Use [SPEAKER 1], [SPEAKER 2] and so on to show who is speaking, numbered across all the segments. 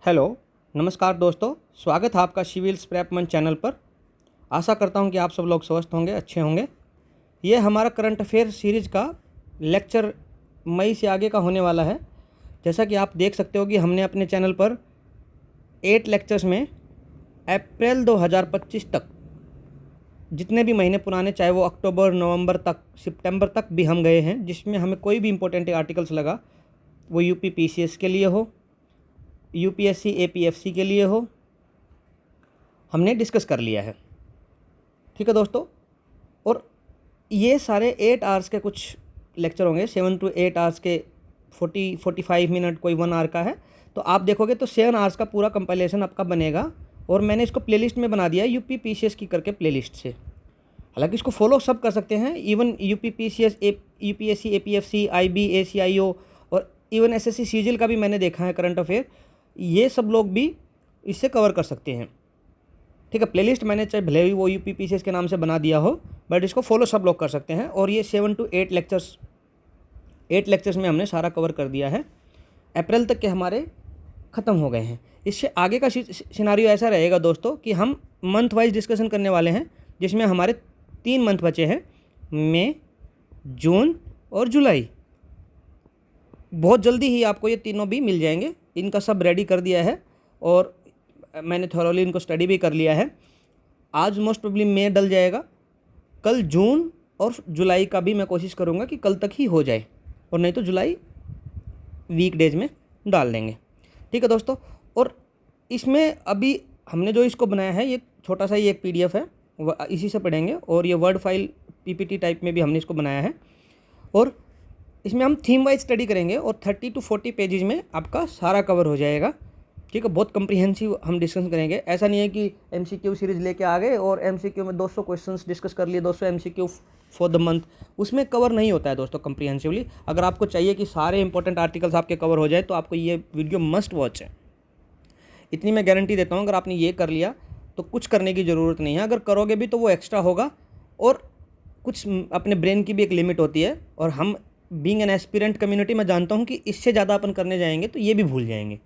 [SPEAKER 1] Hello, नमस्कार दोस्तों। स्वागत है आपका सिविल्स प्रेप मंच चैनल पर। आशा करता हूं कि आप सब लोग स्वस्थ होंगे, अच्छे होंगे। ये हमारा करंट अफेयर सीरीज़ का लेक्चर मई से आगे का होने वाला है। जैसा कि आप देख सकते हो कि हमने अपने चैनल पर 8 लेक्चर्स में अप्रैल 2025 तक जितने भी महीने पुराने, चाहे वो अक्टूबर, नवंबर तक, सितंबर तक भी हम गए हैं, जिसमें हमें कोई भी इंपॉर्टेंट आर्टिकल्स लगा, वो यूपी पीसीएस के लिए हो, यूपीएससी एपीएफसी के लिए हो, हमने डिस्कस कर लिया है। ठीक है दोस्तों। और ये सारे 8 आवर्स के कुछ लेक्चर होंगे, 7 to 8 आवर्स के, 45 मिनट, कोई 1 आवर का है। तो आप देखोगे तो 7 आवर्स का पूरा कंपाइलेशन आपका बनेगा। और मैंने इसको प्लेलिस्ट में बना दिया है, यूपी पीसीएस की करके प्लेलिस्ट से। हालांकि इसको फॉलो सब कर सकते हैं, even UP PCS, UPSC APFC, IB, ACIO और इवन एसएससी सीजीएल का भी मैंने देखा है करंट अफेयर। ये सब लोग भी इससे कवर कर सकते हैं। ठीक है, प्लेलिस्ट मैंने चाहे भले ही वो यूपी पीसीएस के नाम से बना दिया हो, बट इसको फॉलो सब लोग कर सकते हैं। और ये 7 to 8 लेक्चर्स, 8 लेक्चर्स में हमने सारा कवर कर दिया है। अप्रैल तक के हमारे ख़त्म हो गए हैं। इससे आगे का सिनारियो ऐसा रहेगा दोस्तों कि हम मंथ वाइज डिस्कशन करने वाले हैं, जिसमें हमारे 3 मंथ बचे हैं, मई, जून और जुलाई। बहुत जल्दी ही आपको ये तीनों भी मिल जाएंगे। इनका सब रेडी कर दिया है और मैंने थॉरोली इनको स्टडी भी कर लिया है। आज मोस्ट प्रोबेबली मई डल जाएगा, कल जून और जुलाई का भी मैं कोशिश करूँगा कि कल तक ही हो जाए, और नहीं तो जुलाई वीकडेज में डाल देंगे। ठीक है दोस्तों। और इसमें अभी हमने जो इसको बनाया है, ये छोटा सा ही एक पीडीएफ है, इसी से पढ़ेंगे। और ये वर्ड फाइल पीपीटी टाइप में भी हमने इसको बनाया है। और इसमें हम थीम वाइज स्टडी करेंगे और 30 to 40 पेजेज में आपका सारा कवर हो जाएगा। ठीक है, बहुत कम्प्रीहेंसिव हम डिस्कस करेंगे। ऐसा नहीं है कि एमसीक्यू सीरीज़ लेके आ गए और एमसीक्यू में 200 क्वेश्चंस डिस्कस कर लिए, 200 एमसीक्यू फॉर द मंथ। उसमें कवर नहीं होता है दोस्तों कम्प्रीहेंसिवली। अगर आपको चाहिए कि सारे इंपॉर्टेंट आर्टिकल्स आपके कवर हो जाए, तो आपको ये वीडियो मस्ट वॉच है। इतनी मैं गारंटी देता हूँ। अगर आपने ये कर लिया तो कुछ करने की ज़रूरत नहीं है। अगर करोगे भी तो वो एक्स्ट्रा होगा। और कुछ अपने ब्रेन की भी एक लिमिट होती है, और हम बीइंग एन एस्पिरेंट कम्युनिटी, मैं जानता हूँ कि इससे ज़्यादा अपन करने जाएंगे तो ये भी भूल जाएंगे।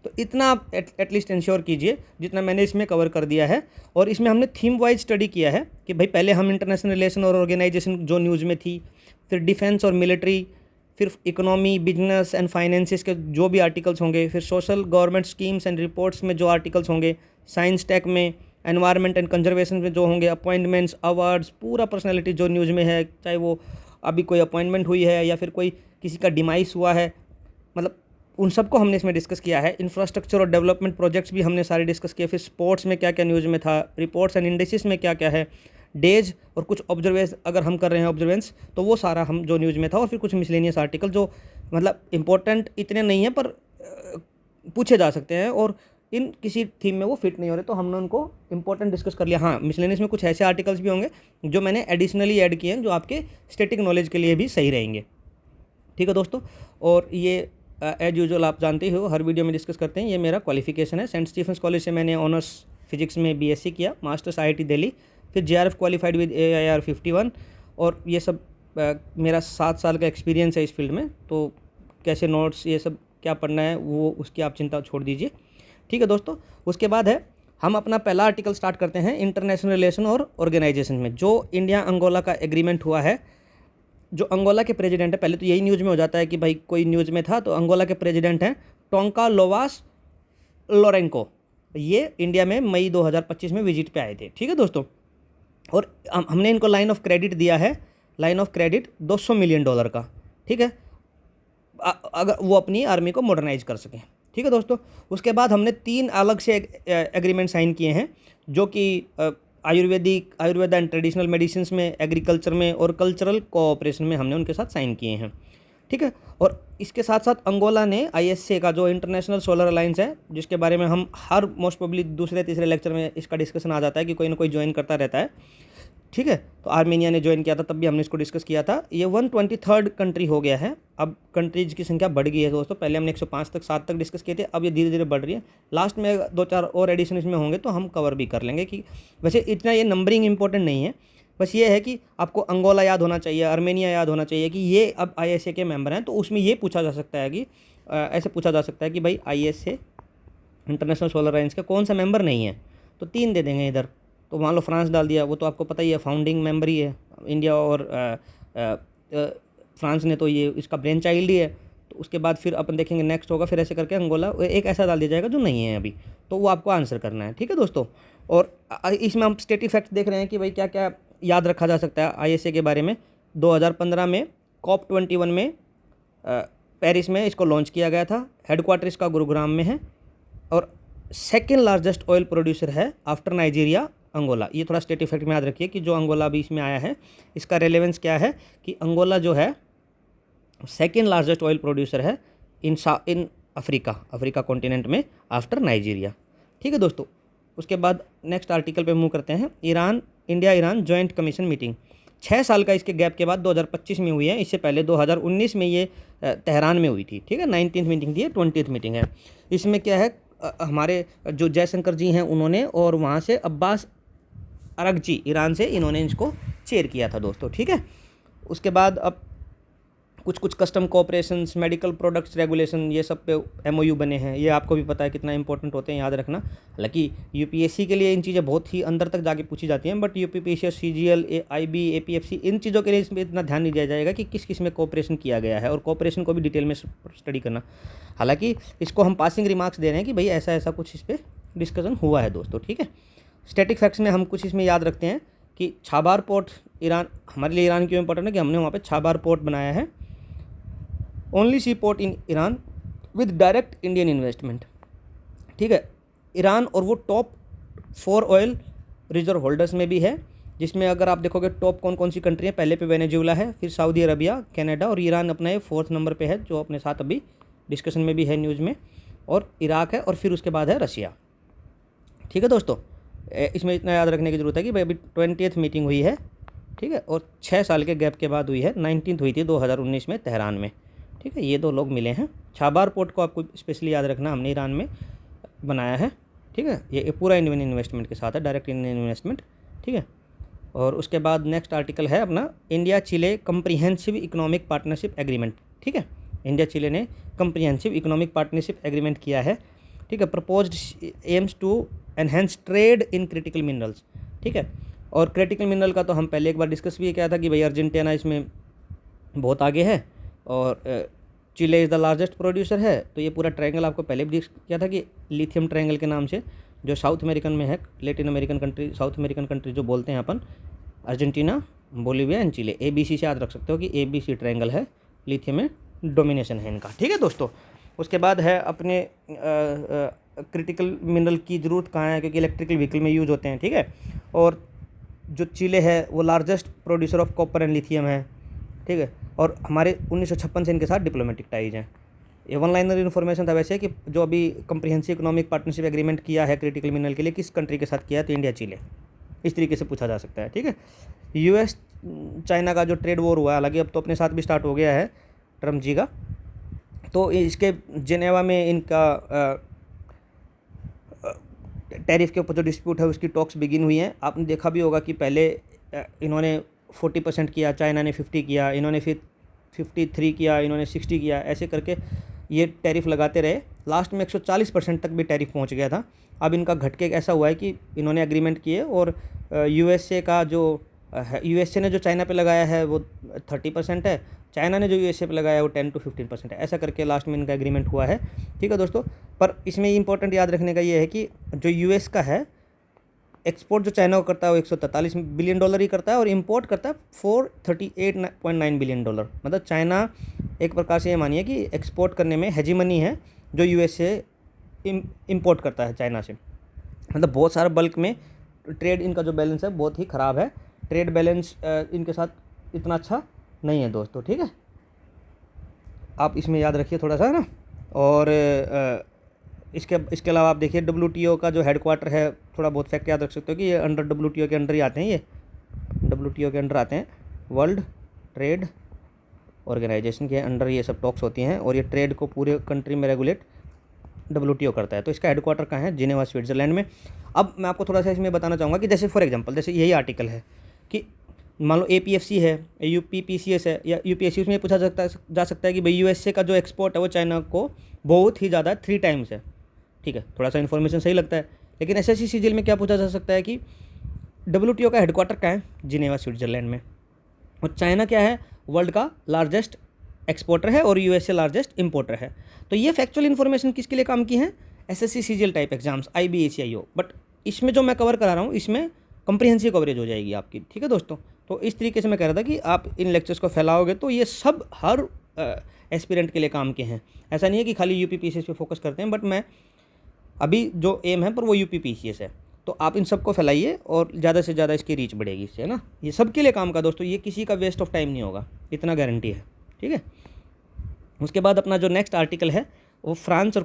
[SPEAKER 1] तो इतना आप एटलीस्ट इंश्योर कीजिए जितना मैंने इसमें कवर कर दिया है। और इसमें हमने थीम वाइज स्टडी किया है कि भाई पहले हम इंटरनेशनल रिलेशन और ऑर्गेनाइजेशन जो न्यूज़ में थी, फिर डिफेंस और मिलिट्री, फिर इकोनॉमी, बिजनेस एंड फाइनेंसिस के जो भी आर्टिकल्स होंगे, फिर social government schemes and reports में जो आर्टिकल्स होंगे, साइंस टेक में, एनवायरनमेंट एंड कंजर्वेशन में जो होंगे, अपॉइंटमेंट्स, अवार्ड्स, पूरा पर्सनैलिटी जो न्यूज़ में है, चाहे वो अभी कोई अपॉइंटमेंट हुई है या फिर कोई किसी का डिमाइस हुआ है, मतलब उन सबको हमने इसमें डिस्कस किया है। इंफ्रास्ट्रक्चर और डेवलपमेंट प्रोजेक्ट्स भी हमने सारे डिस्कस किए। फिर स्पोर्ट्स में क्या क्या न्यूज़ में था, रिपोर्ट्स एंड इंडेसिस में क्या क्या है, डेज और कुछ ऑब्जर्वेंस अगर हम कर रहे हैं ऑब्जर्वेंस, तो वो सारा हम जो न्यूज़ में था। और फिर कुछ मिसलेनियस आर्टिकल जो मतलब इंपॉर्टेंट इतने नहीं हैं पर पूछे जा सकते हैं और इन किसी थीम में वो फिट नहीं हो रहे, तो हमने उनको इंपॉर्टेंट डिस्कस कर लिया। हाँ, मिसलेनियस में कुछ ऐसे आर्टिकल्स भी होंगे जो मैंने एडिशनली ऐड किए हैं, जो आपके स्टैटिक नॉलेज के लिए भी सही रहेंगे। ठीक है दोस्तों। और ये एज यूजुअल आप जानते ही हो, हर वीडियो में डिस्कस करते हैं। ये मेरा क्वालिफिकेशन है। सेंट स्टीफेंस कॉलेज से मैंने ऑनर्स फिजिक्स में बीएससी किया, मास्टर्स आईआईटी दिल्ली, फिर जेआरएफ क्वालिफाइड विद AIR 51। और ये सब मेरा 7 साल का एक्सपीरियंस है इस फील्ड में। तो कैसे नोट्स, ये सब क्या पढ़ना है, वो उसकी आप चिंता छोड़ दीजिए। ठीक है दोस्तों। उसके बाद है, हम अपना पहला आर्टिकल स्टार्ट करते हैं इंटरनेशनल रिलेशन और ऑर्गेनाइजेशन में। जो इंडिया अंगोला का एग्रीमेंट हुआ है, जो अंगोला के प्रेसिडेंट है, पहले तो यही न्यूज़ में हो जाता है कि भाई कोई न्यूज़ में था, तो अंगोला के प्रेसिडेंट हैं टोंका लोवास लोरेंको। ये इंडिया में मई 2025 में विजिट पे आए थे। ठीक है दोस्तों। और हमने इनको लाइन ऑफ क्रेडिट दिया है, लाइन ऑफ क्रेडिट $200 मिलियन का। ठीक है, अगर वो अपनी आर्मी को मॉडर्नाइज कर सकें। ठीक है दोस्तों। उसके बाद हमने 3 अलग से एग्रीमेंट साइन किए हैं, जो कि आयुर्वेदा एंड ट्रेडिशनल मेडिसिन में, एग्रीकल्चर में और कल्चरल कोऑपरेशन में हमने उनके साथ साइन किए हैं। ठीक है। और इसके साथ साथ अंगोला ने ISA का, जो इंटरनेशनल सोलर अलायंस है, जिसके बारे में हम हर मोस्ट प्रोबेबली दूसरे तीसरे लेक्चर में इसका डिस्कशन आ जाता है कि कोई ना कोई ज्वाइन करता रहता है। ठीक है। तो आर्मेनिया ने ज्वाइन किया था, तब भी हमने इसको डिस्कस किया था। ये 123rd कंट्री हो गया है। अब कंट्रीज की संख्या बढ़ गई है दोस्तों। पहले हमने 105 तक, 7 तक डिस्कस किए थे, अब ये धीरे धीरे बढ़ रही है। लास्ट में 2-4 और एडिशन इसमें होंगे तो हम कवर भी कर लेंगे। कि वैसे इतना ये नंबरिंग इंपॉर्टेंट नहीं है, बस ये है कि आपको अंगोला याद होना चाहिए, आर्मेनिया याद होना चाहिए कि ये अब ISA के मेंबर हैं। तो उसमें ये पूछा जा सकता है कि ऐसे पूछा जा सकता है कि भाई ISA इंटरनेशनल सोलर अलायंस के कौन सा मेंबर नहीं है, तो 3 दे देंगे इधर। तो मान लो फ्रांस डाल दिया, वो तो आपको पता ही है फाउंडिंग मेंबर ही है। इंडिया और फ्रांस ने तो ये इसका ब्रेन चाइल्ड ही है। तो उसके बाद फिर अपन देखेंगे नेक्स्ट होगा, फिर ऐसे करके अंगोला एक ऐसा डाल दिया जाएगा जो नहीं है अभी, तो वो आपको आंसर करना है, ठीक है दोस्तों। और इसमें हम स्टेट इफेक्ट देख रहे हैं कि भाई क्या क्या याद रखा जा सकता है ISA के बारे में। 2015 में COP21 में पेरिस में इसको लॉन्च किया गया था। हेडक्वार्टर इसका गुरुग्राम में है और सेकेंड लार्जेस्ट ऑयल प्रोड्यूसर है आफ्टर नाइजीरिया अंगोला। ये थोड़ा स्टेट इफेक्ट में याद रखिए कि जो अंगोला अभी इसमें आया है इसका रेलेवेंस क्या है कि अंगोला जो है सेकेंड लार्जेस्ट ऑयल प्रोड्यूसर है इन अफ्रीका कॉन्टिनेंट में आफ्टर नाइजीरिया, ठीक है दोस्तों। उसके बाद नेक्स्ट आर्टिकल पे मूव करते हैं। India Iran joint commission meeting 6 साल का इसके गैप के बाद 2025 में हुई है। इससे पहले 2019 में ये तेहरान में हुई थी, ठीक है। 19th मीटिंग थी, 20th मीटिंग है। इसमें क्या है हमारे जो जयशंकर जी हैं उन्होंने और वहाँ से अब्बास अरगची ईरान से इन्होंने इसको चेयर किया था दोस्तों, ठीक है। उसके बाद अब कुछ custom cooperations, medical products regulation, ये सब पे MOU बने हैं। ये आपको भी पता है कितना इंपॉर्टेंट होते हैं, याद रखना। हालांकि UPSC के लिए इन चीज़ें बहुत ही अंदर तक जाके पूछी जाती हैं, but UPPCS, CGL, IB, APFC इन चीज़ों के लिए इसमें इतना ध्यान नहीं दिया जाएगा कि किस किस में कोऑपरेशन किया गया है, और कोऑपरेशन को भी डिटेल में स्टडी करना। हालाँकि इसको हम पासिंग रिमार्क्स दे रहे हैं कि भाई ऐसा ऐसा कुछ इस पर डिस्कशन हुआ है दोस्तों, ठीक है। स्टैटिक फैक्ट्स में हम कुछ इसमें याद रखते हैं कि छाबार पोर्ट ईरान, हमारे लिए ईरान क्यों इंपॉर्टेंट है कि हमने वहाँ पे छाबार पोर्ट बनाया है। Only sea port in Iran with direct Indian investment, ठीक है। ईरान और वो टॉप 4 ऑयल रिजर्व होल्डर्स में भी है, जिसमें अगर आप देखोगे टॉप कौन कौन सी कंट्री है, पहले पे वेनेजुएला है, फिर सऊदी अरबिया, कनाडा, और ईरान अपने 4th नंबर पे है, जो अपने साथ अभी डिस्कशन में भी है न्यूज़ में, और इराक है, और फिर उसके बाद है रशिया, ठीक है दोस्तों। इसमें इतना याद रखने की ज़रूरत है कि भाई अभी 20th मीटिंग हुई है, ठीक है, और 6 साल के गैप के बाद हुई है। 19th हुई थी 2019 में तेहरान में, ठीक है। ये 2 लोग मिले हैं। छाबार पोर्ट को आपको स्पेशली याद रखना, हमने ईरान में बनाया है, ठीक है। ये पूरा इंडियन इन्वेस्टमेंट के साथ है, डायरेक्ट इंडियन इन्वेस्टमेंट, ठीक है। और उसके बाद नेक्स्ट आर्टिकल है अपना इंडिया चिले कम्प्रीहेंसिव इकोनॉमिक पार्टनरशिप एग्रीमेंट, ठीक है। इंडिया चिले ने कम्प्रीहेंसिव इकोनॉमिक पार्टनरशिप एग्रीमेंट किया है, ठीक है। Proposed aims to enhance trade in critical minerals, ठीक है। और क्रिटिकल मिनरल का तो हम पहले एक बार डिस्कस भी किया था कि भाई अर्जेंटीना इसमें बहुत आगे है और चिले इज़ द लार्जेस्ट प्रोड्यूसर है। तो ये पूरा ट्रायंगल आपको पहले भी डिस्कस किया था कि लिथियम ट्रायंगल के नाम से, जो साउथ अमेरिकन में है, Latin American country, South American country जो बोलते हैं अपन, Argentina, Bolivia and Chile. ABC से याद रख सकते हो कि ABC ट्रायंगल है, लिथियम में डोमिनेशन है इनका, ठीक है दोस्तों। उसके बाद है अपने क्रिटिकल मिनरल की ज़रूरत कहाँ है, क्योंकि इलेक्ट्रिकल व्हीकल में यूज़ होते हैं, ठीक है। और जो चिले है वो largest producer of copper and lithium है, ठीक है। और हमारे 1956 से इनके साथ डिप्लोमेटिक टाइज हैं। ये वन लाइनर इन्फॉर्मेशन था वैसे कि जो अभी कम्प्रीहेंसिव इकोनॉमिक पार्टनरशिप एग्रीमेंट किया है क्रिटिकल मिनरल के लिए, किस कंट्री के साथ किया है, तो इंडिया चिले, इस तरीके से पूछा जा सकता है, ठीक है। US चाइना का जो ट्रेड वॉर हुआ, हालांकि अब तो अपने साथ भी स्टार्ट हो गया है ट्रम्प जी का, तो इसके जेनेवा में इनका टैरिफ के ऊपर जो डिस्प्यूट है उसकी टॉक्स बिगिन हुई हैं। आपने देखा भी होगा कि पहले इन्होंने 40% किया, चाइना ने 50 किया, इन्होंने फिर 53 किया, इन्होंने 60 किया, ऐसे करके ये टैरिफ लगाते रहे। लास्ट में 140% तक भी टैरिफ पहुंच गया था। अब इनका घट के ऐसा हुआ है कि इन्होंने एग्रीमेंट किए और USA का जो USA ने जो चाइना पे लगाया है वो 30% है, चाइना ने जो USA पे लगाया है वो 10 to 15% है, ऐसा करके लास्ट में इनका एग्रीमेंट हुआ है, ठीक है दोस्तों। पर इसमें इंपॉर्टेंट याद रखने का ये है कि जो US का है, एक्सपोर्ट जो चाइना को करता है वो $143 बिलियन ही करता है, और इंपोर्ट करता है $438.9 बिलियन। मतलब चाइना एक प्रकार से ये मानिए कि एक्सपोर्ट करने में हेजीमनी है, जो USA इंपोर्ट करता है चाइना से। मतलब बहुत सारा बल्क में ट्रेड इनका जो बैलेंस है बहुत ही ख़राब है। ट्रेड बैलेंस इनके साथ इतना अच्छा नहीं है दोस्तों, ठीक है। आप इसमें याद रखिए थोड़ा सा ना। और इसके अलावा आप देखिए WTO का जो हेडक्वार्टर है, थोड़ा बहुत फैक्ट याद रख सकते हो कि ये अंडर WTO के अंडर ही आते हैं, ये WTO के अंडर आते हैं, वर्ल्ड ट्रेड ऑर्गेनाइजेशन के अंडर ये सब टॉक्स होती हैं, और ये ट्रेड को पूरे कंट्री में रेगुलेट WTO करता है। तो इसका हेडक्वार्टर कहाँ है, जिनेवा स्विट्ज़रलैंड में। अब मैं आपको थोड़ा सा इसमें बताना चाहूँगा कि जैसे फॉर एग्जांपल, जैसे यही आर्टिकल है कि मान लो APFC है, UPPCS है या UPSC, उसमें पूछा जा सकता है कि भाई USA का जो एक्सपोर्ट है वो चाइना को बहुत ही ज़्यादा 3 times है, ठीक है, थोड़ा सा इन्फॉर्मेशन सही लगता है। लेकिन SSC CGL में क्या पूछा जा सकता है कि WTO का हेडक्वार्टर कहाँ है? जिनेवा, स्विट्जरलैंड में। और चाइना क्या है? वर्ल्ड का लार्जेस्ट एक्सपोर्टर है और USA लार्जेस्ट इंपोर्टर है। तो ये फैक्चुअल इन्फॉर्मेशन किसके लिए काम की है? SSC CGL type exams, IB ACIO। But इसमें जो मैं कवर करा रहा हूँ इसमें कंप्रीहेंसिव कवरेज हो जाएगी आपकी, ठीक है दोस्तों। तो इस तरीके से मैं कह रहा था कि आप इन लेक्चर्स को फैलाओगे तो ये सब हर एस्पिरेंट के लिए काम के हैं। ऐसा नहीं है कि खाली UP PCS पे फोकस करते हैं, बट मैं अभी जो एम है पर वो UP PCS है। तो आप इन सबको फैलाइए और ज़्यादा से ज़्यादा इसकी रीच बढ़ेगी इससे, है ना। ये सबके लिए काम का दोस्तों, ये किसी का वेस्ट ऑफ टाइम नहीं होगा, इतना गारंटी है, ठीक है। उसके बाद अपना जो नेक्स्ट आर्टिकल है वो फ्रांस और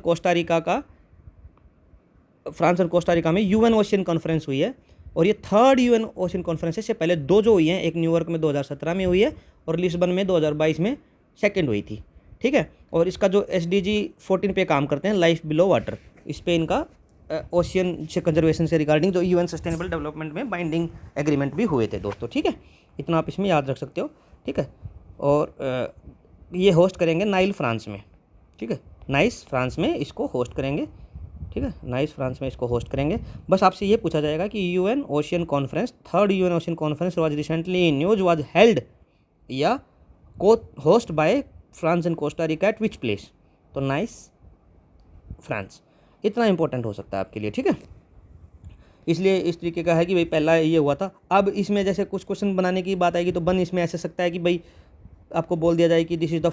[SPEAKER 1] कोस्टा रिका में UN ओशियन कॉन्फ्रेंस हुई है। और ये 3rd UN ओशियन कॉन्फ्रेंस है। इससे पहले 2 जो हुई हैं, एक न्यूयॉर्क में 2017 में हुई है और लिस्बन में 2022 में सेकेंड हुई थी, ठीक है। और इसका जो SDG 14 पे काम करते हैं, लाइफ बिलो वाटर, इस पर इनका ओशियन से कंजर्वेशन से रिगार्डिंग जो UN सस्टेनेबल डेवलपमेंट में बाइंडिंग एग्रीमेंट भी हुए थे दोस्तों, ठीक है। इतना आप इसमें याद रख सकते हो, ठीक है। और ये होस्ट करेंगे नाइल, फ्रांस में, ठीक है। नाइस, फ्रांस में इसको होस्ट करेंगे, ठीक है। नाइस, फ्रांस में इसको होस्ट करेंगे। बस आपसे ये पूछा जाएगा कि UN ocean conference, 3rd UN ocean conference was recently in news was held या को host bye France and Costa Rica eight which place? तो नाइस, फ्रांस। इतना इंपॉर्टेंट हो सकता है आपके लिए, ठीक है। इसलिए इस तरीके का है कि भाई पहला ये हुआ था। अब इसमें जैसे कुछ क्वेश्चन बनाने की बात आएगी तो बन इसमें ऐसे सकता है कि भाई आपको बोल दिया जाए कि this is the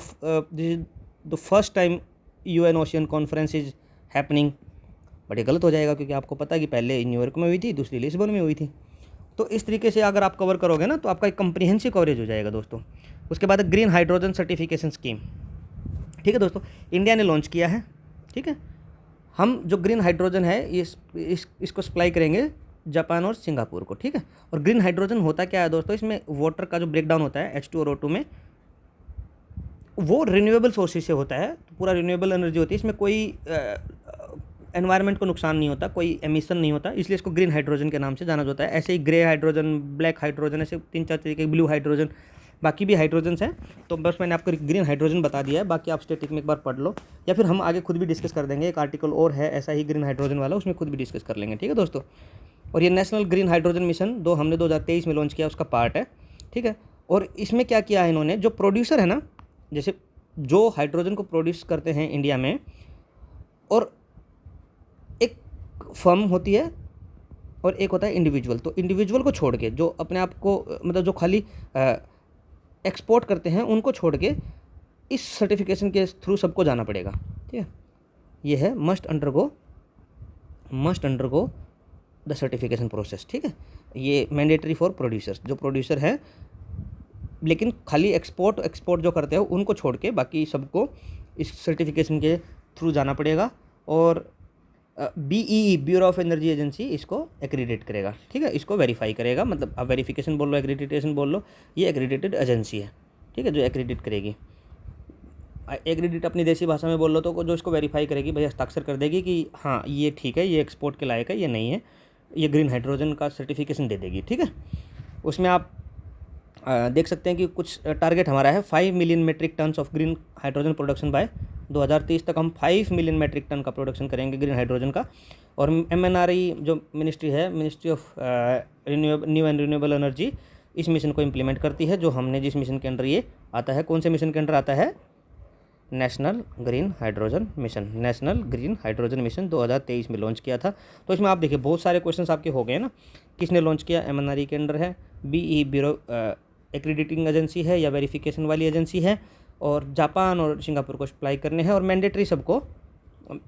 [SPEAKER 1] first time UN ocean conference is happening. But ये गलत हो जाएगा क्योंकि आपको पता है कि पहले न्यूयॉर्क में हुई थी, दूसरी लिस्बन में हुई थी। तो इस तरीके से अगर आप कवर करोगे ना तो आपका एक कंप्रीहेंसिव कवरेज हो जाएगा दोस्तों। उसके बाद ग्रीन हाइड्रोजन सर्टिफिकेशन स्कीम, ठीक है दोस्तों, इंडिया ने लॉन्च किया है, ठीक है। हम जो ग्रीन हाइड्रोजन है इसको सप्लाई करेंगे जापान और सिंगापुर को, ठीक है। और ग्रीन हाइड्रोजन होता क्या है दोस्तों? इसमें वाटर का जो ब्रेकडाउन होता है H2 और O2 में, वो रिन्यूएबल सोर्सेज से होता है। तो पूरा रिन्यूएबल एनर्जी होती है, इसमें कोई एनवायरनमेंट को नुकसान नहीं होता, कोई एमिशन नहीं होता, इसलिए इसको ग्रीन हाइड्रोजन के नाम से जाना जाता है। ऐसे ही ग्रे हाइड्रोजन, ब्लैक हाइड्रोजन, ऐसे 3-4 तरीके, ब्लू हाइड्रोजन, बाकी भी हाइड्रोजन्स हैं। तो बस मैंने आपको ग्रीन हाइड्रोजन बता दिया है, बाकी आप स्टैटिक में एक बार पढ़ लो या फिर हम आगे खुद भी डिस्कस कर देंगे। एक आर्टिकल और है ऐसा ही ग्रीन हाइड्रोजन वाला, उसमें खुद भी डिस्कस कर लेंगे, ठीक है दोस्तों। और ये नेशनल ग्रीन हाइड्रोजन मिशन हमने 2023 में लॉन्च किया, उसका पार्ट है, ठीक है। और इसमें क्या किया है इन्होंने, जो प्रोड्यूसर है ना, जैसे जो हाइड्रोजन को प्रोड्यूस करते हैं इंडिया में, और एक फर्म होती है और एक होता है इंडिविजुअल। तो इंडिविजुअल को छोड़ के जो अपने आप को मतलब जो खाली एक्सपोर्ट करते हैं उनको छोड़ के इस सर्टिफिकेशन के थ्रू सबको जाना पड़ेगा, ठीक है। ये है must undergo the certification process, ठीक है। ये मैंडेटरी फॉर प्रोड्यूसर्स, जो प्रोड्यूसर है, लेकिन खाली एक्सपोर्ट जो करते हैं उनको छोड़ के बाकी सबको इस सर्टिफिकेशन के थ्रू जाना पड़ेगा। और BEE, bureau of energy agency, इसको एक्रीडिट करेगा, ठीक है। इसको वेरीफाई करेगा, मतलब आप वेरिफिकेशन बोल लो, एक्रीडिटेशन बोल लो, ये एक्रीडिटेड एजेंसी है, ठीक है, जो एक्रीडिट करेगी। एक्रीडिट अपनी देसी भाषा में बोल लो तो जो इसको वेरीफाई करेगी, भाई हस्ताक्षर कर देगी कि हाँ ये ठीक है, ये एक्सपोर्ट के लायक है, ये नहीं है, ये ग्रीन हाइड्रोजन का सर्टिफिकेशन दे देगी, ठीक है। उसमें आप देख सकते हैं कि कुछ टारगेट हमारा है 5 million metric tons of green hydrogen production by 2030 तक। हम 5 मिलियन मेट्रिक टन का प्रोडक्शन करेंगे ग्रीन हाइड्रोजन का। और MNRE जो मिनिस्ट्री है, ministry of new and renewable energy, इस मिशन को इम्प्लीमेंट करती है, जो हमने जिस मिशन के अंडर ये आता है। कौन से मिशन के अंडर आता है? नेशनल ग्रीन हाइड्रोजन मिशन 2023 में लॉन्च किया था। तो इसमें आप देखिए बहुत सारे क्वेश्चंस आपके हो गए ना। किसने लॉन्च किया? MNRE के अंडर है। BE ब्यूरो एक्रीडिटिंग एजेंसी है या वेरिफिकेशन वाली एजेंसी है, और जापान और सिंगापुर को सप्लाई करने हैं। और मैंडेटरी सबको,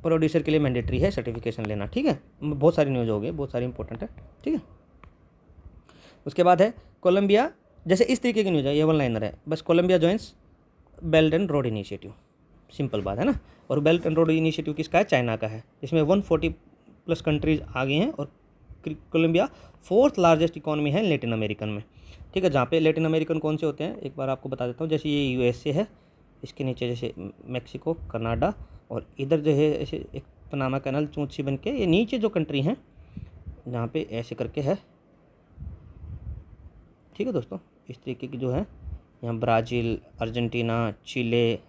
[SPEAKER 1] प्रोड्यूसर के लिए मैंडेटरी है सर्टिफिकेशन लेना, ठीक है। बहुत सारी न्यूज़ हो गई, बहुत सारी इंपॉर्टेंट है, ठीक है। उसके बाद है कोलंबिया, जैसे इस तरीके की न्यूज़ है, ये वन लाइनर है बस। Colombia joins belt and road initiative, simple बात है ना। और बेल्ट एंड रोड इनिशिएटिव किसका है? चाइना का है। इसमें 140+ कंट्रीज आ गई हैं और कोलंबिया 4th लार्जेस्ट इकॉनमी है लेटिन अमेरिकन में, ठीक है। जहाँ पे लेटिन अमेरिकन कौन से होते हैं एक बार आपको बता देता हूँ। जैसे ये USA है, इसके नीचे जैसे मैक्सिको, कनाडा, और इधर जो है ऐसे एक पनामा कैनल चूंच सी बन के, ये नीचे जो कंट्री हैं जहाँ पे ऐसे करके है, ठीक है दोस्तों। इस तरीके की जो है यहाँ ब्राज़ील, अर्जेंटीना, चिले,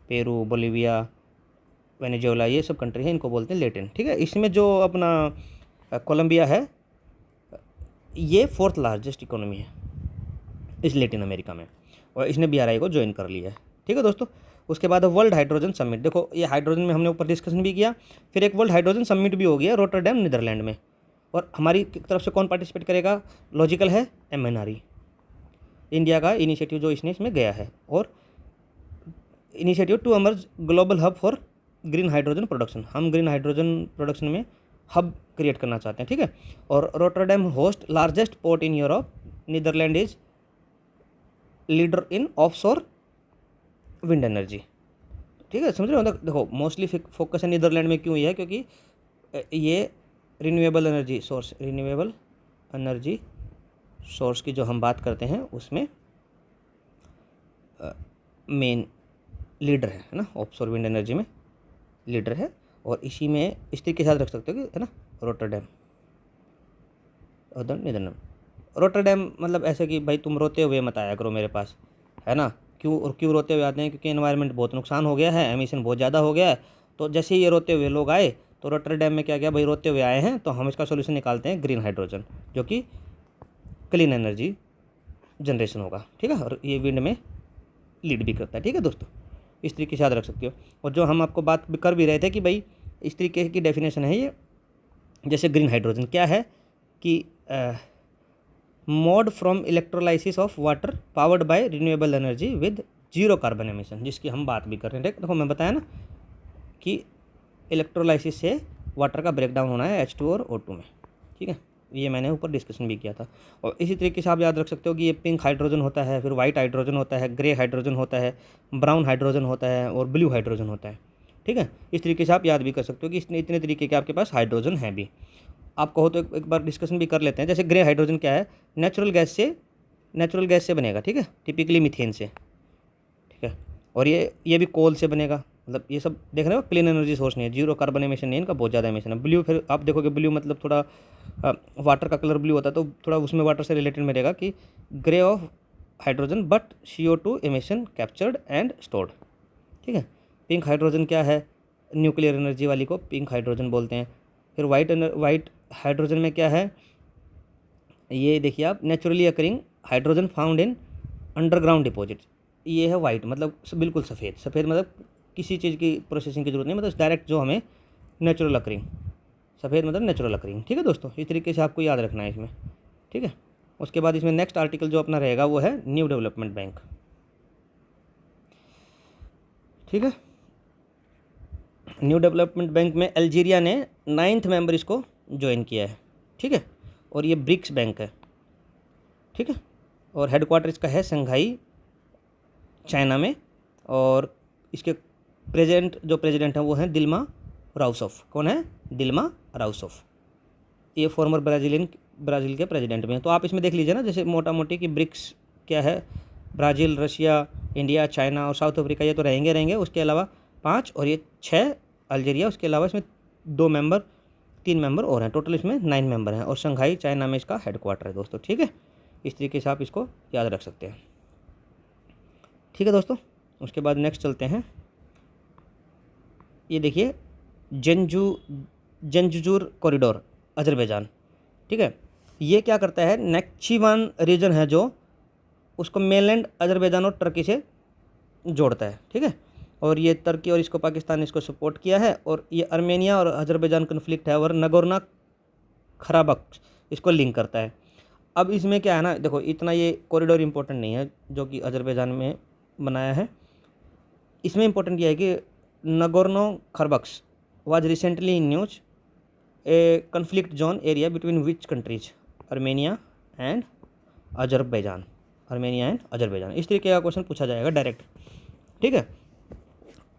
[SPEAKER 1] पेरू, बोलिविया, वेनेजुएला, ये सब कंट्री है, इनको बोलते हैं लैटिन। ठीक है, इसमें जो अपना कोलंबिया है ये 4th लार्जेस्ट इकोनॉमी है इस लैटिन अमेरिका में, और इसने BRI को ज्वाइन कर लिया है। ठीक है दोस्तों, उसके बाद वर्ल्ड हाइड्रोजन समिट। देखो ये हाइड्रोजन में हमने ऊपर डिस्कशन भी किया, फिर एक वर्ल्ड हाइड्रोजन समिट भी हो गया रोटरडैम नीदरलैंड में, और हमारी तरफ से कौन पार्टिसिपेट करेगा? लॉजिकल है MNRE, इंडिया का इनिशिएटिव जो इसमें गया है, और initiative to emerge global hub for green hydrogen production. हम ग्रीन हाइड्रोजन प्रोडक्शन में हब क्रिएट करना चाहते हैं। ठीक है, और Rotterdam host largest port in Europe, Netherland is leader in offshore wind energy. ठीक है, समझ रहे हो? देखो मोस्टली फोकस है नीदरलैंड में, क्यों है? क्योंकि ये रिन्यूएबल एनर्जी सोर्स की जो हम बात करते हैं उसमें मेन लीडर है ना, ऑफशोर विंड एनर्जी में लीडर है, और इसी में इस तरीके के साथ रख सकते हो कि है ना, रोटरडैम और नीदरलैंड। रोटरडैम मतलब ऐसे कि भाई तुम रोते हुए मत आया करो मेरे पास, है ना। क्यों रोते हुए आते हैं? क्योंकि एनवायरनमेंट बहुत नुकसान हो गया है, एमिशन बहुत ज़्यादा हो गया है। तो जैसे ही ये रोते हुए लोग आए तो रोटरडैम में क्या भाई रोते हुए आए हैं, तो हम इसका सोल्यूशन निकालते हैं ग्रीन हाइड्रोजन, जो कि क्लीन एनर्जी जनरेशन होगा। ठीक है, और ये विंड में लीड भी करता है। ठीक है दोस्तों, इस तरीके से याद रख सकते हो। और जो हम आपको बात कर भी रहे थे कि भाई इस तरीके की डेफिनेशन है ये, जैसे ग्रीन हाइड्रोजन क्या है कि mode from electrolysis of water powered by renewable energy with zero carbon emission, जिसकी हम बात भी कर रहे हैं। देखो मैं बताया ना कि इलेक्ट्रोलाइसिस से वाटर का ब्रेकडाउन होना है H2 और O2 में। ठीक है, ये मैंने ऊपर डिस्कशन भी किया था। और इसी तरीके से आप याद रख सकते हो कि ये पिंक हाइड्रोजन होता है, फिर वाइट हाइड्रोजन होता है, ग्रे हाइड्रोजन होता है, ब्राउन हाइड्रोजन होता है, और ब्लू हाइड्रोजन होता है। ठीक है, इस तरीके से आप याद भी कर सकते हो कि इतने तरीके के आपके पास हाइड्रोजन हैं भी। आप कहो तो एक बार डिस्कशन भी कर लेते हैं। जैसे ग्रे हाइड्रोजन क्या है? नेचुरल गैस से बनेगा। ठीक है, टिपिकली मीथेन से। ठीक है, और ये भी कोल से बनेगा। मतलब ये सब देख रहे हो, क्लीन एनर्जी सोर्स नहीं है, जीरो कार्बन एमिशन नहीं है इनका, बहुत ज़्यादा एमिशन है। ब्लू, फिर आप देखोगे ब्लू मतलब थोड़ा वाटर का कलर ब्लू होता है, तो थोड़ा उसमें वाटर से रिलेटेड में रहेगा कि grey of hydrogen but CO2 emission captured and stored. ठीक है, पिंक हाइड्रोजन क्या है? न्यूक्लियर एनर्जी वाली को पिंक हाइड्रोजन बोलते हैं। फिर वाइट हाइड्रोजन में क्या है? ये देखिए आप, naturally occurring hydrogen found in underground deposit. ये है वाइट, मतलब बिल्कुल सफ़ेद मतलब किसी चीज़ की प्रोसेसिंग की जरूरत नहीं, मतलब डायरेक्ट जो हमें नेचुरल अकरिंग, सफ़ेद मतलब नेचुरल अकरिंग। ठीक है दोस्तों, इस तरीके से आपको याद रखना है इसमें। ठीक है, उसके बाद इसमें नेक्स्ट आर्टिकल जो अपना रहेगा वो है न्यू डेवलपमेंट बैंक। ठीक है, न्यू डेवलपमेंट बैंक में अल्जीरिया ने 9th मेंबर इसको ज्वाइन किया है। ठीक है, और ये ब्रिक्स बैंक है। ठीक है, और हेडक्वार्टर इसका है शंघाई चाइना में, और इसके जो प्रेसिडेंट हैं वो हैं दिल्मा राउसोफ। कौन है? दिल्मा राउसोफ। ये फॉर्मर ब्राज़ील के प्रेसिडेंट में। तो आप इसमें देख लीजिए ना, जैसे मोटा मोटी कि ब्रिक्स क्या है? ब्राज़ील, रशिया, इंडिया, चाइना और साउथ अफ्रीका, ये तो रहेंगे। उसके अलावा 5 और ये 6 अल्जीरिया, उसके अलावा इसमें 3 मेंबर और हैं। टोटल इसमें 9 मेंबर हैं, और शंघाई चाइना में इसका हेडक्वार्टर है दोस्तों। ठीक है, इस तरीके से आप इसको याद रख सकते हैं। ठीक है दोस्तों, उसके बाद नेक्स्ट चलते हैं। ये देखिए जंजूर कॉरिडोर, अजरबैजान। ठीक है, ये क्या करता है? नेक्चिवान रीजन है जो उसको मेनलैंड अजरबैजान और टर्की से जोड़ता है। ठीक है, और ये तुर्की और इसको पाकिस्तान ने इसको सपोर्ट किया है। और ये आर्मेनिया और अजरबैजान कन्फ्लिक्ट है, और नगोर्नो कराबख इसको लिंक करता है। अब इसमें क्या है ना, देखो इतना ये कॉरिडोर इंपॉर्टेंट नहीं है जो कि अजरबैजान में बनाया है। इसमें इंपॉर्टेंट यह है कि Nagorno Karabakh was recently in news a conflict zone area between which countries? Armenia and Azerbaijan. इस तरीके का क्वेश्चन पूछा जाएगा डायरेक्ट। ठीक है,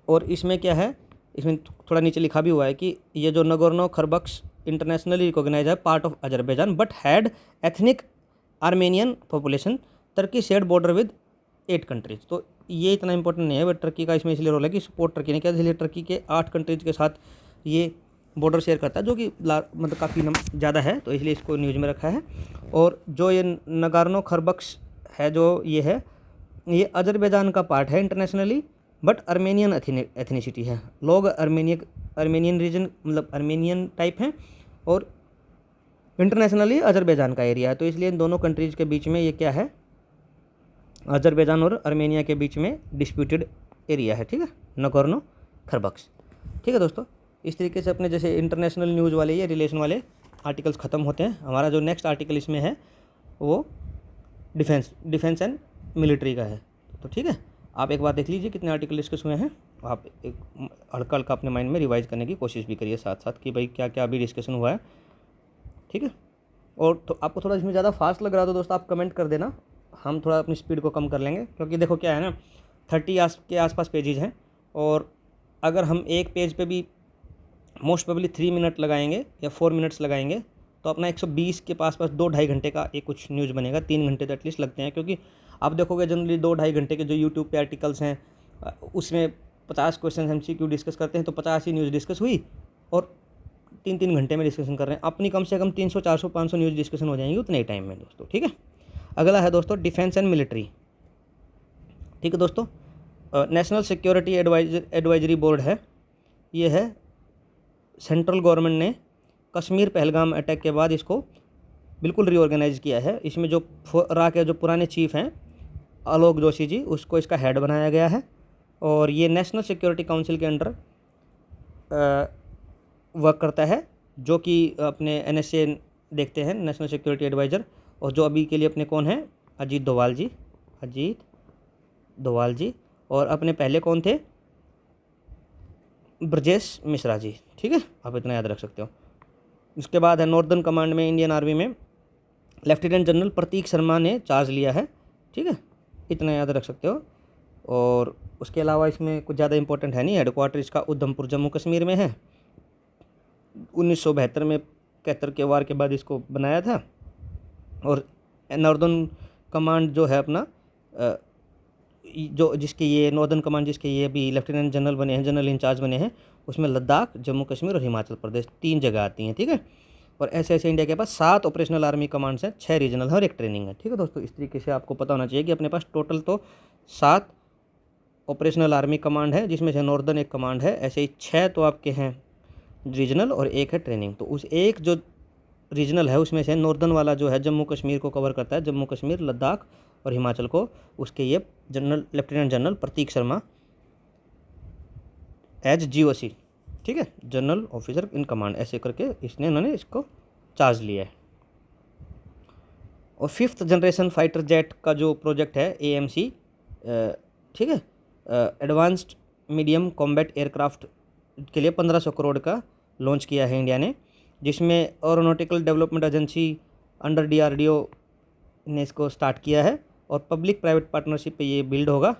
[SPEAKER 1] और इसमें क्या है? इसमें थोड़ा नीचे लिखा भी हुआ है कि ये जो नगोर्नो कराबख इंटरनेशनली रिकॉग्नाइज है part of Azerbaijan but had ethnic Armenian population, Turkey shared border with 8 countries. तो ये इतना इंपॉर्टेंट नहीं है, बट टर्की का इसमें इसलिए रोल है कि सपोर्ट टर्की ने किया, इसलिए टर्की के 8 कंट्रीज के साथ ये बॉर्डर शेयर करता है, जो कि मतलब काफ़ी ज़्यादा है, तो इसलिए इसको न्यूज़ में रखा है। और जो ये नगोर्नो कराबख है, जो ये है, ये अजरबैजान का पार्ट है इंटरनेशनली, बट अर्मेनियन एथनिसिटी है, लोग अर्मेनियन रीजन मतलब अर्मेनियन टाइप हैं, और इंटरनेशनली अजरबैजान का एरिया है। तो इसलिए इन दोनों कंट्रीज़ के बीच में ये क्या है, अजरबैजान और अर्मेनिया के बीच में डिस्प्यूटेड एरिया है, ठीक है, नगोर्नो खरबख्श। ठीक है दोस्तों, इस तरीके से अपने जैसे इंटरनेशनल न्यूज़ वाले या रिलेशन वाले आर्टिकल्स ख़त्म होते हैं। हमारा जो नेक्स्ट आर्टिकल इसमें है वो डिफेंस एंड मिलिट्री का है। तो ठीक है, आप एक बार देख लीजिए कितने आर्टिकल डिस्कस हुए हैं, आप एक हल्का हल्का अपने माइंड में रिवाइज करने की कोशिश भी करिए साथ साथ कि भाई क्या क्या अभी डिस्कशन हुआ है। ठीक है, और तो आपको थोड़ा इसमें ज़्यादा फास्ट लग रहा तो दोस्तों आप कमेंट कर देना, हम थोड़ा अपनी स्पीड को कम कर लेंगे, क्योंकि देखो क्या है ना 30 के आसपास पेजेज हैं, और अगर हम एक पेज पे भी मोस्ट प्रोबेबली 3 मिनट लगाएंगे या 4 मिनट्स लगाएंगे तो अपना 120 के पास 2-2.5 घंटे का एक कुछ न्यूज़ बनेगा। 3 घंटे तो एटलीस्ट लगते हैं, क्योंकि आप देखोगे जनरली 2-2.5 घंटे के जो यूट्यूब पे आर्टिकल्स हैं उसमें 50 क्वेश्चन MCQ डिस्कस करते हैं, तो 50 ही न्यूज़ डिस्कस हुई और 3-3 घंटे में डिस्कशन कर रहे हैं। अपनी कम से कम 300, 400, 500 न्यूज़ डिस्कशन हो जाएंगी उतने ही टाइम में दोस्तों। ठीक है, अगला है दोस्तों डिफेंस एंड मिलिट्री। ठीक है दोस्तों, नेशनल सिक्योरिटी एडवाइजरी बोर्ड है, ये है सेंट्रल गवर्नमेंट ने कश्मीर पहलगाम अटैक के बाद इसको बिल्कुल रीऑर्गेनाइज किया है। इसमें जो रा के जो पुराने चीफ हैं आलोक जोशी जी, उसको इसका हेड बनाया गया है, और ये नेशनल सिक्योरिटी काउंसिल के अंडर वर्क करता है, जो कि अपने NSA देखते हैं, नेशनल सिक्योरिटी एडवाइज़र, और जो अभी के लिए अपने कौन हैं, अजीत डोवाल जी, और अपने पहले कौन थे, ब्रजेश मिश्रा जी। ठीक है, आप इतना याद रख सकते हो। इसके बाद है नॉर्दर्न कमांड में इंडियन आर्मी में लेफ्टिनेंट जनरल प्रतीक शर्मा ने चार्ज लिया है। ठीक है, इतना याद रख सकते हो। और उसके अलावा इसमें कुछ ज़्यादा इंपॉर्टेंट है नहीं। हेडक्वार्टर इसका उधमपुर जम्मू कश्मीर में है। 1972 में 71 के वार के बाद इसको बनाया था। और नॉर्दर्न कमांड जो है अपना जो जिसके ये नॉर्दर्न कमांड जिसके ये अभी लेफ्टिनेंट जनरल बने हैं, जनरल इंचार्ज बने हैं, उसमें लद्दाख, जम्मू कश्मीर और हिमाचल प्रदेश 3 जगह आती हैं। ठीक है, और ऐसे ऐसे इंडिया के पास 7 ऑपरेशनल आर्मी कमांड्स हैं, 6 रीजनल है और 1 ट्रेनिंग है। ठीक है दोस्तों, इस तरीके से आपको पता होना चाहिए कि अपने पास टोटल तो 7 ऑपरेशनल आर्मी कमांड है, जिसमें से नॉर्दर्न एक कमांड है, ऐसे ही 6 तो आपके हैं रीजनल और 1 है ट्रेनिंग। तो उस एक जो रीजनल है उसमें से नॉर्दर्न वाला जो है जम्मू कश्मीर को कवर करता है, जम्मू कश्मीर, लद्दाख और हिमाचल को, उसके ये लेफ्टिनेंट जनरल प्रतीक शर्मा एज GOC, ठीक है, जनरल ऑफिसर इन कमांड, ऐसे करके इन्होंने इसको चार्ज लिया है। और 5th जनरेशन फाइटर जेट का जो प्रोजेक्ट है AMC, ठीक है, एडवांस्ड मीडियम कॉम्बैट एयरक्राफ्ट के लिए 1500 करोड़ का लॉन्च किया है इंडिया ने, जिसमें aeronautical development agency under DRDO ने इसको स्टार्ट किया है, और पब्लिक प्राइवेट पार्टनरशिप पे ये बिल्ड होगा,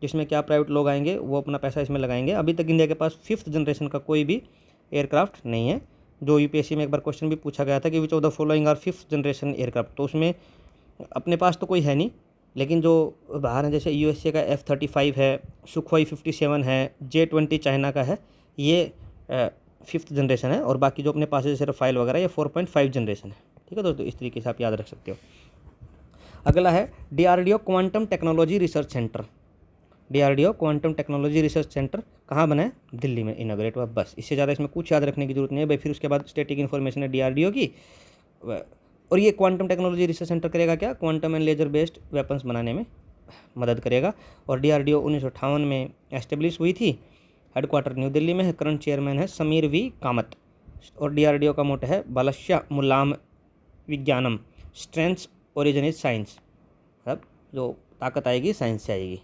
[SPEAKER 1] जिसमें क्या प्राइवेट लोग आएंगे वो अपना पैसा इसमें लगाएंगे। अभी तक इंडिया के पास 5th जनरेशन का कोई भी एयरक्राफ्ट नहीं है, जो UPSC में एक बार क्वेश्चन भी पूछा गया था कि which of the following are 5th generation aircraft, तो उसमें अपने पास तो कोई है नहीं, लेकिन जो बाहर हैं जैसे USA का F-35 है, सुखोई 57 है, J-20 चाइना का है, ये 5th जनरेशन है, और बाकी जो अपने पास है जैसे रफाइल वगैरह ये 4.5 जनरेशन है। ठीक है दोस्तों, इस तरीके से आप याद रख सकते हो। अगला है DRDO quantum technology research centre. DRDO quantum technology research centre कहाँ बना है, दिल्ली में इनॉग्रेट हुआ। बस इससे ज़्यादा इसमें कुछ याद रखने की जरूरत नहीं है भाई। फिर उसके बाद स्टैटिक इन्फॉर्मेशन है DRDO की, और ये क्वांटम टेक्नोलॉजी रिसर्च सेंटर करेगा क्या, quantum and laser based weapons बनाने में मदद करेगा। और DRDO 1958 में एस्टेब्लिश हुई थी, हेडक्वार्टर न्यू दिल्ली में है, करंट चेयरमैन है समीर V कामत, और DRDO का मोटो है बलश्य मुलाम विज्ञानम, स्ट्रेंथ्स ओरिजिन इज साइंस, मतलब जो ताकत आएगी साइंस से आएगी।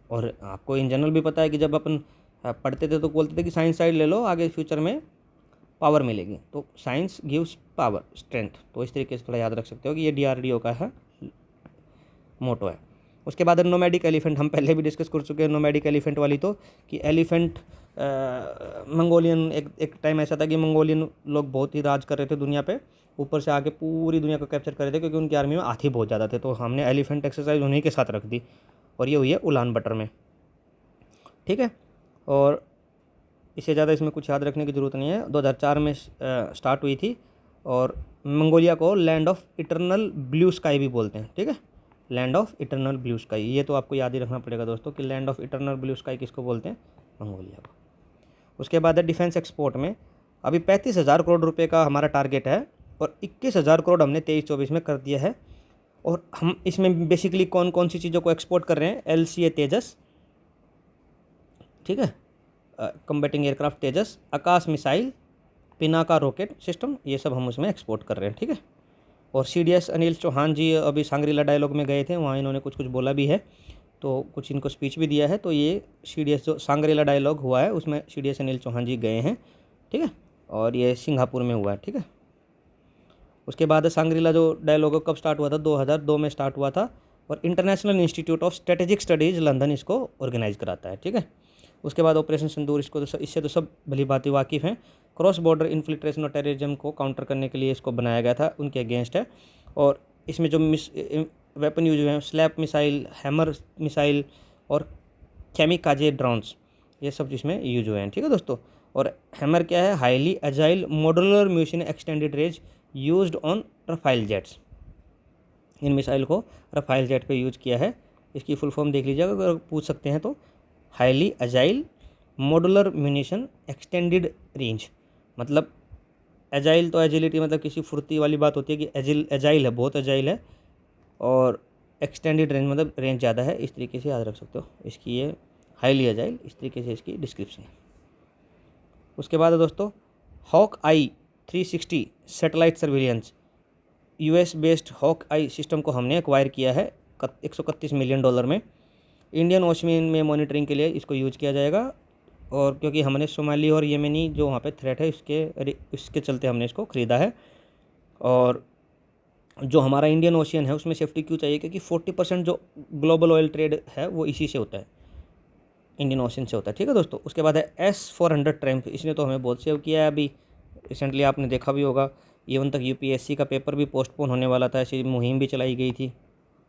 [SPEAKER 1] और आपको इन जनरल भी पता है कि जब अपन पढ़ते थे तो बोलते थे कि साइंस साइड ले लो, आगे फ्यूचर में पावर मिलेगी, तो साइंस गिव्स पावर, स्ट्रेंथ। तो इस तरीके से थोड़ा याद रख सकते हो कि ये DRDO का है मोटो है। उसके बाद नोमैडिक एलिफेंट, हम पहले भी डिस्कस कर चुके हैं नोमैडिक एलिफेंट वाली, तो कि एलिफेंट मंगोलियन, एक टाइम ऐसा था कि मंगोलियन लोग बहुत ही राज कर रहे थे दुनिया पे, ऊपर से आके पूरी दुनिया को कैप्चर कर रहे थे, क्योंकि उनकी आर्मी में हाथी बहुत ज़्यादा थे। तो हमने एलिफेंट एक्सरसाइज उन्हीं के साथ रख दी, और ये हुई है उलान बटर में। ठीक है, और इससे ज़्यादा इसमें कुछ याद रखने की ज़रूरत नहीं है। 2004 में स्टार्ट हुई थी, और मंगोलिया को land of eternal blue sky भी बोलते हैं। ठीक है, land of eternal blue sky. ये तो आपको याद ही रखना पड़ेगा दोस्तों कि land of eternal blue sky किसको बोलते हैं, मंगोलिया को। उसके बाद है डिफेंस एक्सपोर्ट में अभी 35,000 करोड़ रुपए का हमारा टारगेट है और 21,000 करोड़ हमने 23-24 में कर दिया है। और हम इसमें बेसिकली कौन कौन सी चीज़ों को एक्सपोर्ट कर रहे हैं, LCA तेजस, ठीक है, कम्बैटिंग एयरक्राफ्ट तेजस, आकाश मिसाइल, पिनाका रॉकेट सिस्टम, ये सब हम उसमें एक्सपोर्ट कर रहे हैं, ठीक है। और CDS अनिल चौहान जी अभी सांग्रीला डायलॉग में गए थे, वहाँ इन्होंने कुछ कुछ बोला भी है, तो कुछ इनको स्पीच भी दिया है। तो ये CDS जो सांग्रीला डायलॉग हुआ है उसमें CDS अनिल चौहान जी गए हैं, ठीक है, और ये सिंगापुर में हुआ है, ठीक है। उसके बाद सांग्रीला जो डायलॉग कब स्टार्ट हुआ था, 2002 में स्टार्ट हुआ था, और international institute of strategic studies London इसको ऑर्गेनाइज कराता है, ठीक है। उसके बाद ऑपरेशन सिंदूर, इसको तो इससे तो सब भली भांति वाकिफ़ हैं। क्रॉस बॉर्डर इन्फिल्ट्रेशन और टेररिज्म को काउंटर करने के लिए इसको बनाया गया था, उनके अगेंस्ट है। और इसमें जो वेपन यूज हुए हैं, स्लैप मिसाइल, हैमर मिसाइल और कैमिकाजे ड्रोन्स, ये सब इसमें यूज हुए हैं, ठीक है दोस्तों। और हैमर क्या है, highly agile modular munition extended range used on Rafale jets. इन मिसाइल को रफाइल जेट पे यूज किया है। इसकी फुल फॉर्म देख लीजिएगा अगर पूछ सकते हैं तो, highly agile modular munition extended range. मतलब एजाइल तो एजिलिटी मतलब किसी फुर्ती वाली बात होती है कि एजाइल है, बहुत एजाइल है, और एक्सटेंडेड रेंज मतलब रेंज ज़्यादा है, इस तरीके से याद रख सकते हो इसकी, ये हाईली एजाइल, इस तरीके से इसकी डिस्क्रिप्शन है। उसके बाद दोस्तों hawk eye 360 satellite surveillance, US based hawk eye system को हमने एक्वायर किया है $131 मिलियन में। इंडियन ओशियन में मॉनिटरिंग के लिए इसको यूज किया जाएगा, और क्योंकि हमने सोमाली और येमेनी जो वहाँ पे थ्रेट है इसके चलते हमने इसको ख़रीदा है। और जो हमारा इंडियन ओशियन है उसमें सेफ्टी क्यों चाहिए, क्योंकि 40% जो ग्लोबल ऑयल ट्रेड है वो इसी से होता है, इंडियन ओशियन से होता है, ठीक है दोस्तों। उसके बाद है S-400 ट्रैम्प, इसने तो हमें बहुत सेव किया है। अभी रिसेंटली आपने देखा भी होगा, इवन तक UPSC का पेपर भी पोस्टपोन होने वाला था, ऐसी मुहिम भी चलाई गई थी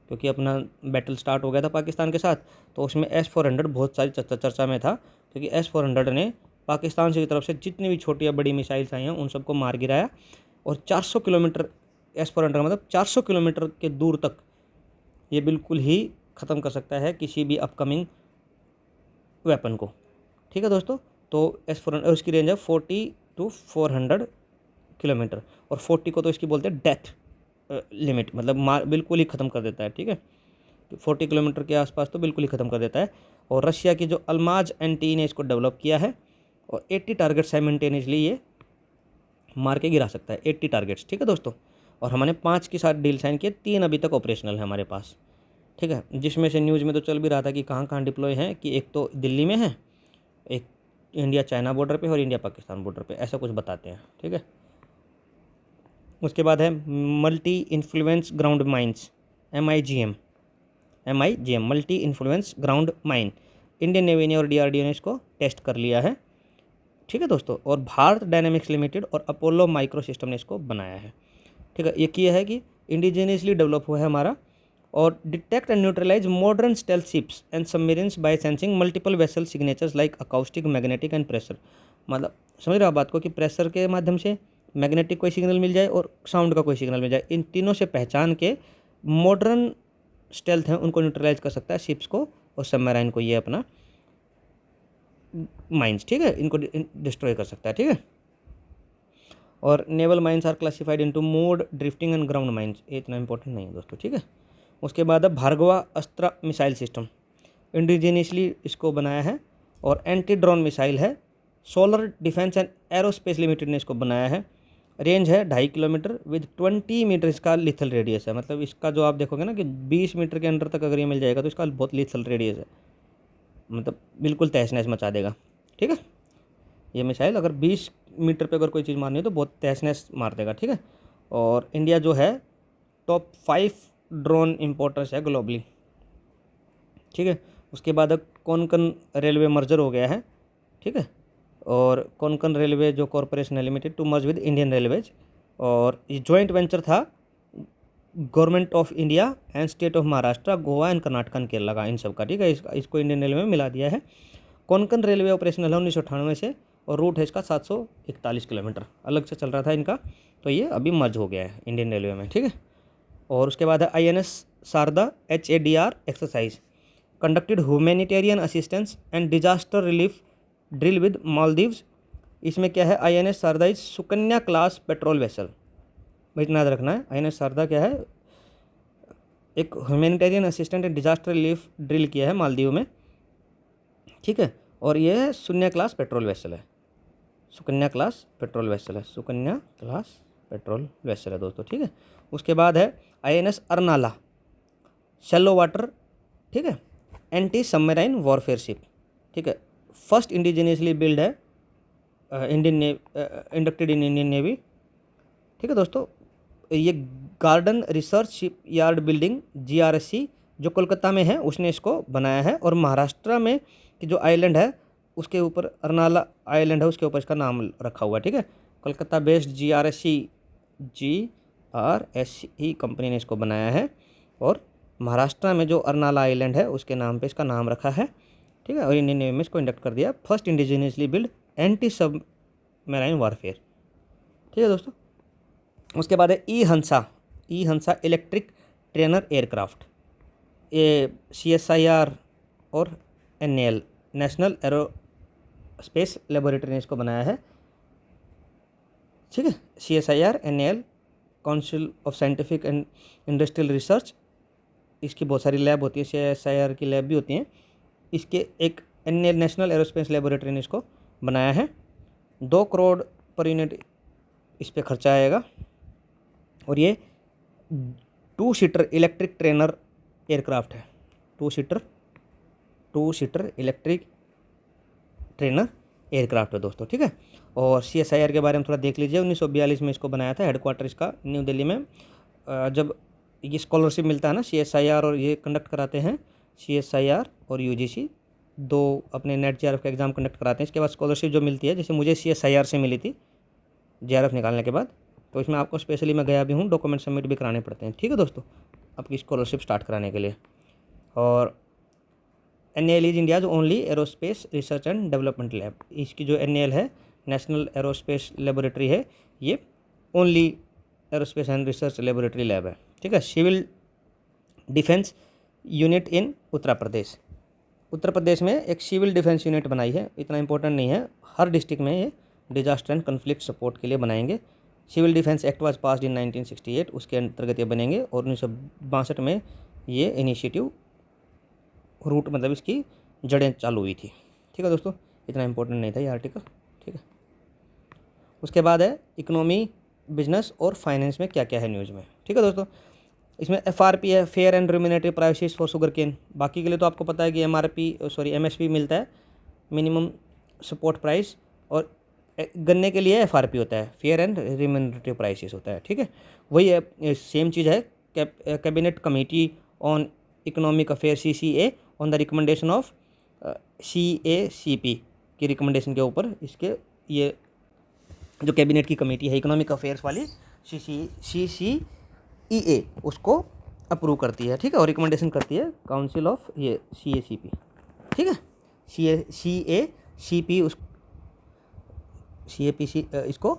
[SPEAKER 1] क्योंकि अपना बैटल स्टार्ट हो गया था पाकिस्तान के साथ। तो उसमें S-400 बहुत सारी चर्चा में था, क्योंकि S-400 ने पाकिस्तान की तरफ से जितनी भी छोटी या बड़ी मिसाइल्स आई हैं उन सबको मार गिराया। और 400 किलोमीटर S-400 मतलब 400 किलोमीटर के दूर तक ये बिल्कुल ही ख़त्म कर सकता है किसी भी अपकमिंग वेपन को, ठीक है दोस्तों। तो S-400 उसकी रेंज है 40 to 400 किलोमीटर, और 40 को तो इसकी बोलते हैं डेथ लिमिट, मतलब बिल्कुल ही ख़त्म कर देता है, ठीक है। 40 किलोमीटर के आसपास तो बिल्कुल ही ख़त्म कर देता है। और रशिया की जो अल्माज NT ने इसको डेवलप किया है, और 80 टारगेट साइमल्टेनियसली ये मार के गिरा सकता है, 80 टारगेट्स, ठीक है दोस्तों। और हमने 5 के साथ डील साइन किए, 3 अभी तक ऑपरेशनल है हमारे पास, ठीक है। जिसमें से न्यूज़ में तो चल भी रहा था कि कहाँ कहाँ डिप्लॉय हैं, कि एक तो दिल्ली में है, एक इंडिया चाइना बॉर्डर पे और इंडिया पाकिस्तान बॉर्डर पे, ऐसा कुछ बताते हैं, ठीक है। उसके बाद है multi influence ground mines, MIGM multi influence ground mine. Indian navy ने और DRDO ने इसको टेस्ट कर लिया है, ठीक है दोस्तों। और भारत डायनामिक्स लिमिटेड और अपोलो माइक्रो सिस्टम ने इसको बनाया है, ठीक है। ये किया है कि इंडिजिनियसली डेवलप हुआ है हमारा। और detect and neutralise modern stealth ships and submarines by sensing multiple vessel signatures like acoustic, magnetic and pressure. मतलब समझ रहे हो आप बात को, कि प्रेशर के माध्यम से मैग्नेटिक कोई सिग्नल मिल जाए और साउंड का कोई सिग्नल मिल जाए, इन तीनों से पहचान के मॉडर्न स्टेल्थ हैं उनको न्यूट्रलाइज कर सकता है, शिप्स को और सबमराइन को, ये अपना माइंस, ठीक है, इनको डिस्ट्रॉय कर सकता है, ठीक है। और naval mines are classified into moored, drifting and ground mines, ये इतना इंपॉर्टेंट नहीं है दोस्तों, ठीक है। उसके बाद है भार्गवा अस्त्र मिसाइल सिस्टम, इंडिजीनियसली इसको बनाया है, और एंटी ड्रोन मिसाइल है, solar defence and aerospace limited ने इसको बनाया है। रेंज है 2.5 किलोमीटर विद 20 मीटर इसका लिथल रेडियस है। मतलब इसका जो आप देखोगे ना कि 20 मीटर के अंदर तक अगर ये मिल जाएगा तो इसका बहुत लिथल रेडियस है, मतलब बिल्कुल तहस नहस मचा देगा, ठीक है। ये मिसाइल अगर 20 मीटर पे अगर कोई चीज़ मारनी है तो बहुत तहस नहस मार देगा, ठीक है। और इंडिया जो है टॉप 5 ड्रोन इम्पोर्टर्स है ग्लोबली, ठीक है। उसके बाद कोंकण रेलवे मर्जर हो गया है, ठीक है। और कोंकण रेलवे जो कॉरपोरेशन है limited to merge with Indian railways, और ये जॉइंट वेंचर था government of India and state of Maharashtra, Goa and Karnataka and Kerala का, इन सब का, ठीक है। इसको इंडियन रेलवे में मिला दिया है। कोंकण रेलवे ऑपरेशनल है 1998 से, और रूट है इसका 741 किलोमीटर, अलग से चल रहा था इनका, तो ये अभी मर्ज हो गया है इंडियन रेलवे में, ठीक है। और उसके बाद है INS Sharda HADR exercise, conducted humanitarian assistance and disaster relief drill with Maldives। इसमें क्या है, INS Sharda is Sukanya class patrol vessel, भाई इतना याद रखना है। INS शारदा क्या है, एक humanitarian assistant and disaster relief drill किया है मालदीव में, ठीक है। और ये है शून्य क्लास पेट्रोल वेसल है, सुकन्या क्लास पेट्रोल वेसल है, सुकन्या क्लास पेट्रोल वेसल है दोस्तों, ठीक है। उसके बाद है INS अरनाला, शैलो वाटर, ठीक है, एंटी सबमरीन वॉरफेयर शिप, ठीक है। फर्स्ट इंडिजिनियसली बिल्ड है Indian inducted in Indian navy, ठीक है दोस्तों। ये garden research ship yard building GRSC जो कोलकाता में है उसने इसको बनाया है, और महाराष्ट्र में कि जो आइलैंड है उसके ऊपर अरनाला आइलैंड है, उसके ऊपर इसका नाम रखा हुआ है, ठीक है। कोलकाता बेस्ड GRSC कंपनी ने इसको बनाया है, और महाराष्ट्र में जो अरनाला आइलैंड है उसके नाम पे इसका नाम रखा है, ठीक है। और इंडियन नेवी में इसको इंडक्ट कर दिया, first indigenously build anti submarine warfare, ठीक है दोस्तों। उसके बाद है ई हंसा इलेक्ट्रिक ट्रेनर एयरक्राफ्ट, ये CSIR और NAL नेशनल एरोस्पेस लेबोरेटरी ने इसको बनाया है, ठीक है। CSIR NAL council of scientific and industrial research, इसकी बहुत सारी लैब होती है, CSIR की लैब भी होती हैं। इसके एक NAL नेशनल एरोस्पेस लेबोरेटरी ने इसको बनाया है। 2 करोड़ पर यूनिट इस पर खर्चा आएगा, और ये 2 सीटर इलेक्ट्रिक ट्रेनर एयरक्राफ्ट है, 2 सीटर इलेक्ट्रिक ट्रेनर एयरक्राफ्ट है दोस्तों, ठीक है। और CSIR के बारे में थोड़ा देख लीजिए, 1942 में इसको बनाया था, हेडक्वार्टर इसका न्यू दिल्ली में। जब ये स्कॉलरशिप मिलता है ना, CSIR और ये कंडक्ट कराते हैं, CSIR और UGC 2 अपने नेट JRF का एग्ज़ाम कंडक्ट कराते हैं। इसके बाद स्कॉलरशिप जो मिलती है, जैसे मुझे CSIR से मिली थी JRF निकालने के बाद, तो इसमें आपको स्पेशली मैं गया भी हूँ, डॉक्यूमेंट सबमिट भी कराने पड़ते हैं, ठीक है दोस्तों, आपकी स्कॉलरशिप स्टार्ट कराने के लिए। और NAL is India's only aerospace research and development lab, इसकी जो NAL है नेशनल एरोस्पेस लेबोरेटरी है, ये only aerospace and research laboratory lab है, ठीक है। Civil defence unit in Uttar Pradesh में एक सिविल डिफेंस यूनिट बनाई है, इतना इंपॉर्टेंट नहीं है, हर डिस्ट्रिक्ट में ये डिजास्टर एंड कन्फ्लिक्ट सपोर्ट के लिए बनाएंगे। Civil defence act was passed in 1968, उसके अंतर्गत ये बनेंगे, और 1962 में ये इनिशिएटिव रूट मतलब इसकी जड़ें चालू हुई थी, ठीक है दोस्तों, इतना इंपॉर्टेंट नहीं था ये आर्टिकल, ठीक है। उसके बाद है इकोनॉमी, बिजनेस और फाइनेंस में क्या क्या है न्यूज़ में, ठीक है दोस्तों। इसमें FRP है, fair and remunerative prices for sugarcane, बाकी के लिए तो आपको पता है कि MSP मिलता है, मिनिमम सपोर्ट प्राइस, और गन्ने के लिए FRP होता है, फेयर एंड रिम्यूनरेटिव प्राइसेस होता है, ठीक है। वही है, सेम चीज़ है। Cabinet committee on economic affair CCA on the recommendation of CACP की रिकमेंडेशन के ऊपर इसके ये जो कैबिनेट की कमेटी है इकोनॉमिक अफेयर्स वाली CCEA उसको अप्रूव करती है, ठीक है, और रिकमेंडेशन करती है काउंसिल ऑफ ये CACP, ठीक है। CACP उस CAPC इसको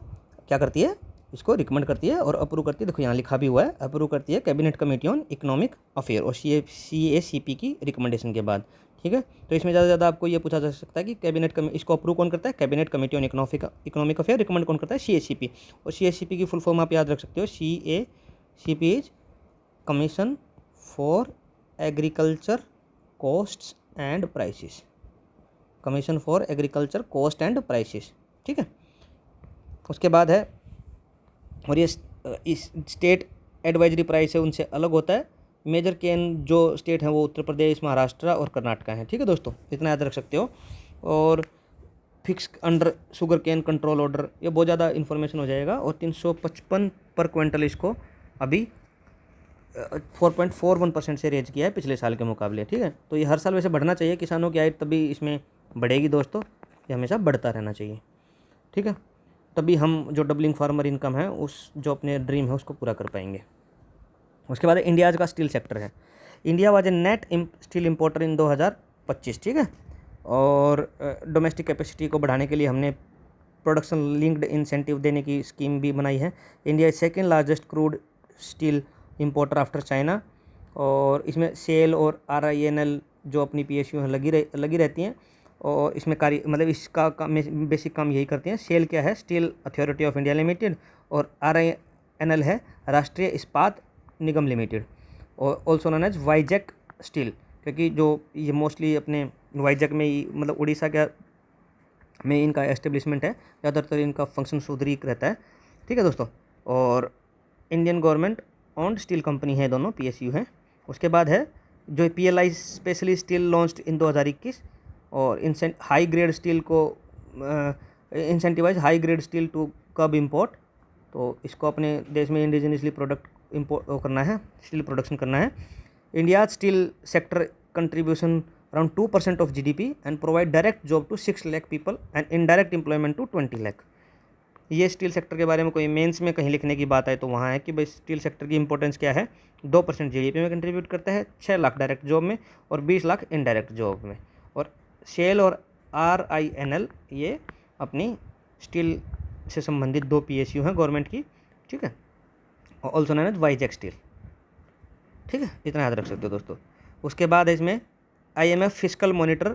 [SPEAKER 1] क्या करती है, इसको रिकमेंड करती है और अप्रूव करती है, देखो यहाँ लिखा भी हुआ है, अप्रूव करती है cabinet committee on economic affair और CACP की रिकमेंडेशन के बाद, ठीक है। तो इसमें ज़्यादा से ज़्यादा आपको ये पूछा जा सकता है कि कैबिनेट इसको अप्रूव कौन करता है, cabinet committee on economic affair, recommend कौन करता है, CACP, और CACP की फुल फॉर्म आप याद रख सकते हो, CACP is commission for agriculture costs and prices, commission for agriculture cost and prices, ठीक है। उसके बाद है, और ये इस स्टेट एडवाइजरी प्राइस है उनसे अलग होता है, मेजर केन जो स्टेट हैं वो उत्तर प्रदेश, महाराष्ट्र और कर्नाटका हैं, ठीक है दोस्तों, इतना याद रख सकते हो। और fix under sugarcane control order, ये बहुत ज़्यादा इन्फॉर्मेशन हो जाएगा, और 355 पर क्विंटल इसको अभी 4.41% से रेज किया है पिछले साल के मुकाबले, ठीक है। तो ये हर साल वैसे बढ़ना चाहिए, किसानों की आय तभी इसमें बढ़ेगी दोस्तों, ये हमेशा बढ़ता रहना चाहिए, ठीक है, तभी हम जो डबलिंग फार्मर इनकम है उस जो अपने ड्रीम है उसको पूरा कर पाएंगे। उसके बाद इंडियाज़ का स्टील सेक्टर है, India was a net steel importer in 2025, ठीक है। और डोमेस्टिक कैपेसिटी को बढ़ाने के लिए हमने प्रोडक्शन लिंक्ड इंसेंटिव देने की स्कीम भी बनाई है। India is second largest crude steel importer after China, और इसमें सेल और RINL जो अपनी PSU हैं लगी रहती हैं। और इसमें कार्य मतलब इसका बेसिक काम यही करते हैं। सेल क्या है, steel authority of India limited, और RINL है राष्ट्रीय इस्पात निगम लिमिटेड, और ऑल्सो नोन एज वाईजैक स्टील, क्योंकि जो ये मोस्टली अपने वाईजैक में ही मतलब उड़ीसा क्या में इनका एस्टेब्लिशमेंट है, ज़्यादातर इनका फंक्शन उधरी रहता है। ठीक है दोस्तों। और Indian government owned steel company है, दोनों PSU हैं। उसके बाद है जो PLI specially steel launched in 2021, और हाई ग्रेड स्टील को incentivise high grade steel to curb import, तो इसको अपने देश में इंडिजिनियसली प्रोडक्ट इम्पोर्ट करना है, स्टील प्रोडक्शन करना है। India steel sector contribution around 2% of GDP and provide direct job to 6 lakh people and indirect employment to 20 lakh। ये स्टील सेक्टर के बारे में कोई मेंस में कहीं लिखने की बात आए तो वहाँ है कि भाई स्टील सेक्टर की इंपॉर्टेंस क्या है। 2% GDP में कंट्रीब्यूट करता है, 6 लाख डायरेक्ट जॉब में और 20 लाख इनडायरेक्ट जॉब में। और सेल और RINL ये अपनी स्टील से संबंधित 2 PSU हैं गवर्नमेंट की। ठीक है, और ऑल्सो नोन एज वाईजैक स्टील। ठीक है, इतना याद रख सकते हो दोस्तों। उसके बाद है इसमें IMF फिस्कल मॉनिटर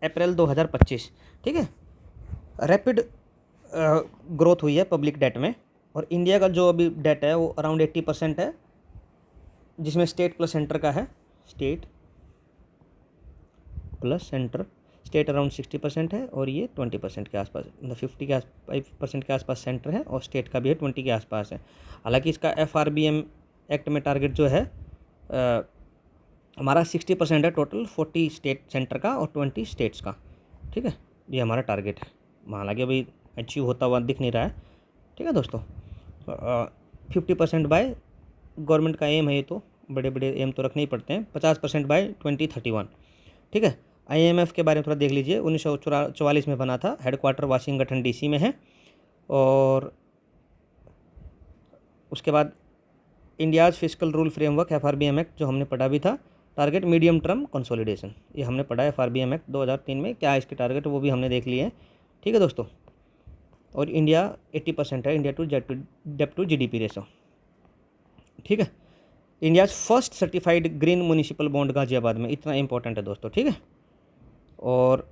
[SPEAKER 1] अप्रैल 2025। ठीक है, रैपिड ग्रोथ हुई है पब्लिक डेट में, और इंडिया का जो अभी डेट है वो अराउंड 80% है, जिसमें स्टेट प्लस सेंटर का है। State plus centre, state around 60% है और ये 20% के आसपास, मतलब 55% के आसपास सेंटर है, और स्टेट का भी है 20 के आसपास है। हालांकि इसका FRBM एक्ट में टारगेट जो है हमारा 60% है टोटल, 40 स्टेट सेंटर का और 20 स्टेट्स का। ठीक है, ये हमारा टारगेट है। हालांकि अभी अचीव होता हुआ दिख नहीं रहा है। ठीक है दोस्तों, 50% बाय गवर्नमेंट का एम है, ये तो बड़े बड़े एम तो रखने ही पड़ते हैं। 50% बाय 2031। ठीक है, IMF के बारे में थोड़ा देख लीजिए। 1944 में बना था, हेडक्वार्टर वाशिंगटन DC में है। और उसके बाद India's fiscal rule framework FRBM act जो हमने पढ़ा भी था। टारगेट मीडियम टर्म कंसोलिडेशन, ये हमने पढ़ा है FRBM एक्ट 2003 में, क्या है इसके टारगेट वो भी हमने देख लिए हैं। ठीक है दोस्तों, और इंडिया 80% है, इंडिया टू डेब्ट टू GDP रेशो। ठीक है, India's first certified green municipal bond Ghaziabad में, इतना इंपॉर्टेंट है दोस्तों। ठीक है, और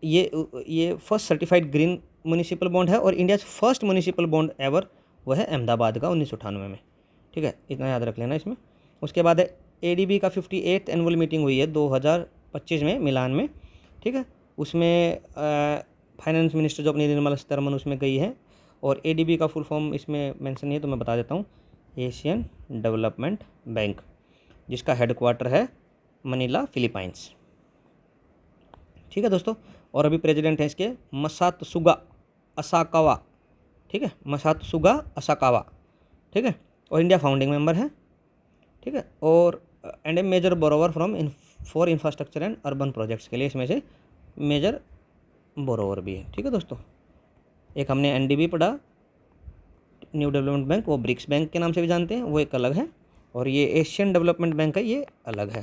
[SPEAKER 1] ये first certified green municipal bond है, और India first municipal bond ever वो है अहमदाबाद का 1998 में। ठीक है, इतना याद रख लेना इसमें। उसके बाद है ADB का 58th एनुअल मीटिंग हुई है 2025 में मिलान में। ठीक है, उसमें फाइनेंस मिनिस्टर जो अपनी निर्मला सीतारमण उसमें गई है, और ADB का फुल फॉर्म इसमें मेंशन नहीं है तो मैं बता देता हूँ, एशियन डेवलपमेंट बैंक, जिसका हेडक्वार्टर है मनीला, फिलीपाइंस। ठीक है दोस्तों, और अभी प्रेसिडेंट हैं इसके मसात्सुगा असाकावा। ठीक है, मसात्सुगा असाकावा। ठीक है, और इंडिया फाउंडिंग मेंबर है। ठीक है, और and a major borrower from for infrastructure and urban projects के लिए इसमें से मेजर बोरोवर भी है। ठीक है दोस्तों, एक हमने NDB पढ़ा, न्यू डेवलपमेंट बैंक, वो ब्रिक्स बैंक के नाम से भी जानते हैं, वो एक अलग है, और ये एशियन डेवलपमेंट बैंक है, ये अलग है।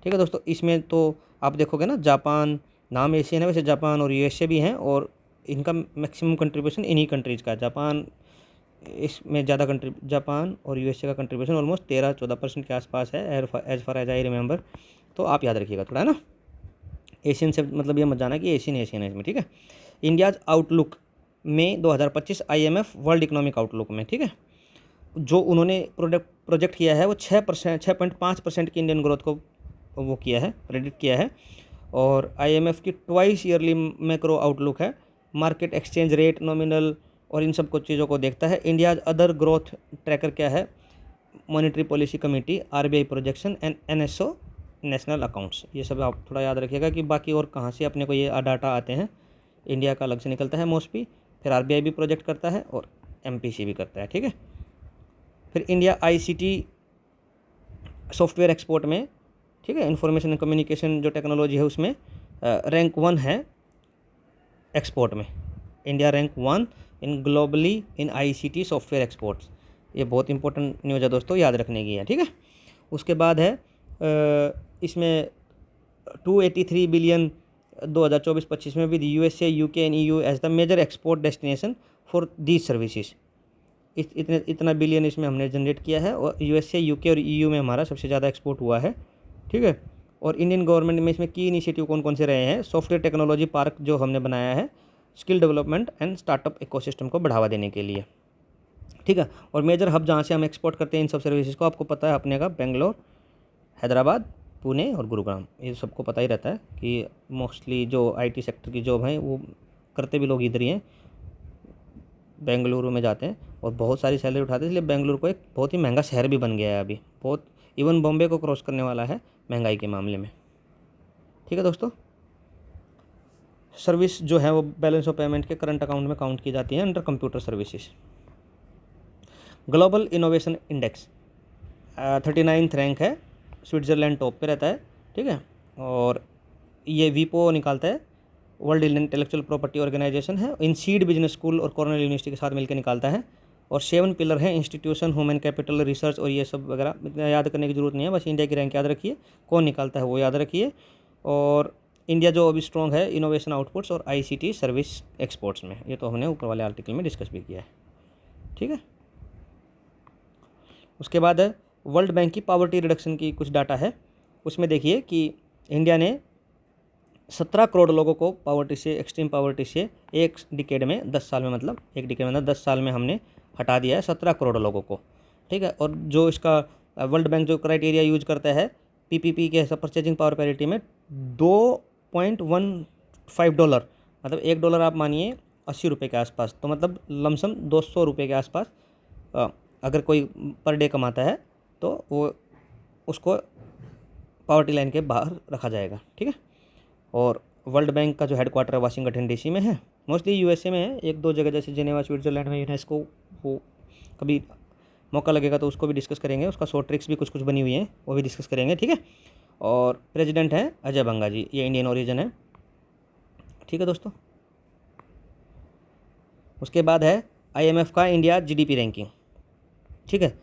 [SPEAKER 1] ठीक है दोस्तों, इसमें तो आप देखोगे ना, जापान नाम एशियन है, वैसे जापान और USA भी हैं, और इनका मैक्सिमम कंट्रीब्यूशन इन्हीं कंट्रीज़ का है। जापान इसमें ज़्यादा जापान और USA का कंट्रीब्यूशन ऑलमोस्ट 13-14% के आसपास है, as far as I remember. तो आप याद रखिएगा थोड़ा, है ना। एशियन से मतलब ये मत जाना कि एशियन है इसमें। ठीक है, इंडियाज़ आउटलुक में 2025 IMF वर्ल्ड इकोनॉमिक आउटलुक में। ठीक है, जो उन्होंने प्रोजेक्ट किया है वो 6.5% की इंडियन ग्रोथ को वो किया है, प्रेडिक्ट किया है। और IMF की ट्वाइस ईयरली मैक्रो आउटलुक है, मार्केट एक्सचेंज रेट, नॉमिनल और इन सब कुछ चीज़ों को देखता है। इंडियाज अदर ग्रोथ ट्रैकर क्या है, monetary policy committee, RBI projection and NSO national accounts. ये सब आप थोड़ा याद रखिएगा कि बाकी और कहाँ से अपने को ये डाटा आते हैं। इंडिया का अलग से निकलता है मोस्टली, फिर RBI भी प्रोजेक्ट करता है और MPC भी करता है। ठीक है, फिर इंडिया ICT सॉफ्टवेयर एक्सपोर्ट में, ठीक है, इंफॉर्मेशन एंड कम्युनिकेशन जो टेक्नोलॉजी है उसमें रैंक 1 है एक्सपोर्ट में। इंडिया रैंक 1 इन ग्लोबली इन ICT सॉफ्टवेयर एक्सपोर्ट्स। ये बहुत इंपॉर्टेंट न्यूज़ है दोस्तों, याद रखने की है। ठीक है, उसके बाद है इसमें 283 बिलियन 2024-25 में with USA, UK and EU as the major export destination for these services. इतना बिलियन इसमें हमने जनरेट किया है। और यूएसए, यूके और ईयू में हमारा सबसे ज़्यादा एक्सपोर्ट हुआ है, ठीक है। और इंडियन गवर्नमेंट में इसमें की इनिशिएटिव कौन कौन से रहे हैं? सॉफ्टवेयर टेक्नोलॉजी पार्क जो हमने बनाया है, skill development and startup ecosystem को बढ़ावा देने के लिए, ठीक है। और मेजर हब जहाँ से हम एक्सपोर्ट करते हैं इन सब सर्विसेज को, आपको पता है अपने का बेंगलोर, हैदराबाद, पुणे और गुरुग्राम, ये सबको पता ही रहता है कि मोस्टली जो आईटी सेक्टर की जॉब है वो करते भी लोग इधर ही हैं, बेंगलुरु में जाते हैं और बहुत सारी सैलरी उठाते हैं। इसलिए बेंगलुरु को एक बहुत ही महंगा शहर भी बन गया है अभी, बहुत, इवन बॉम्बे को क्रॉस करने वाला है महंगाई के मामले में, ठीक है दोस्तों। सर्विस जो है वो बैलेंस ऑफ पेमेंट के करंट अकाउंट में काउंट की जाती है under computer services. Global innovation index 39th rank है, स्विट्ज़रलैंड टॉप पे रहता है, ठीक है। और ये वीपो निकालता है, वर्ल्ड इंटेलेक्चुअल प्रॉपर्टी ऑर्गेनाइजेशन है, इन सीड बिजनेस स्कूल और कॉर्नेल यूनिवर्सिटी के साथ मिलकर निकालता है। और 7 पिलर है, इंस्टीट्यूशन, ह्यूमन कैपिटल, रिसर्च और ये सब वगैरह, इतना याद करने की जरूरत नहीं है, बस इंडिया की रैंक याद रखिए, कौन निकालता है वो याद रखिए। और इंडिया जो अभी स्ट्रॉन्ग है इनोवेशन आउटपुट्स और आईसीटी सर्विस एक्सपोर्ट्स में, ये तो हमने ऊपर वाले आर्टिकल में डिस्कस भी किया है, ठीक है। उसके बाद है वर्ल्ड बैंक की पावर्टी रिडक्शन की कुछ डाटा है, उसमें देखिए कि इंडिया ने 17 करोड़ लोगों को पावर्टी से, एक्सट्रीम पावर्टी से एक डिकेड में 10 साल में, मतलब एक डिकेड में 10 साल में हमने हटा दिया है 17 करोड़ लोगों को, ठीक है। और जो इसका वर्ल्ड बैंक जो क्राइटेरिया यूज करता है पीपीपी के परचेजिंग पावर पैरिटी में $2.15, मतलब $1 आप मानिए 80 रुपये के आसपास, तो मतलब लमसम 200 रुपये के आसपास अगर कोई पर डे कमाता है तो वो उसको पावर्टी लाइन के बाहर रखा जाएगा, ठीक है। और वर्ल्ड बैंक का जो हेडक्वार्टर है वाशिंगटन डीसी में है, मोस्टली यूएसए में है, एक दो जगह जैसे जेनेवा स्विट्जरलैंड में, यूनेस्को, वो कभी मौका लगेगा तो उसको भी डिस्कस करेंगे, उसका शॉर्ट ट्रिक्स भी कुछ कुछ बनी हुई हैं वो भी डिस्कस करेंगे, ठीक है। और प्रेसिडेंट है अजय बंगा जी, ये इंडियन ओरिजिन है, ठीक है दोस्तों। उसके बाद है आईएमएफ का इंडिया जीडीपी रैंकिंग, ठीक है।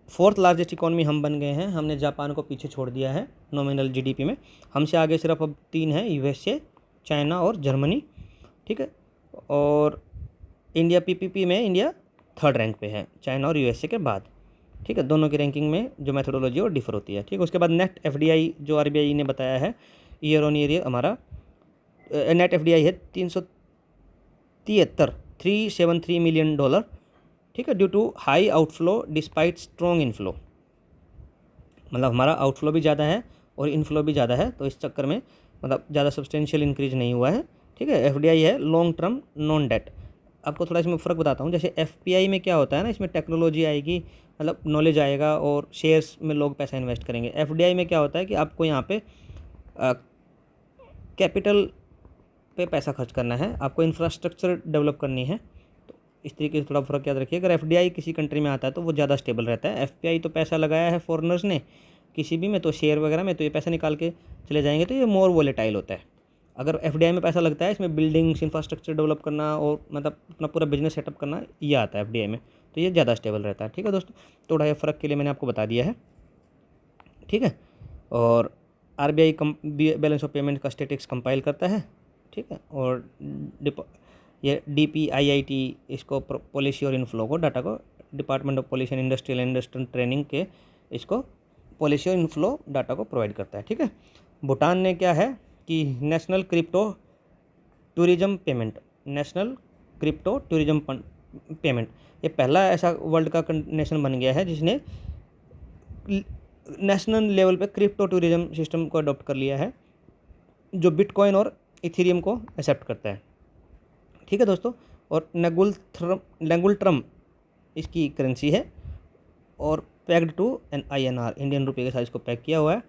[SPEAKER 1] 4th लार्जेस्ट इकॉनमी हम बन गए हैं, हमने जापान को पीछे छोड़ दिया है नॉमिनल जीडीपी में, हमसे आगे सिर्फ अब 3 हैं, यूएसए, चाइना और जर्मनी, ठीक है। और इंडिया पीपीपी में इंडिया 3rd रैंक पे है, चाइना और यूएसए के बाद, ठीक है। दोनों की रैंकिंग में जो मेथोडोलॉजी वो डिफर होती है, ठीक है। उसके बाद नेट एफडीआई जो आरबीआई ने बताया है ईयर ऑन ईयर हमारा नेट एफडीआई है $373 मिलियन, ठीक है, due to high outflow despite strong inflow, मतलब हमारा आउटफ्लो भी ज़्यादा है और इनफ्लो भी ज़्यादा है, तो इस चक्कर में मतलब ज़्यादा सब्सटेंशियल इंक्रीज नहीं हुआ है, ठीक है। एफडीआई है लॉन्ग टर्म नॉन डेट। आपको थोड़ा इसमें फ़र्क बताता हूँ, जैसे एफपीआई में क्या होता है ना, इसमें टेक्नोलॉजी आएगी, मतलब नॉलेज आएगा और शेयर्स में लोग पैसा इन्वेस्ट करेंगे। एफडीआई में क्या होता है कि आपको यहाँ पे कैपिटल पे पैसा खर्च करना है, आपको इंफ्रास्ट्रक्चर डेवलप करनी है, तो इस तरीके से थोड़ा फ़र्क याद रखिए। अगर एफडीआई किसी कंट्री में आता है तो वो ज़्यादा स्टेबल रहता है, एफपीआई तो पैसा लगाया है फॉरेनर्स ने किसी भी में, तो शेयर वगैरह में, तो ये पैसा निकाल के चले जाएंगे, तो ये मोर वोलेटाइल होता है। अगर एफडीआई में पैसा लगता है, इसमें बिल्डिंग्स, इंफ्रास्ट्रक्चर डेवलप करना और मतलब अपना पूरा बिजनेस सेटअप करना, ये आता है एफडीआई में, तो ये ज़्यादा स्टेबल रहता है, ठीक है दोस्तों। थोड़ा ये फ़र्क के लिए मैंने आपको बता दिया है, ठीक है। और आरबीआई बैलेंस ऑफ पेमेंट का स्टेटिक्स कंपाइल करता है, ठीक है। और ये डीपीआईआईटी इसको पॉलिसी और इनफ्लो को डाटा को department of policy and industrial training के इसको पॉलिसी और इनफ्लो डाटा को प्रोवाइड करता है, ठीक है। भूटान ने क्या है कि national crypto tourism payment, national crypto tourism payment, ये पहला ऐसा वर्ल्ड का नेशन बन गया है जिसने नेशनल लेवल पे क्रिप्टो टूरिज्म सिस्टम को अडॉप्ट कर लिया है, जो बिटकॉइन और इथेरियम को एक्सेप्ट करता है, ठीक है दोस्तों। और नेगुलट्रम इसकी करेंसी है और pegged to an INR, Indian रुपये के साथ इसको पैक किया हुआ है।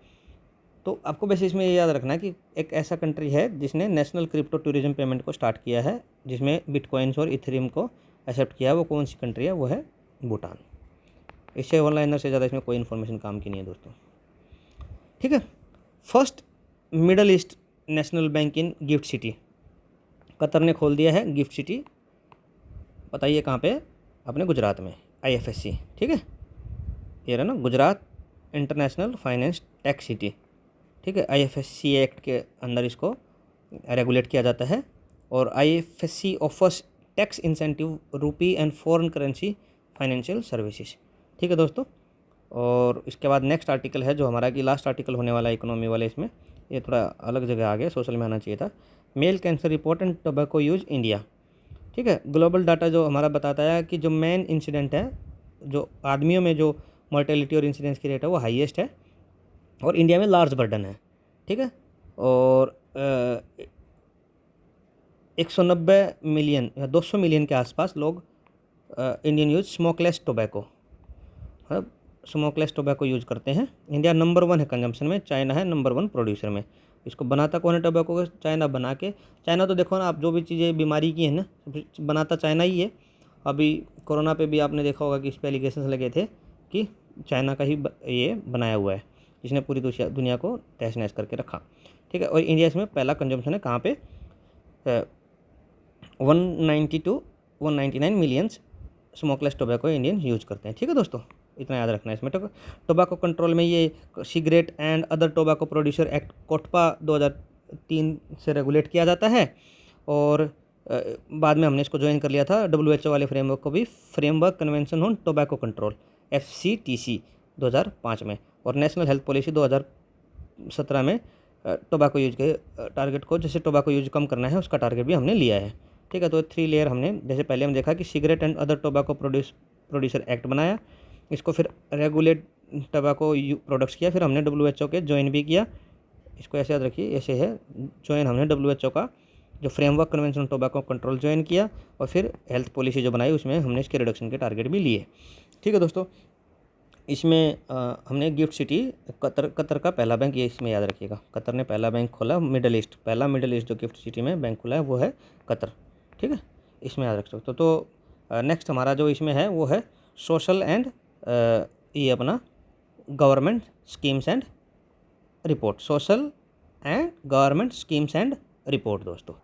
[SPEAKER 1] तो आपको वैसे इसमें ये याद रखना है कि एक ऐसा कंट्री है जिसने नेशनल क्रिप्टो टूरिज्म पेमेंट को स्टार्ट किया है, जिसमें बिटकॉइंस और इथेरियम को एक्सेप्ट किया है, वो कौन सी कंट्री है? वो है भूटान। इससे ऑनलाइनर से ज़्यादा इसमें कोई इन्फॉर्मेशन काम की नहीं है दोस्तों, ठीक है। First Middle East National Bank in GIFT City, Qatar ने खोल दिया है गिफ्ट सिटी, बताइए कहाँ पे? अपने गुजरात में, IFSC, ठीक है। ये रहा ना, Gujarat international finance tax city, ठीक है। IFSC एक्ट के अंदर इसको रेगुलेट किया जाता है। और IFSC offers tax incentive rupee and foreign currency financial services. ठीक है दोस्तों। और इसके बाद नेक्स्ट आर्टिकल है जो हमारा कि लास्ट आर्टिकल होने वाला है इकोनॉमी वाले, इसमें ये थोड़ा अलग जगह आ गया, सोशल में आना चाहिए था। Male cancer report and tobacco use India. ठीक है, ग्लोबल डाटा जो हमारा बताता है कि जो मेन इंसिडेंट है, जो आदमियों में जो मॉर्टेलिटी और इंसिडेंस की रेट है वो हाईएस्ट है और इंडिया में लार्ज बर्डन है। ठीक है, और 190 मिलियन या 200 मिलियन के आसपास लोग इंडियन यूज स्मोकलेस टोबैको, मतलब स्मोकलेस टोबैको यूज करते हैं। इंडिया नंबर 1 है कंजम्पशन में, चाइना है नंबर 1 प्रोड्यूसर में। इसको बनाता कौन है टोबैको को? चाइना बना के, चाइना तो देखो ना आप, जो भी चीज़ें बीमारी की है ना बनाता चाइना ही है। अभी कोरोना पे भी आपने देखा होगा कि इस पर एलिगेशंस लगे थे कि चाइना का ही ये बनाया हुआ है, जिसने पूरी दुनिया को तहस नहस करके रखा। ठीक है, और इंडिया इसमें पहला कंजम्पशन है कहाँ पे? 190 to 199 millions smokeless tobacco Indian use करते हैं। ठीक है दोस्तों, इतना याद रखना है इसमें। टोबैको कंट्रोल में ये cigarette and other tobacco producer act COTPA 2003 से रेगुलेट किया जाता है। और बाद में हमने इसको ज्वाइन कर लिया था WHO वाले फ्रेमवर्क को भी, framework convention on tobacco control FCTC 2005 में, और नेशनल हेल्थ पॉलिसी 2017 में टोबैको यूज के टारगेट को, जैसे टोबैको यूज कम करना है उसका टारगेट भी हमने लिया है। ठीक है, तो 3 लेयर हमने, जैसे पहले हम देखा कि cigarette and other tobacco producer act बनाया, इसको फिर रेगुलेट टोबैको प्रोडक्ट्स किया, फिर हमने WHO के ज्वाइन भी किया। इसको ऐसे याद रखिए, ऐसे है ज्वाइन, हमने WHO का जो framework convention on tobacco control join किया, और फिर हेल्थ पॉलिसी जो बनाई उसमें हमने इसके रिडक्शन के टारगेट भी लिए। ठीक है दोस्तों, इसमें हमने गिफ्ट सिटी कतर का पहला बैंक, ये इसमें याद रखिएगा, कतर ने पहला बैंक खोला मिडल ईस्ट, पहला मिडल ईस्ट जो गिफ्ट सिटी में बैंक खुला है वो है कतर। ठीक है, इसमें याद रख सकते हो। तो नेक्स्ट हमारा जो इसमें है वो है सोशल एंड ये अपना government schemes and report, social and government schemes and report. दोस्तों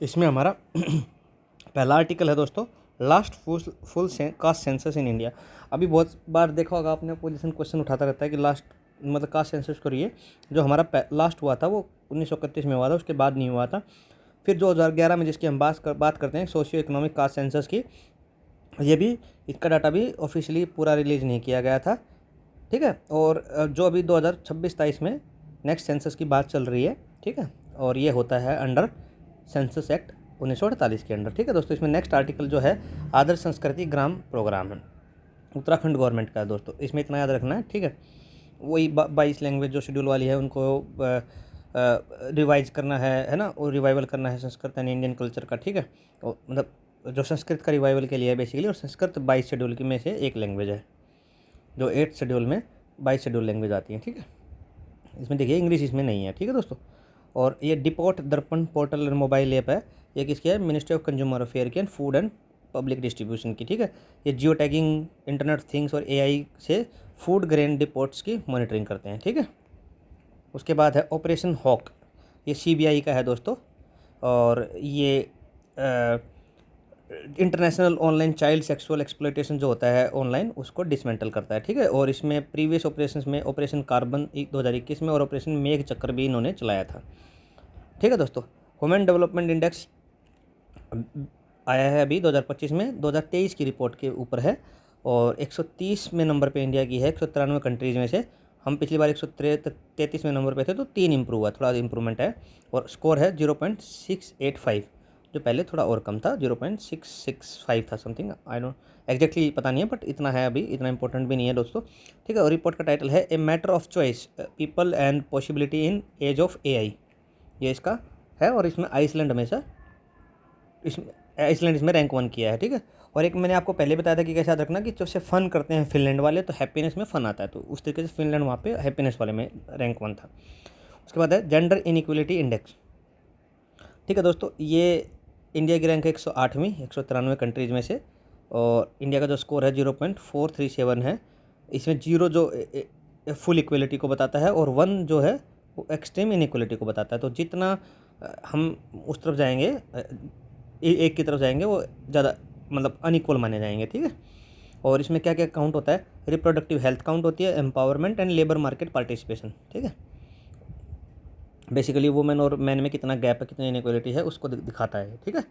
[SPEAKER 1] इसमें हमारा पहला आर्टिकल है दोस्तों, last full caste census in India. अभी बहुत बार देखा होगा आपने, पोजीशन क्वेश्चन उठाता रहता है कि लास्ट मतलब कास्ट सेंसस करिए। जो हमारा लास्ट हुआ था वो 1931 में हुआ था, उसके बाद नहीं हुआ था। फिर 2011 में जिसकी हम बात करते हैं सोशियो इकोनॉमिक कास्ट सेंसस की, ये भी, इसका डाटा भी ऑफिशियली पूरा रिलीज़ नहीं किया गया था। ठीक है, और जो अभी 2026-23 में नेक्स्ट सेंसस की बात चल रही है। ठीक है, और ये होता है अंडर सेंसस एक्ट 1948 के अंडर। ठीक है दोस्तों, इसमें नेक्स्ट आर्टिकल जो है आदर्श संस्कृति ग्राम प्रोग्राम है, उत्तराखंड गवर्नमेंट का। दोस्तों इसमें इतना याद रखना है। ठीक है, वही 22 लैंग्वेज जो शेड्यूल वाली है उनको रिवाइज करना है ना, और रिवाइवल करना है संस्कृत एंड इंडियन कल्चर का। ठीक है, और मतलब जो संस्कृत का रिवाइवल के लिए है बेसिकली, और संस्कृत 22 शेड्यूल की में से एक लैंग्वेज है, जो 8 शेड्यूल में 22 शेड्यूल लैंग्वेज आती है। ठीक है, इसमें देखिए इंग्लिश इसमें नहीं है। ठीक है दोस्तों, और ये डिपोर्ट दर्पण पोर्टल और मोबाइल ऐप है, ये किसकी है? मिनिस्ट्री ऑफ कंज्यूमर अफेयर की and food and public distribution की। ठीक है, ये जियो टैगिंग, इंटरनेट थिंग्स और AI से फूड ग्रेन डिपोर्ट्स की मॉनिटरिंग करते हैं। ठीक है, उसके बाद है ऑपरेशन हॉक, ये CBI का है दोस्तों, और ये international online child sexual exploitation जो होता है ऑनलाइन, उसको डिसमेंटल करता है। ठीक है, और इसमें प्रीवियस ऑपरेशंस में ऑपरेशन कार्बन 2021 में और ऑपरेशन मेघ चक्र भी इन्होंने चलाया था। ठीक है दोस्तों, ह्यूमन डेवलपमेंट इंडेक्स आया है अभी 2025 में, 2023 की रिपोर्ट के ऊपर है, और 130 में नंबर पे इंडिया की है 193 कंट्रीज़ में से। हम पिछली बार 133 में नंबर पे थे, तो 3 इंप्रूव हुआ, थोड़ा इंप्रूवमेंट है, और स्कोर है 0.685, जो पहले थोड़ा और कम था, 0.665 था समथिंग, आई डोंट एग्जैक्टली पता नहीं है, बट इतना है अभी, इतना इंपॉर्टेंट भी नहीं है दोस्तों। ठीक है, और रिपोर्ट का टाइटल है a matter of choice, people and possibility in age of AI, ये इसका है, और इसमें आइसलैंड हमेशा आइसलैंड इसमें रैंक 1 किया है। ठीक है, और एक मैंने आपको पहले बताया था कि कैसे याद रखना कि जब से फ़न करते हैं फिनलैंड वाले तो हैप्पीनेस में फ़न आता है, तो उस तरीके से फिनलैंड वहाँ पे हैप्पीनेस वाले में रैंक 1 था। उसके बाद है जेंडर इनइक्वलिटी इंडेक्स। ठीक है दोस्तों, ये इंडिया की रैंक है 108वीं 193 कंट्रीज़ में से, और इंडिया का जो स्कोर है 0.437 है। इसमें 0 जो फुल इक्वलिटी को बताता है, और 1 जो है वो एक्सट्रीम इनइक्वलिटी को बताता है। तो जितना हम उस तरफ जाएंगे, एक की तरफ जाएंगे, वो ज़्यादा मतलब अनइक्वल माने जाएंगे। ठीक है, और इसमें क्या क्या काउंट होता है? रिप्रोडक्टिव हेल्थ काउंट होती है, empowerment and labour market participation. ठीक है, बेसिकली वुमेन और मैन में कितना गैप है, कितनी इनइक्वलिटी है, उसको दिखाता है। ठीक है,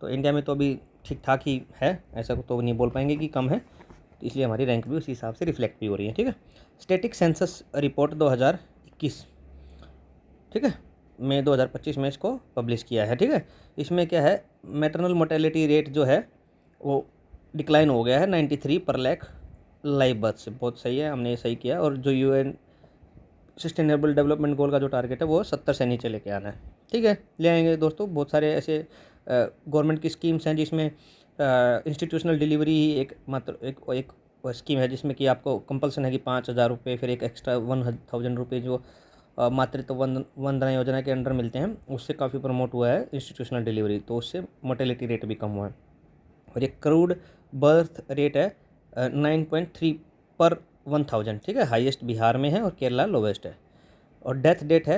[SPEAKER 1] तो इंडिया में तो अभी ठीक ठाक ही है, ऐसा तो नहीं बोल पाएंगे कि कम है, तो इसलिए हमारी रैंक भी उसी हिसाब से रिफ्लेक्ट भी हो रही है। ठीक है, स्टैटिक सेंसस रिपोर्ट 2021, ठीक है, मई 2025 में इसको पब्लिश किया है। ठीक है, इसमें क्या है, मैटरनल मोर्टेलिटी रेट जो है वो डिक्लाइन हो गया है 93 पर लाख लाइव बर्थ से। बहुत सही है, हमने ये सही किया। और जो यूएन सस्टेनेबल डेवलपमेंट गोल का जो टारगेट है वो 70 से नीचे लेके आना है। ठीक है, ले आएंगे दोस्तों। बहुत सारे ऐसे गवर्नमेंट की स्कीम्स हैं जिसमें इंस्टीट्यूशनल डिलीवरी ही एक मात्र एक स्कीम है जिसमें कि आपको कंपल्सन है कि 5,000 रुपये, फिर एक एक्स्ट्रा 1,000 रुपये जो मातृत्व वंदना योजना के अंडर मिलते हैं, उससे काफ़ी प्रमोट हुआ है इंस्टीट्यूशनल डिलीवरी, तो उससे मोर्टेलिटी रेट भी कम हुआ है। और ये क्रूड बर्थ रेट है 9.3 पर 1,000। ठीक है, हाईएस्ट बिहार में है और केरला लोवेस्ट है। और डेथ रेट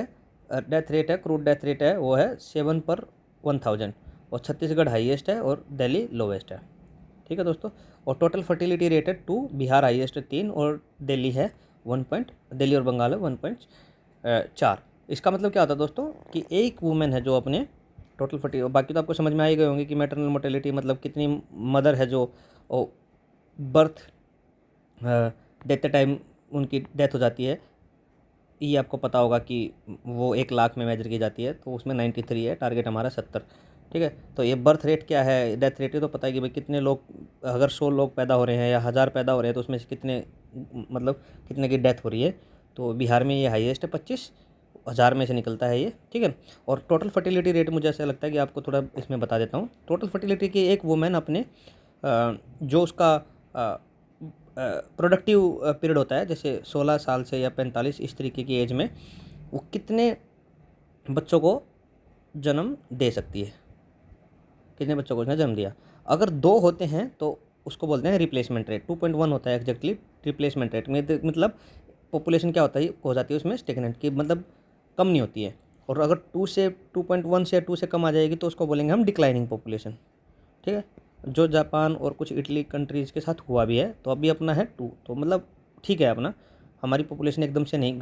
[SPEAKER 1] है क्रूड डेथ रेट है वो है 7 पर 1,000, और छत्तीसगढ़ हाईएस्ट है और दिल्ली लोवेस्ट है। ठीक है दोस्तों, और टोटल फर्टिलिटी रेट है 2, बिहार हाईएस्ट है 3 और दिल्ली है दिल्ली और बंगाल है 1.4। इसका मतलब क्या होता है दोस्तों कि एक वुमेन है जो अपने टोटल फर्टिलिटी, बाकी तो आपको समझ में आ ही गए होंगे कि मैटरनल मोर्टेलिटी मतलब कितनी मदर है जो बर्थ देते टाइम उनकी डेथ हो जाती है, ये आपको पता होगा कि वो 1 लाख में मेजर की जाती है, तो उसमें 93 है, टारगेट हमारा 70। ठीक है, तो ये बर्थ रेट क्या है, डेथ रेट, तो पता है कि भाई कितने लोग, अगर 100 लोग पैदा हो रहे हैं या 1000 पैदा हो रहे हैं तो उसमें से कितने की डेथ हो रही है। तो बिहार में ये हाईएस्ट है, 25,000 में से निकलता है ये। ठीक है, और टोटल फर्टिलिटी रेट मुझे ऐसा लगता है कि आपको थोड़ा इसमें बता देता हूँ। टोटल फर्टिलिटी की एक वुमेन अपने जो उसका प्रोडक्टिव पीरियड होता है, जैसे 16 साल से या 45 इस तरीके की एज में, वो कितने बच्चों को जन्म दे सकती है, कितने बच्चों को उसने जन्म दिया। अगर 2 होते हैं तो उसको बोलते हैं रिप्लेसमेंट रेट। 2.1 होता है एग्जैक्टली रिप्लेसमेंट रेट में, मतलब पॉपुलेशन क्या होता है, हो जाती है उसमें स्टेगनेंट की, मतलब कम नहीं होती है। और अगर 2.1 से 2 से कम आ जाएगी तो उसको बोलेंगे हम डिक्लाइनिंग पॉपुलेशन। ठीक है, जो जापान और कुछ इटली कंट्रीज़ के साथ हुआ भी है, तो अभी अपना है 2, तो मतलब ठीक है अपना, हमारी पॉपुलेशन एकदम से नहीं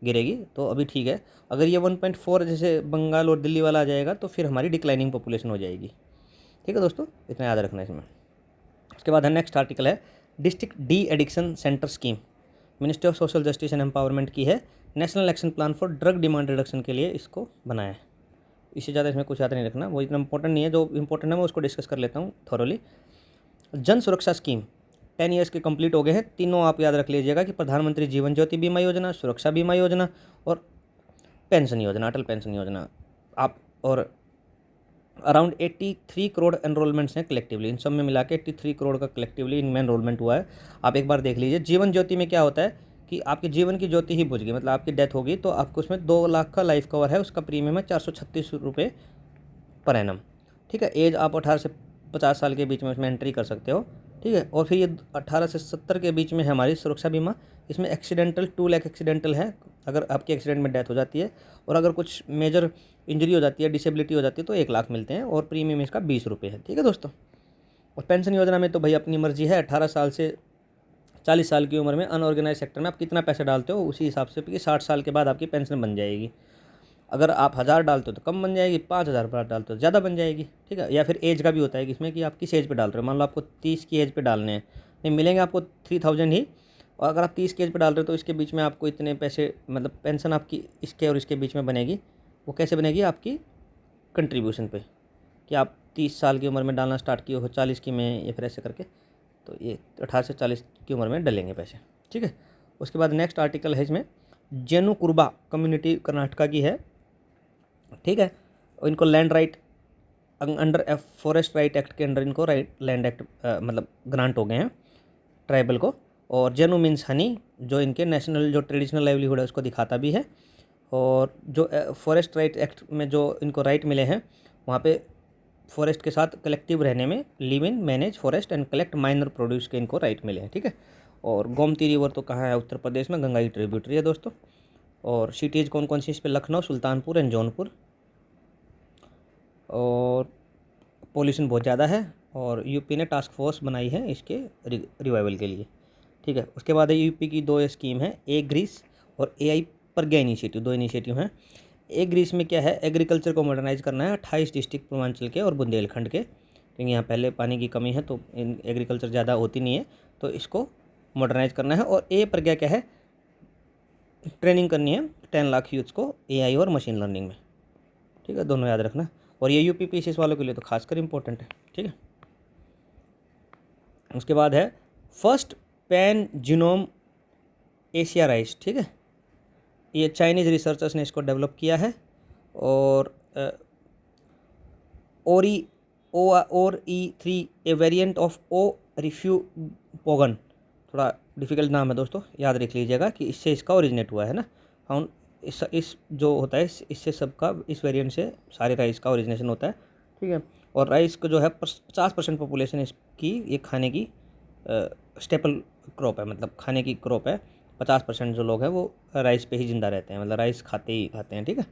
[SPEAKER 1] गिरेगी, तो अभी ठीक है। अगर ये 1.4 जैसे बंगाल और दिल्ली वाला आ जाएगा तो फिर हमारी डिक्लाइनिंग पॉपुलेशन हो जाएगी। ठीक है दोस्तों, इतना याद रखना इसमें। उसके बाद है नेक्स्ट आर्टिकल है district de addiction centre scheme, ministry of social justice and empowerment की है। National action plan for drug demand reduction के लिए इसको बनाया है। इससे ज़्यादा इसमें कुछ याद नहीं रखना, वो इतना इंपॉर्टेंट नहीं है। जो इंपॉर्टेंट है मैं उसको डिस्कस कर लेता हूँ थॉरोली। जन सुरक्षा स्कीम 10 ईयर्स के कंप्लीट हो गए हैं। तीनों आप याद रख लीजिएगा कि प्रधानमंत्री जीवन ज्योति बीमा योजना, सुरक्षा बीमा योजना और पेंशन योजना, अटल पेंशन योजना। आप और अराउंड 83 करोड़ एनरोलमेंट्स हैं कलेक्टिवली, इन सब में मिला के 83 करोड़ का कलेक्टिवली इनमें एनरोलमेंट हुआ है। आप एक बार देख लीजिए। जीवन ज्योति में क्या होता है कि आपके जीवन की ज्योति ही बुझ गई, मतलब आपकी डेथ होगी तो आपको उसमें 2 लाख का लाइफ कवर है, उसका प्रीमियम है 436 रुपये पर एनम। ठीक है, एज आप 18 से 50 साल के बीच में उसमें एंट्री कर सकते हो। ठीक है, और फिर ये 18 से 70 के बीच में है हमारी सुरक्षा बीमा। इसमें एक्सीडेंटल 2 लाख एक्सीडेंटल है, अगर आपकी एक्सीडेंट में डेथ हो जाती है, और अगर कुछ मेजर इंजरी हो जाती है, डिसेबिलिटी हो जाती है, तो 1 लाख मिलते हैं, और प्रीमियम इसका 20 रुपये है। ठीक है दोस्तों, और पेंशन योजना में तो भाई अपनी मर्जी है, 18 साल से 40 साल की उम्र में अनऑर्गेनाइज सेक्टर में आप कितना पैसा डालते हो उसी हिसाब से, कि 60 साल के बाद आपकी पेंशन बन जाएगी। अगर आप 1000 डालते हो तो कम बन जाएगी, 5000 पर डालते हो ज़्यादा बन जाएगी। ठीक है, या फिर एज का भी होता है कि इसमें कि आप किस एज पे डाल रहे हो। मान लो आपको 30 की एज पे डालने हैं, नहीं मिलेंगे आपको 3000 ही। और अगर आप 30 की एज पे डाल रहे हो तो इसके बीच में आपको इतने पैसे, मतलब पेंशन आपकी इसके और इसके बीच में बनेगी। वो कैसे बनेगी, आपकी कंट्रीब्यूशन पे, कि आप 30 साल की उम्र में डालना स्टार्ट किए हो, 40 की में, या फिर ऐसे करके, तो ये 18 से 40 की उम्र में डलेंगे पैसे। ठीक है, उसके बाद नेक्स्ट आर्टिकल है इसमें जेनु कुर्बा कम्युनिटी कर्नाटका की है। ठीक है, और इनको land right under forest right act के अंडर इनको लैंड एक्ट मतलब ग्रांट हो गए हैं ट्राइबल को। और जेनु मीन्स हनी, जो इनके नेशनल जो ट्रेडिशनल लाइवलीहुड है उसको दिखाता भी है। और जो फॉरेस्ट राइट एक्ट में जो इनको राइट मिले हैं, वहाँ पे फॉरेस्ट के साथ कलेक्टिव रहने में, live in, manage forest and collect minor produce के इनको राइट मिले हैं। ठीक है, और गोमती रिवर तो कहाँ है, उत्तर प्रदेश में, गंगा की ट्रिब्यूटरी है दोस्तों। और सिटीज़ कौन कौन सी इस पर, लखनऊ, सुल्तानपुर एंड जौनपुर। और पॉल्यूशन बहुत ज़्यादा है, और यूपी ने टास्क फोर्स बनाई है इसके रिवाइवल के लिए। ठीक है, उसके बाद यूपी की 2 स्कीम है, ए ग्रीस और AI प्रज्ञा इनिशिएटिव, 2 इनिशिएटिव हैं। एक ग्रीस में क्या है, एग्रीकल्चर को मॉडर्नाइज करना है 28 डिस्ट्रिक्ट पूर्वांचल के और बुंदेलखंड के, क्योंकि यहाँ पहले पानी की कमी है तो एग्रीकल्चर ज़्यादा होती नहीं है, तो इसको मॉडर्नाइज करना है। और ए पर क्या है, ट्रेनिंग करनी है 10 लाख यूथ्स को एआई और मशीन लर्निंग में। ठीक है, दोनों याद रखना। और ये यूपी पीसीएस वालों के लिए तो खासकर इंपॉर्टेंट है। ठीक है, उसके बाद है first pan genome Asia rice. ठीक है, ये चाइनीज़ रिसर्चर्स ने इसको डेवलप किया है। और ORE3 A variant of O रिफ्यूपोगन, थोड़ा डिफ़िकल्ट नाम है दोस्तों, याद रख लीजिएगा कि इससे इसका ओरिजिनेट हुआ है ना। हम इस जो होता है इससे सबका, इस वेरिएंट से सारे राइस का ओरिजिनेशन होता है। ठीक है, और राइस को जो है 50% पॉपुलेशन इसकी ये खाने की स्टेपल क्रॉप है, मतलब खाने की क्रॉप है। 50% जो लोग हैं वो राइस पे ही ज़िंदा रहते हैं, मतलब राइस खाते ही खाते हैं। ठीक है,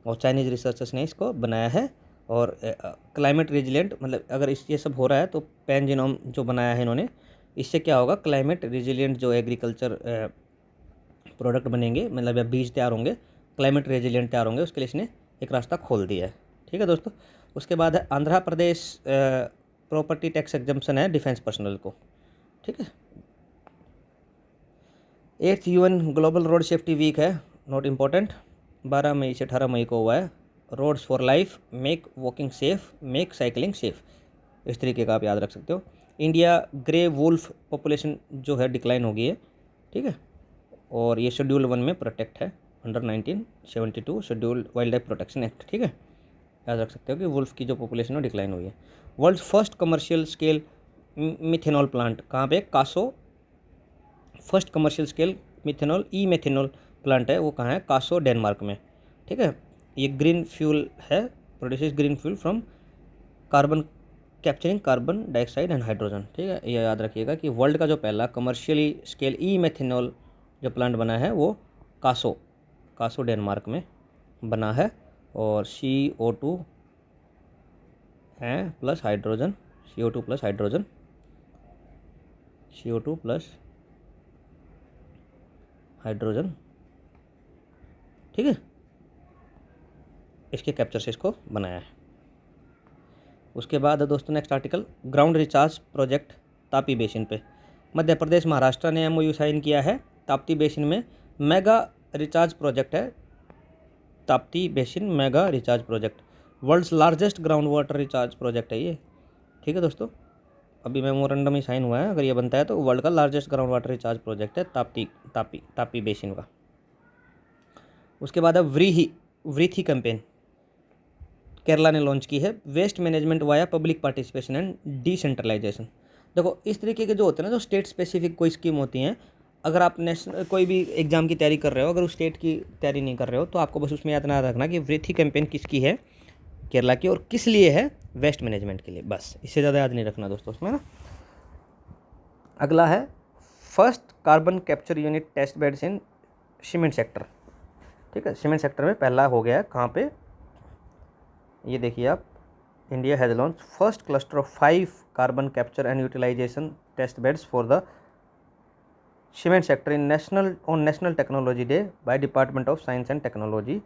[SPEAKER 1] और चाइनीज़ रिसर्चर्स ने इसको बनाया है। और क्लाइमेट रेजिलेंट, मतलब अगर ये सब हो रहा है तो पैन जीनोम जो बनाया है इन्होंने, इससे क्या होगा, क्लाइमेट रेजिलिएंट जो एग्रीकल्चर प्रोडक्ट बनेंगे, मतलब या बीज तैयार होंगे, क्लाइमेट रेजिलिएंट तैयार होंगे, उसके लिए इसने एक रास्ता खोल दिया है। ठीक है दोस्तों, उसके बाद है Andhra Pradesh property tax exemption है डिफेंस पर्सनल को। ठीक है, 8th UN global road safety week है, नॉट इम्पॉर्टेंट, 12 मई से 18 मई को हुआ है। Roads for life, make walking safe, make cycling safe, इस तरीके का आप याद रख सकते हो। इंडिया ग्रे वुल्फ पॉपुलेशन जो है डिक्लाइन हो गई है। ठीक है, और ये शेड्यूल 1 में प्रोटेक्ट है under 1972 scheduled wild life protection act. ठीक है, याद रख सकते हो कि वुल्फ की जो पॉपुलेशन है डिक्लाइन हुई है। World first commercial scale methanol plant कहाँ पे, कासो, first commercial scale methanol plant है वो कहाँ है, कासो डेनमार्क में। ठीक है, ये ग्रीन फ्यूल है, produces green fuel from carbon, capturing carbon dioxide and hydrogen. ठीक है, ये याद रखिएगा कि वर्ल्ड का जो पहला कमर्शियली स्केल मेथेनॉल जो प्लांट बना है वो कासो डेनमार्क में बना है। और CO2 है plus hydrogen, CO2 plus hydrogen, CO2 plus hydrogen. ठीक है, इसके कैप्चर से इसको बनाया है। उसके बाद दोस्तों next article, ground recharge project Tapi basin पे। मध्य प्रदेश महाराष्ट्र ने MOU साइन किया है ताप्ती बेसिन में, मेगा रिचार्ज प्रोजेक्ट है Tapti basin mega recharge project, world's largest groundwater recharge project है ये। ठीक है दोस्तों, अभी मेमोरेंडम ही साइन हुआ है, अगर ये बनता है तो वर्ल्ड का largest groundwater recharge project है तापी बेसिन का। उसके बाद है व्रीथी कैंपेन, केरला ने लॉन्च की है, waste management via public participation and decentralisation. देखो इस तरीके के जो होते हैं ना, जो स्टेट स्पेसिफिक कोई स्कीम होती हैं, अगर आप नेशनल कोई भी एग्जाम की तैयारी कर रहे हो, अगर उस स्टेट की तैयारी नहीं कर रहे हो, तो आपको बस उसमें याद ना रखना कि व्रीथी कैंपेन किसकी है, केरला की, और किस लिए है, वेस्ट मैनेजमेंट के लिए, बस इससे ज़्यादा याद नहीं रखना दोस्तों उसमें ना। अगला है first carbon capture unit test beds in cement sector. ठीक है, सीमेंट सेक्टर में पहला हो गया है, कहाँ पे, ये देखिए आप, India has launch first cluster of 5 carbon capture and utilisation test beds for the cement sector in national technology day by department of science and technology.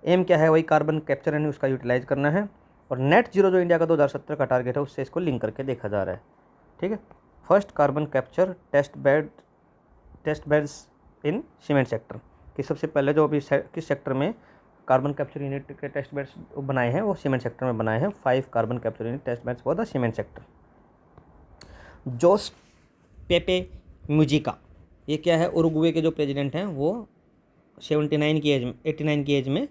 [SPEAKER 1] Aim क्या है, वही कार्बन कैप्चर एंड उसका यूटिलाइज करना है। और net zero जो India का 2070 का टारगेट है, उससे इसको लिंक करके देखा जा रहा है। ठीक है, first carbon capture test beds in cement sector, कि सबसे पहले जो अभी किस सेक्टर में कार्बन कैप्चर यूनिट के टेस्ट बेड्स बनाए हैं, वो सीमेंट सेक्टर में बनाए हैं। 5 carbon capture unit test beds for the cement sector. Jose Pepe Mujica, ये क्या है, उरुग्वे के जो प्रेसिडेंट हैं, वो 89 की एज में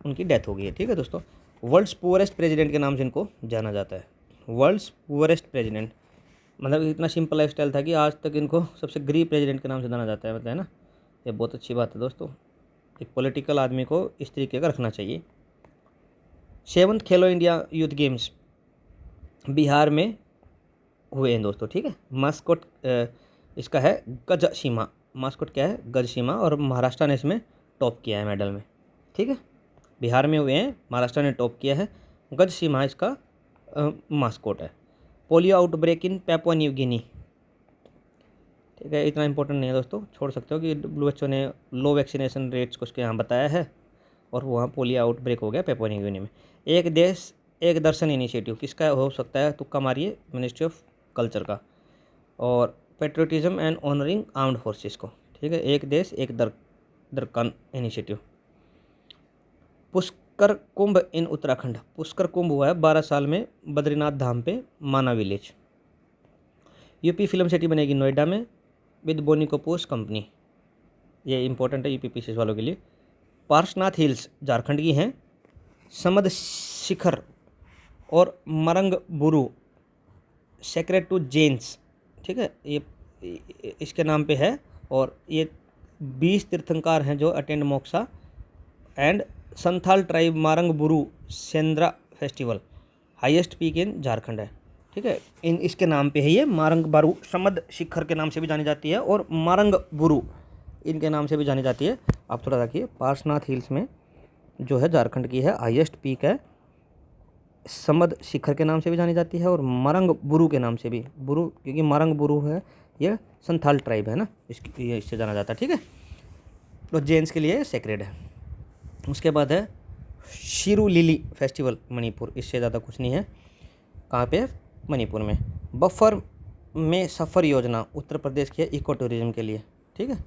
[SPEAKER 1] उनकी डेथ हो गई है। ठीक है दोस्तों, वर्ल्ड्स पुअरेस्ट प्रेसिडेंट के नाम से इनको जाना जाता है, वर्ल्ड्स पुअरेस्ट प्रेसिडेंट, मतलब इतना सिंपल लाइफ स्टाइल था कि आज तक इनको सबसे गरीब प्रेसिडेंट के नाम से जाना जाता है, मतलब है ना, ये बहुत अच्छी बात है दोस्तों, एक पॉलिटिकल आदमी को इस तरीके का रखना चाहिए। 7th खेलो इंडिया यूथ गेम्स बिहार में हुए हैं दोस्तों। ठीक है, मास्कोट इसका है गज सीमा, मास्कोट क्या है, गज सीमा, और महाराष्ट्र ने इसमें टॉप किया है मेडल में। ठीक है, बिहार में हुए हैं, महाराष्ट्र ने टॉप किया है, गज सीमा इसका मास्कोट है। पोलियो आउटब्रेक इन पैपुआ न्यू गिनी, ठीक है, इतना इंपॉर्टेंट नहीं है दोस्तों, छोड़ सकते हो कि WHO ने लो वैक्सीनेशन रेट्स को उसके यहाँ बताया है और वहाँ पोलियो आउटब्रेक हो गया पेपुआ न्यू गिनी में। एक देश एक दर्शन इनिशिएटिव किसका हो सकता है, तुक्का मारिए, मिनिस्ट्री ऑफ कल्चर का। और patriotism and honouring armed forces को, ठीक है, एक देश एक दरकन इनिशिएटिव। पुष्कर कुंभ इन उत्तराखंड, पुष्कर कुंभ हुआ है 12 साल में बद्रीनाथ धाम पे, माना विलेज। यूपी फिल्म सिटी बनेगी नोएडा में विद बोनी कपूर कंपनी, ये इंपॉर्टेंट है यूपी पीसीस वालों के लिए। पार्शनाथ हिल्स झारखंड की हैं। समद शिखर और मरंग बुरु सेक्रेट टू जैन्स, ठीक है, ये इसके नाम पे है। और ये 20 तीर्थंकर हैं जो attained moksha and Santhal tribe Marang Buru Sendra festival, highest peak in Jharkhand है, ठीक है। इसके नाम पे है ये मारंग बारू, समद शिखर के नाम से भी जानी जाती है और मारंग बुरु इनके नाम से भी जानी जाती है। आप थोड़ा देखिए, पार्शनाथ हिल्स में जो है झारखंड की है, हाईएस्ट पीक है, समद शिखर के नाम से भी जानी जाती है और मरंग बुरु के नाम से भी, बुरु क्योंकि मरंग बुरु है ये संथाल ट्राइब है ना, ये इससे जाना जाता है, ठीक है। तो जैन्स के लिए सेक्रेड है। उसके बाद है शिरू लिली फेस्टिवल मणिपुर, इससे ज़्यादा कुछ नहीं है। कहाँ पे है, मणिपुर में। बफर में सफ़र योजना उत्तर प्रदेश की है इको टूरिज्म के लिए, ठीक है।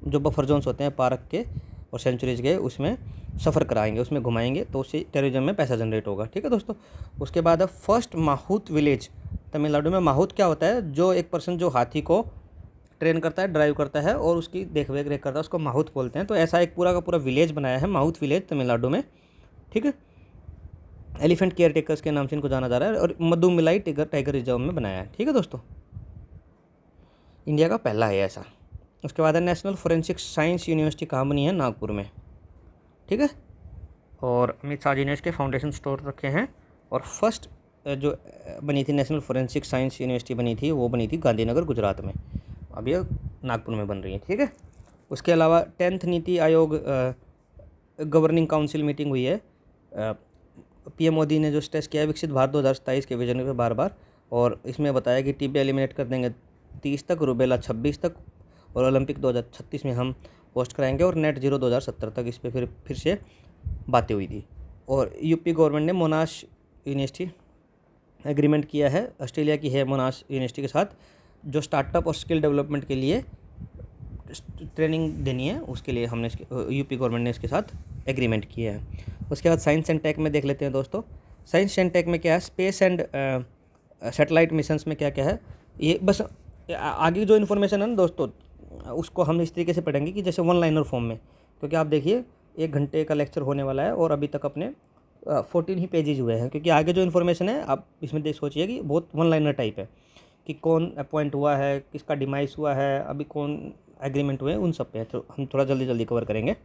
[SPEAKER 1] जो बफर जोन्स होते हैं पार्क के और सेंचुरीज के, उसमें सफ़र कराएंगे, उसमें घुमाएंगे, तो उससे टूरिज्म में पैसा जनरेट होगा, ठीक है दोस्तों। उसके बाद है फर्स्ट माहूत विलेज तमिलनाडु में। माहूत क्या होता है, जो एक पर्सन जो हाथी को ट्रेन करता है, ड्राइव करता है और उसकी देख रेख करता है, उसको माहूत बोलते हैं। तो ऐसा एक पूरा का पूरा विलेज बनाया है माहूत विलेज तमिलनाडु में, ठीक है। एलिफेंट केयर टेकर्स के नाम से इनको जाना जा रहा है और मधुमिलाई टाइगर रिजर्व में बनाया है, ठीक है दोस्तों। इंडिया का पहला है ऐसा। उसके बाद है नेशनल फोरेंसिक साइंस यूनिवर्सिटी, कहाँ बनी है, नागपुर में, ठीक है। और अमित शाह जी ने इसके फाउंडेशन स्टोर रखे हैं। और फर्स्ट जो बनी थी नेशनल फोरेंसिक साइंस यूनिवर्सिटी बनी थी, वो बनी थी गांधीनगर गुजरात में, अब ये नागपुर में बन रही है, ठीक है। उसके अलावा 10th NITI Aayog governing council meeting हुई है। पीएम मोदी ने जो स्ट्रेस किया है विकसित भारत 2027 के विजन पे बार, और इसमें बताया कि टीबी एलिमिनेट कर देंगे 30 तक, रूबेला 26 तक, और ओलंपिक 2036 में हम पोस्ट कराएंगे, और नेट जीरो 2070 तक। इस पर फिर से बातें हुई थी। और यूपी गवर्नमेंट ने मोनाश यूनिवर्सिटी एग्रीमेंट किया है, ऑस्ट्रेलिया की है मोनाश यूनिवर्सिटी के साथ, जो स्टार्टअप और स्किल डेवलपमेंट के लिए ट्रेनिंग देनी है, उसके लिए हमने यूपी गवर्नमेंट ने इसके साथ एग्रीमेंट किया है। उसके बाद साइंस एंड टेक में देख लेते हैं दोस्तों। साइंस एंड टेक में क्या है, स्पेस एंड सैटेलाइट मिशंस में क्या क्या है, ये बस आगे जो इन्फॉर्मेशन है ना दोस्तों, उसको हम इस तरीके से पढ़ेंगे कि जैसे 1 लाइनर फॉर्म में, क्योंकि आप देखिए 1 घंटे का लेक्चर होने वाला है और अभी तक अपने 14 ही पेजेज हुए हैं, क्योंकि आगे जो इन्फॉर्मेशन है आप इसमें देख सोचिए कि बहुत 1 लाइनर टाइप है, कि कौन अपॉइंट हुआ है, किसका डिमाइस हुआ है, अभी कौन एग्रीमेंट हुए हैं, उन सब पे तो हम थोड़ा जल्दी जल्दी कवर करेंगे।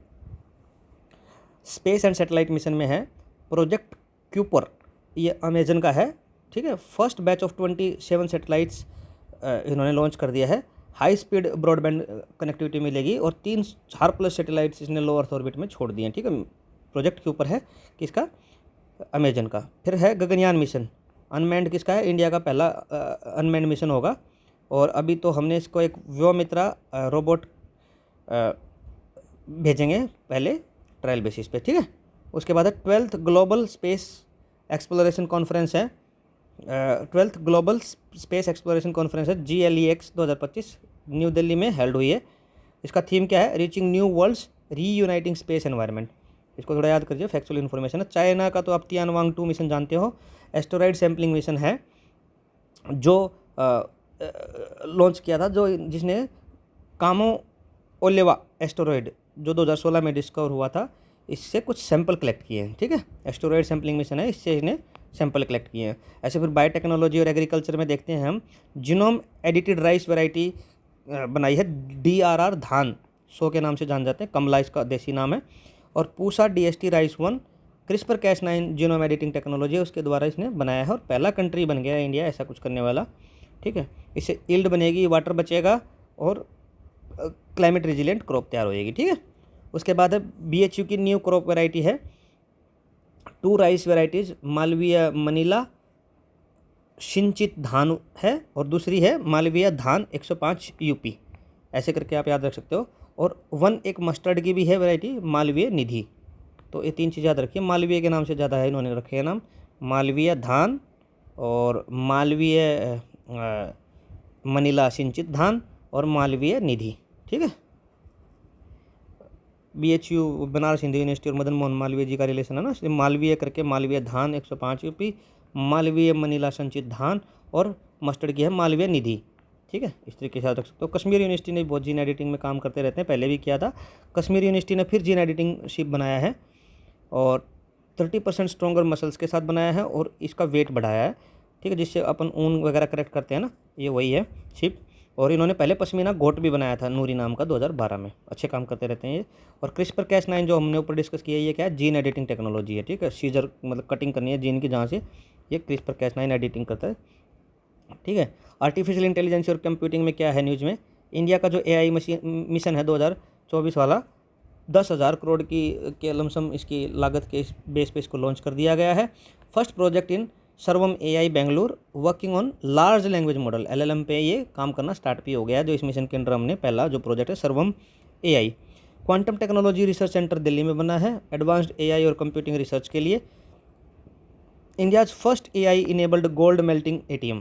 [SPEAKER 1] स्पेस एंड सैटेलाइट मिशन में है प्रोजेक्ट क्यूपर, ये अमेजन का है, ठीक है। फर्स्ट बैच ऑफ 27 सैटेलाइट्स इन्होंने लॉन्च कर दिया है। हाई स्पीड ब्रॉडबैंड कनेक्टिविटी मिलेगी और 3 सैटेलाइट्स इसने लो अर्थ ऑर्बिट में छोड़ दिए हैं, ठीक है। प्रोजेक्ट के ऊपर है किसका, अमेजन का। फिर है गगनयान मिशन, अनमैन्ड किसका है, इंडिया का पहला अनमैन्ड मिशन होगा। और अभी तो हमने इसको एक व्योमित्रा रोबोट भेजेंगे पहले ट्रायल बेसिस पे, ठीक है। उसके बाद है 12th global space exploration conference है, 12th global space exploration conference है, GLEX 2025 न्यू दिल्ली में हेल्ड हुई है। इसका थीम क्या है, reaching new worlds reuniting space environment. इसको थोड़ा याद करिए, फैक्चुअल इन्फॉर्मेशन है। चाइना का तो आप तियानवांग 2 मिशन जानते हो, एस्टेरॉइड सैम्पलिंग मिशन है, जो लॉन्च किया था, जो जिसने कामो ओलेवा एस्टेरॉइड जो 2016 में डिस्कवर हुआ था, इससे कुछ सैंपल कलेक्ट किए हैं, ठीक है। एस्टेरॉइड सैम्पलिंग मिशन है, इससे इसने सैंपल कलेक्ट किए हैं। ऐसे फिर बायोटेक्नोलॉजी और एग्रीकल्चर में देखते हैं हम, जिनोम एडिटेड राइस वैरायटी बनाई है, DRR धान 100 के नाम से जान जाते हैं, कमला इसका देसी नाम है। और Pusa DST rice 1 CRISPR Cas9 genome editing technology है, उसके द्वारा इसने बनाया है और पहला कंट्री बन गया है इंडिया ऐसा कुछ करने वाला, ठीक है। इससे यील्ड बनेगी, वाटर बचेगा और क्लाइमेट रेजिलेंट क्रॉप तैयार होएगी, ठीक है। उसके बाद है BHU की न्यू क्रॉप वैरायटी है, 2 राइस वैरायटीज़, मालवीय मनीला सिंचित धान है और दूसरी है मालवीय धान 105 UP, ऐसे करके आप याद रख सकते हो। और वन एक मस्टर्ड की भी है वैरायटी, मालवीय निधि। तो ये 3 चीज़ याद रखिए। मालवीय के नाम से ज़्यादा है इन्होंने रखे हैं नाम, मालवीय धान और मालवीय मनीला सिंचित धान और मालवीय निधि। ठीक है, BHU बनारस हिंदू यूनिवर्सिटी और मदन मोहन मालवीय जी का रिलेशन है ना, इसलिए मालवीय करके मालवीय धान 105 रुपये, मालवीय मनीला संचित धान और मस्टर्ड की है मालवीय निधि। ठीक है, इस तरीके से याद रख सकते हो। कश्मीर यूनिवर्सिटी ने बहुत जीन एडिटिंग में काम करते रहते हैं, पहले भी किया था। कश्मीर यूनिवर्सिटी ने फिर जीन एडिटिंग शिप बनाया है और 30% स्ट्रॉन्गर मसल्स के साथ बनाया है और इसका वेट बढ़ाया है। ठीक है, जिससे अपन ऊन वगैरह करेक्ट करते हैं ना, ये वही है शिप। और इन्होंने पहले पश्मीना गोट भी बनाया था नूरी नाम का 2012 में। अच्छे काम करते रहते हैं ये। और CRISPR-Cas9 जो हमने ऊपर डिस्कस किया है, ये क्या है, जीन एडिटिंग टेक्नोलॉजी है। ठीक है, सीजर मतलब कटिंग करनी है जीन की, जहाँ से ये CRISPR-Cas9 एडिटिंग करता है। ठीक है, आर्टिफिशियल इंटेलिजेंस और कंप्यूटिंग में क्या है न्यूज़ में, इंडिया का जो AI मिशन है 2024 वाला, 10,000 करोड़ की के लमसम इसकी लागत के बेस पे इसको लॉन्च कर दिया गया है। फर्स्ट प्रोजेक्ट इन सर्वम AI Bengaluru working on large language model LLM पे ये काम करना स्टार्ट भी हो गया है। जो इस मिशन के अंडर हमने पहला जो प्रोजेक्ट है सर्वम AI। Quantum technology research centre Delhi में बना है एडवांस्ड AI और कंप्यूटिंग रिसर्च के लिए। India's first AI enabled gold melting ATM,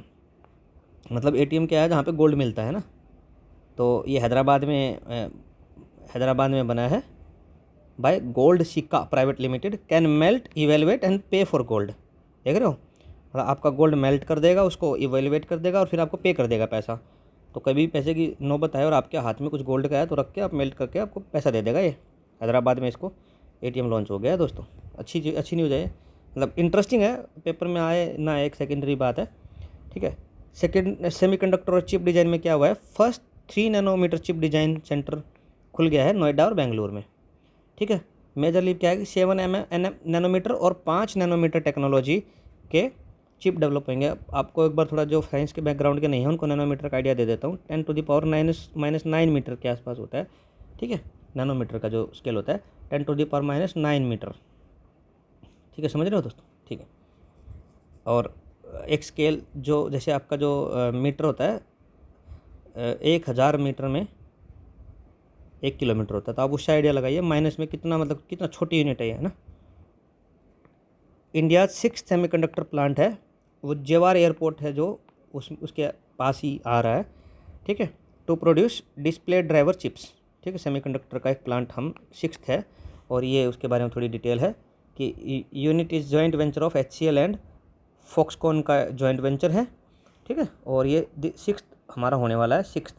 [SPEAKER 1] मतलब ATM क्या है जहाँ पे गोल्ड मिलता है ना, तो ये हैदराबाद में बना है बाय गोल्ड सिक्का private limited. Can melt evaluate and पे फॉर गोल्ड, देख रहे हो, मतलब आपका गोल्ड मेल्ट कर देगा, उसको इवेलुएट कर देगा और फिर आपको पे कर देगा पैसा। तो कभी पैसे की नौबत आए और आपके हाथ में कुछ गोल्ड का है तो रख के आप मेल्ट करके आपको पैसा दे देगा। ये हैदराबाद में इसको ATM लॉन्च हो गया है दोस्तों। अच्छी न्यूज़ है, मतलब इंटरेस्टिंग है, पेपर में आए ना, एक सेकेंडरी बात है। ठीक है, सेकेंड सेमीकंडक्टर और चिप डिज़ाइन में क्या हुआ है, first 3 nanometre chip design centre खुल गया है नोएडा और बेंगलुरु में। ठीक है, मेजरली क्या है कि 7 नैनोमीटर और 5 नैनोमीटर टेक्नोलॉजी के चिप डेवलप होंगे। आपको एक बार थोड़ा जो साइंस के बैकग्राउंड के नहीं है उनको नैनोमीटर का आइडिया दे देता हूँ। 10⁻⁻9 मीटर के आसपास होता है। ठीक है, नैनोमीटर का जो स्केल होता है 10⁻⁹ मीटर। ठीक है, समझ रहे हो दोस्तों। ठीक है, और एक स्केल जो जैसे आपका जो मीटर होता है 1000 मीटर में 1 किलोमीटर होता है, तो आप उससे आइडिया लगाइए माइनस में कितना, मतलब कितना छोटी यूनिट है ना। इंडिया 6th सेमीकंडक्टर प्लांट है वो जेवार एयरपोर्ट है जो उसके पास ही आ रहा है। ठीक है, to produce display driver chips. ठीक है, सेमीकंडक्टर का एक प्लांट हम 6th है और ये उसके बारे में थोड़ी डिटेल है कि unit is joint venture of HCL and Foxconn का जॉइंट वेंचर है। ठीक है, और ये 6th हमारा होने वाला है 6th।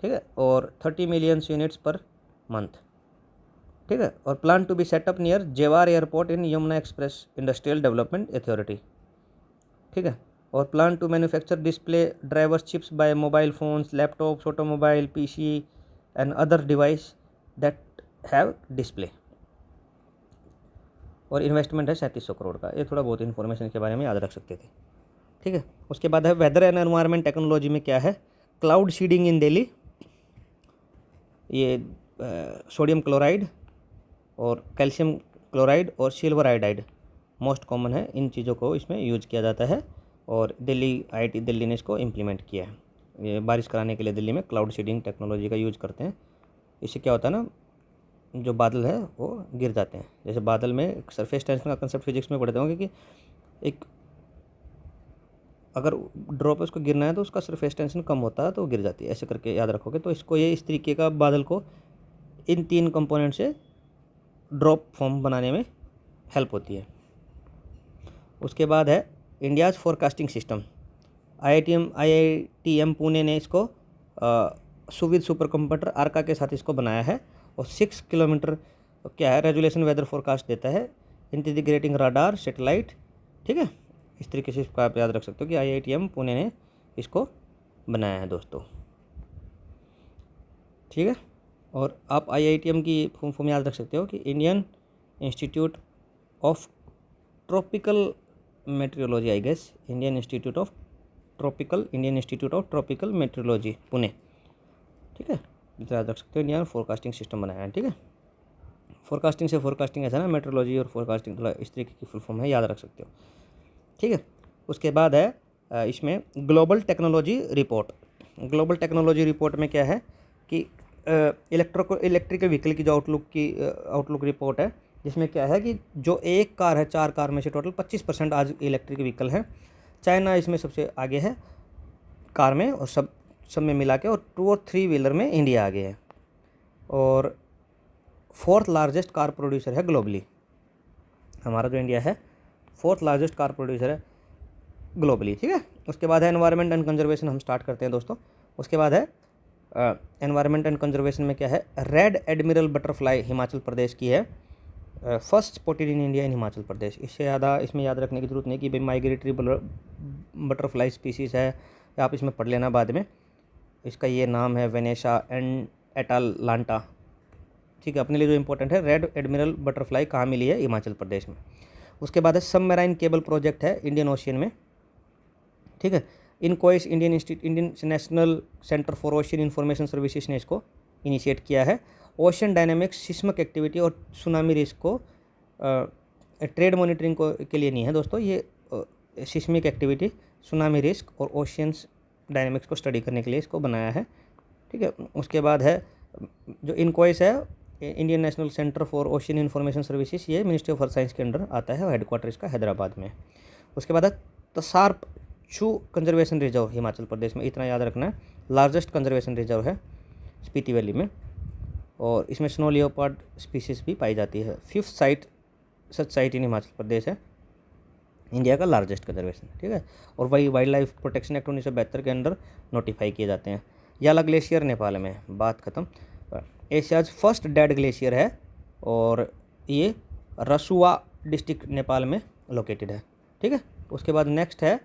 [SPEAKER 1] ठीक है, और 30 मिलियन यूनिट्स पर मंथ। ठीक है, और plan to be set up near Jewar airport in Yamuna expressway industrial development authority. ठीक है, और plan to manufacture display driver chips by mobile phones, laptops, automobile, PC and other device that have display. और investment है 3700 करोड़ का। ये थोड़ा बहुत इन्फॉर्मेशन के बारे में याद रख सकते थे। ठीक है, उसके बाद है वेदर एंड एनवायरनमेंट टेक्नोलॉजी में क्या है, क्लाउड सीडिंग इन दिल्ली। ये सोडियम क्लोराइड और कैल्शियम क्लोराइड और सिल्वर आयोडाइड मोस्ट कॉमन है, इन चीज़ों को इसमें यूज किया जाता है और दिल्ली IIT दिल्ली ने इसको इम्प्लीमेंट किया है। ये बारिश कराने के लिए दिल्ली में क्लाउड सीडिंग टेक्नोलॉजी का यूज करते हैं। इससे क्या होता है ना, जो बादल है वो गिर जाते हैं। जैसे बादल में सरफेस टेंशन का कंसेप्ट फिजिक्स में पढ़ते होंगे कि एक अगर ड्रॉप है उसको गिरना है तो उसका सरफेस टेंशन कम होता है तो वो गिर जाती है, ऐसे करके याद रखोगे तो इसको ये इस तरीके का बादल को इन 3 कंपोनेंट से ड्रॉप फॉर्म बनाने में हेल्प होती है। उसके बाद है India's forecasting system. IITM Pune ने इसको सुविध सुपर कंप्यूटर आर्का के साथ इसको बनाया है और 6 किलोमीटर क्या है रेजुलेशन वेदर फोरकास्ट देता है, इंटीग्रेटिंग राडार सैटेलाइट। ठीक है, इस तरीके से इसको आप याद रख सकते हो कि IITM पुणे ने इसको बनाया है दोस्तों। ठीक है, और आप IITM की फुल फॉर्म याद रख सकते हो कि Indian institute of tropical meteorology, I guess Indian institute of tropical meteorology Pune. ठीक है, याद रख सकते हो, इंडियन फोरकास्टिंग सिस्टम बनाया है। ठीक है, फोरकास्टिंग से फोरकास्टिंग ऐसा ना, मेट्रोलॉजी और फोरकास्टिंग थोड़ा इस तरीके की फुल फॉर्म है, याद रख सकते हो। ठीक है, उसके बाद है इसमें global technology report. Global technology report में क्या है कि इलेक्ट्रिकल व्हीकल की जो आउटलुक रिपोर्ट है, जिसमें क्या है कि जो एक कार है, 4 कार में से टोटल 25% आज इलेक्ट्रिक व्हीकल है। चाइना इसमें सबसे आगे है कार में, और सब में मिला के, और 2 और 3 व्हीलर में इंडिया आगे है, और 4th लार्जेस्ट कार प्रोड्यूसर है ग्लोबली। हमारा जो इंडिया है 4th लार्जेस्ट कार प्रोड्यूसर है ग्लोबली, ठीक है। उसके बाद है एनवायरनमेंट एंड कंजर्वेशन, हम स्टार्ट करते हैं दोस्तों। उसके बाद है एनवायरनमेंट एंड कंजर्वेशन में क्या है, red admiral butterfly Himachal Pradesh की है, first spotted in India in Himachal Pradesh. इसमें याद रखने की जरूरत नहीं कि भाई माइग्रेटरी बटरफ्लाई स्पीसीज़ है, या आप इसमें पढ़ लेना बाद में। इसका ये नाम है वेनेशा एंड एटालांटा, ठीक है। अपने लिए जो इंपॉर्टेंट है, रेड एडमिरल बटरफ्लाई कहाँ मिली है, हिमाचल प्रदेश में। उसके बाद है सबमरीन केबल प्रोजेक्ट है इंडियन ओशियन में, ठीक है। INCOIS Indian National Centre for Ocean Information Services ने इसको इनिशिएट किया है। ओशियन डायनेमिक्स, सिस्मिक एक्टिविटी और सुनामी रिस्क को ट्रेड मॉनिटरिंग के लिए नहीं है दोस्तों, ये सिस्मिक एक्टिविटी, सुनामी रिस्क और ओशियंस डायनेमिक्स को स्टडी करने के लिए इसको बनाया है, ठीक है। उसके बाद है जो इनकोइस है, Indian National Centre for Ocean Information services, ये मिनिस्ट्री ऑफ अर्थ साइंस के अंडर आता है, हेडक्वार्टर इसका हैदराबाद में। उसके बाद है तसार चू कंजर्वेशन रिजर्व हिमाचल प्रदेश में, इतना याद रखना है, लार्जेस्ट कंजर्वेशन रिजर्व है स्पीति वैली में, और इसमें स्नो लियोपार्ड स्पीसीज भी पाई जाती है। 5th सच साइट इन हिमाचल प्रदेश है, इंडिया का लार्जेस्ट कंजर्वेशन, ठीक है। और वही वाइल्ड लाइफ प्रोटेक्शन एक्ट 1972 के अंदर नोटिफाई किए जाते हैं। याला ग्लेशियर नेपाल में, बात खत्म। एशियाज फर्स्ट डेड ग्लेशियर है, और ये रसुआ डिस्ट्रिक्ट नेपाल में लोकेटेड है, ठीक है। उसके बाद नेक्स्ट है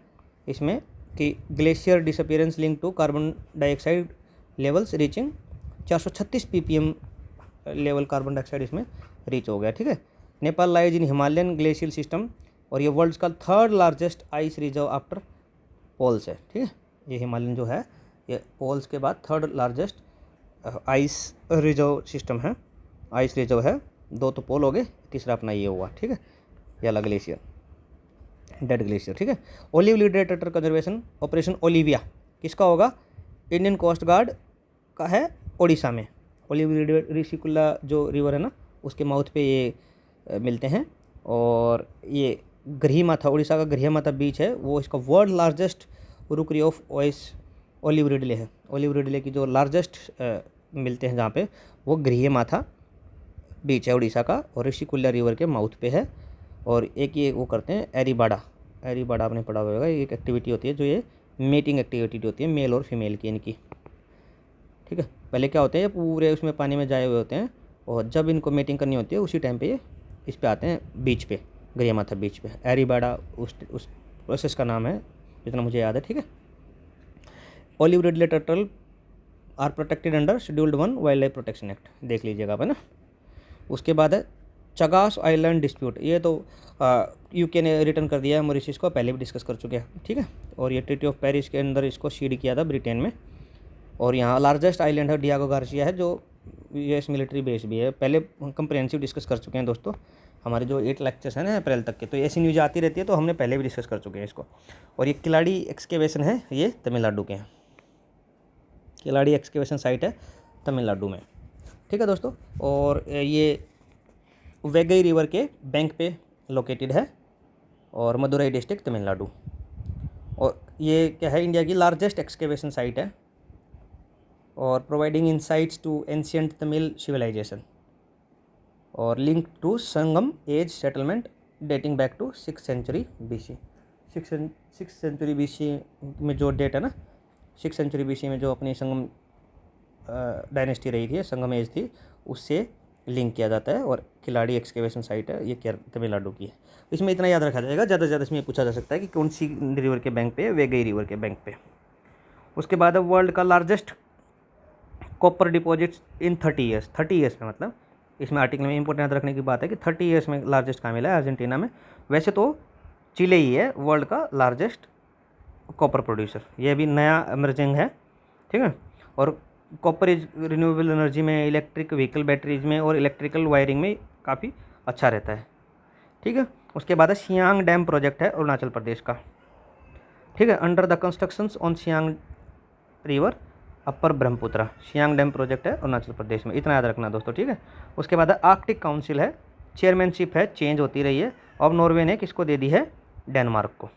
[SPEAKER 1] इसमें कि glacier disappearance link to carbon dioxide levels reaching 436 ppm level carbon dioxide इसमें रीच हो गया, ठीक है। Nepal lies in Himalayan glacial system, और ये वर्ल्ड का 3rd largest ice reserve after poles है, ठीक है। ये हिमालयन जो है, ये पोल्स के बाद 3rd largest ice reserve system है, आइस रिजर्व है। 2 तो पोल हो गए, तीसरा अपना ये हुआ, ठीक है, याला ग्लेशियर, डेड ग्लेशियर, ठीक है। ओलिव लिडरेटर कंजर्वेशन ऑपरेशन ओलिविया किसका होगा, इंडियन कोस्ट गार्ड का है ओडिशा में। ओलिव रिसिकुला जो रिवर है ना, उसके माउथ पे ये मिलते हैं, और ये गृहमाथा, उड़ीसा का गृहमाथा बीच है, वो इसका world largest rookery of olive ridley है। ओलिव रिडले की जो लार्जेस्ट मिलते हैं जहाँ पे, वो गृहमाथा बीच है उड़ीसा का, और ऋषिकुल्या रिवर के माउथ पे है। और एक ये वो करते हैं एरीबाड़ा आपने पढ़ा होगा, एक एक्टिविटी होती है जो ये मेटिंग एक्टिविटी होती है मेल और फीमेल की इनकी, ठीक है। पहले क्या होते हैं, पूरे उसमें पानी में जाए हुए होते हैं, और जब इनको मेटिंग करनी होती है उसी टाइम पे ये इस पे आते हैं, बीच पे, गृहमाथा बीच पे। एरीबाड़ा उस प्रोसेस का नाम है, जितना मुझे याद है, ठीक है। Olive ridley turtle are protected under scheduled 1 wildlife protection act, देख लीजिएगा आप, है ना। उसके बाद है चगास आइलैंड डिस्प्यूट, ये तो यूके ने रिटर्न कर दिया है मॉरिशस को, पहले भी डिस्कस कर चुके हैं, ठीक है। और ये ट्रीटी ऑफ पेरिस के अंदर इसको सीड किया था ब्रिटेन में, और यहाँ लार्जेस्ट आइलैंड है डियागो गार्सिया है, जो यूएस मिलिट्री बेस भी है। पहले कंप्रिहेंसिव डिस्कस कर चुके हैं दोस्तों, हमारे जो 8 लेक्चर्स हैं ना अप्रैल तक के, तो ऐसी न्यूज़ आती रहती है, तो हमने पहले भी डिस्कस कर चुके हैं इसको। और ये किलाड़ी एक्सकेवेशन है, ये तमिलनाडु के हैं, किलाड़ी एक्सकेवेशन साइट है तमिलनाडु में, ठीक है दोस्तों। और ये वेगई रिवर के बैंक पे लोकेटेड है, और मदुरई डिस्ट्रिक्ट तमिलनाडु। और ये क्या है, इंडिया की लार्जेस्ट एक्सकेवेशन साइट है, और providing insights to ancient Tamil civilisation, और link to Sangam age settlement dating back to 6th century BC। 6th century BC में जो डेट है ना, 6th सेंचुरी BC में जो अपनी संगम डायनेस्टी रही थी, संगम एज थी, उससे लिंक किया जाता है। और खिलाड़ी एक्सकेवेशन साइट है, ये तमिलनाडु की है। इसमें इतना याद रखा जाएगा, ज़्यादा से ज़्यादा इसमें पूछा जा सकता है कि कौन सी रिवर के बैंक पे है, वेगई रिवर के बैंक पे। उसके बाद है वर्ल्ड का largest copper deposits in 30 years. 30 years में मतलब इसमें आर्टिकल में इंपॉर्टेंट याद रखने की बात है कि 30 ईयर्स में लार्जेस्ट कहाँ मिला है, अर्जेंटीना में। वैसे तो चिले ही है वर्ल्ड का लार्जेस्ट कॉपर प्रोड्यूसर, ये भी नया इमर्जिंग है, ठीक है। और कॉपर इज रिन्यूएबल एनर्जी में, इलेक्ट्रिक व्हीकल बैटरीज में, और इलेक्ट्रिकल वायरिंग में काफ़ी अच्छा रहता है, ठीक है। उसके बाद है सियांग डैम प्रोजेक्ट है अरुणाचल प्रदेश का, ठीक है। Under the constructions on Siang river upper Brahmaputra Siang dam project है अरुणाचल प्रदेश में, इतना याद रखना दोस्तों, ठीक है। उसके बाद आर्कटिक काउंसिल है, चेयरमैनशिप है, चेंज होती रही है। अब नॉर्वे ने किसको दे दी है, डेनमार्क को,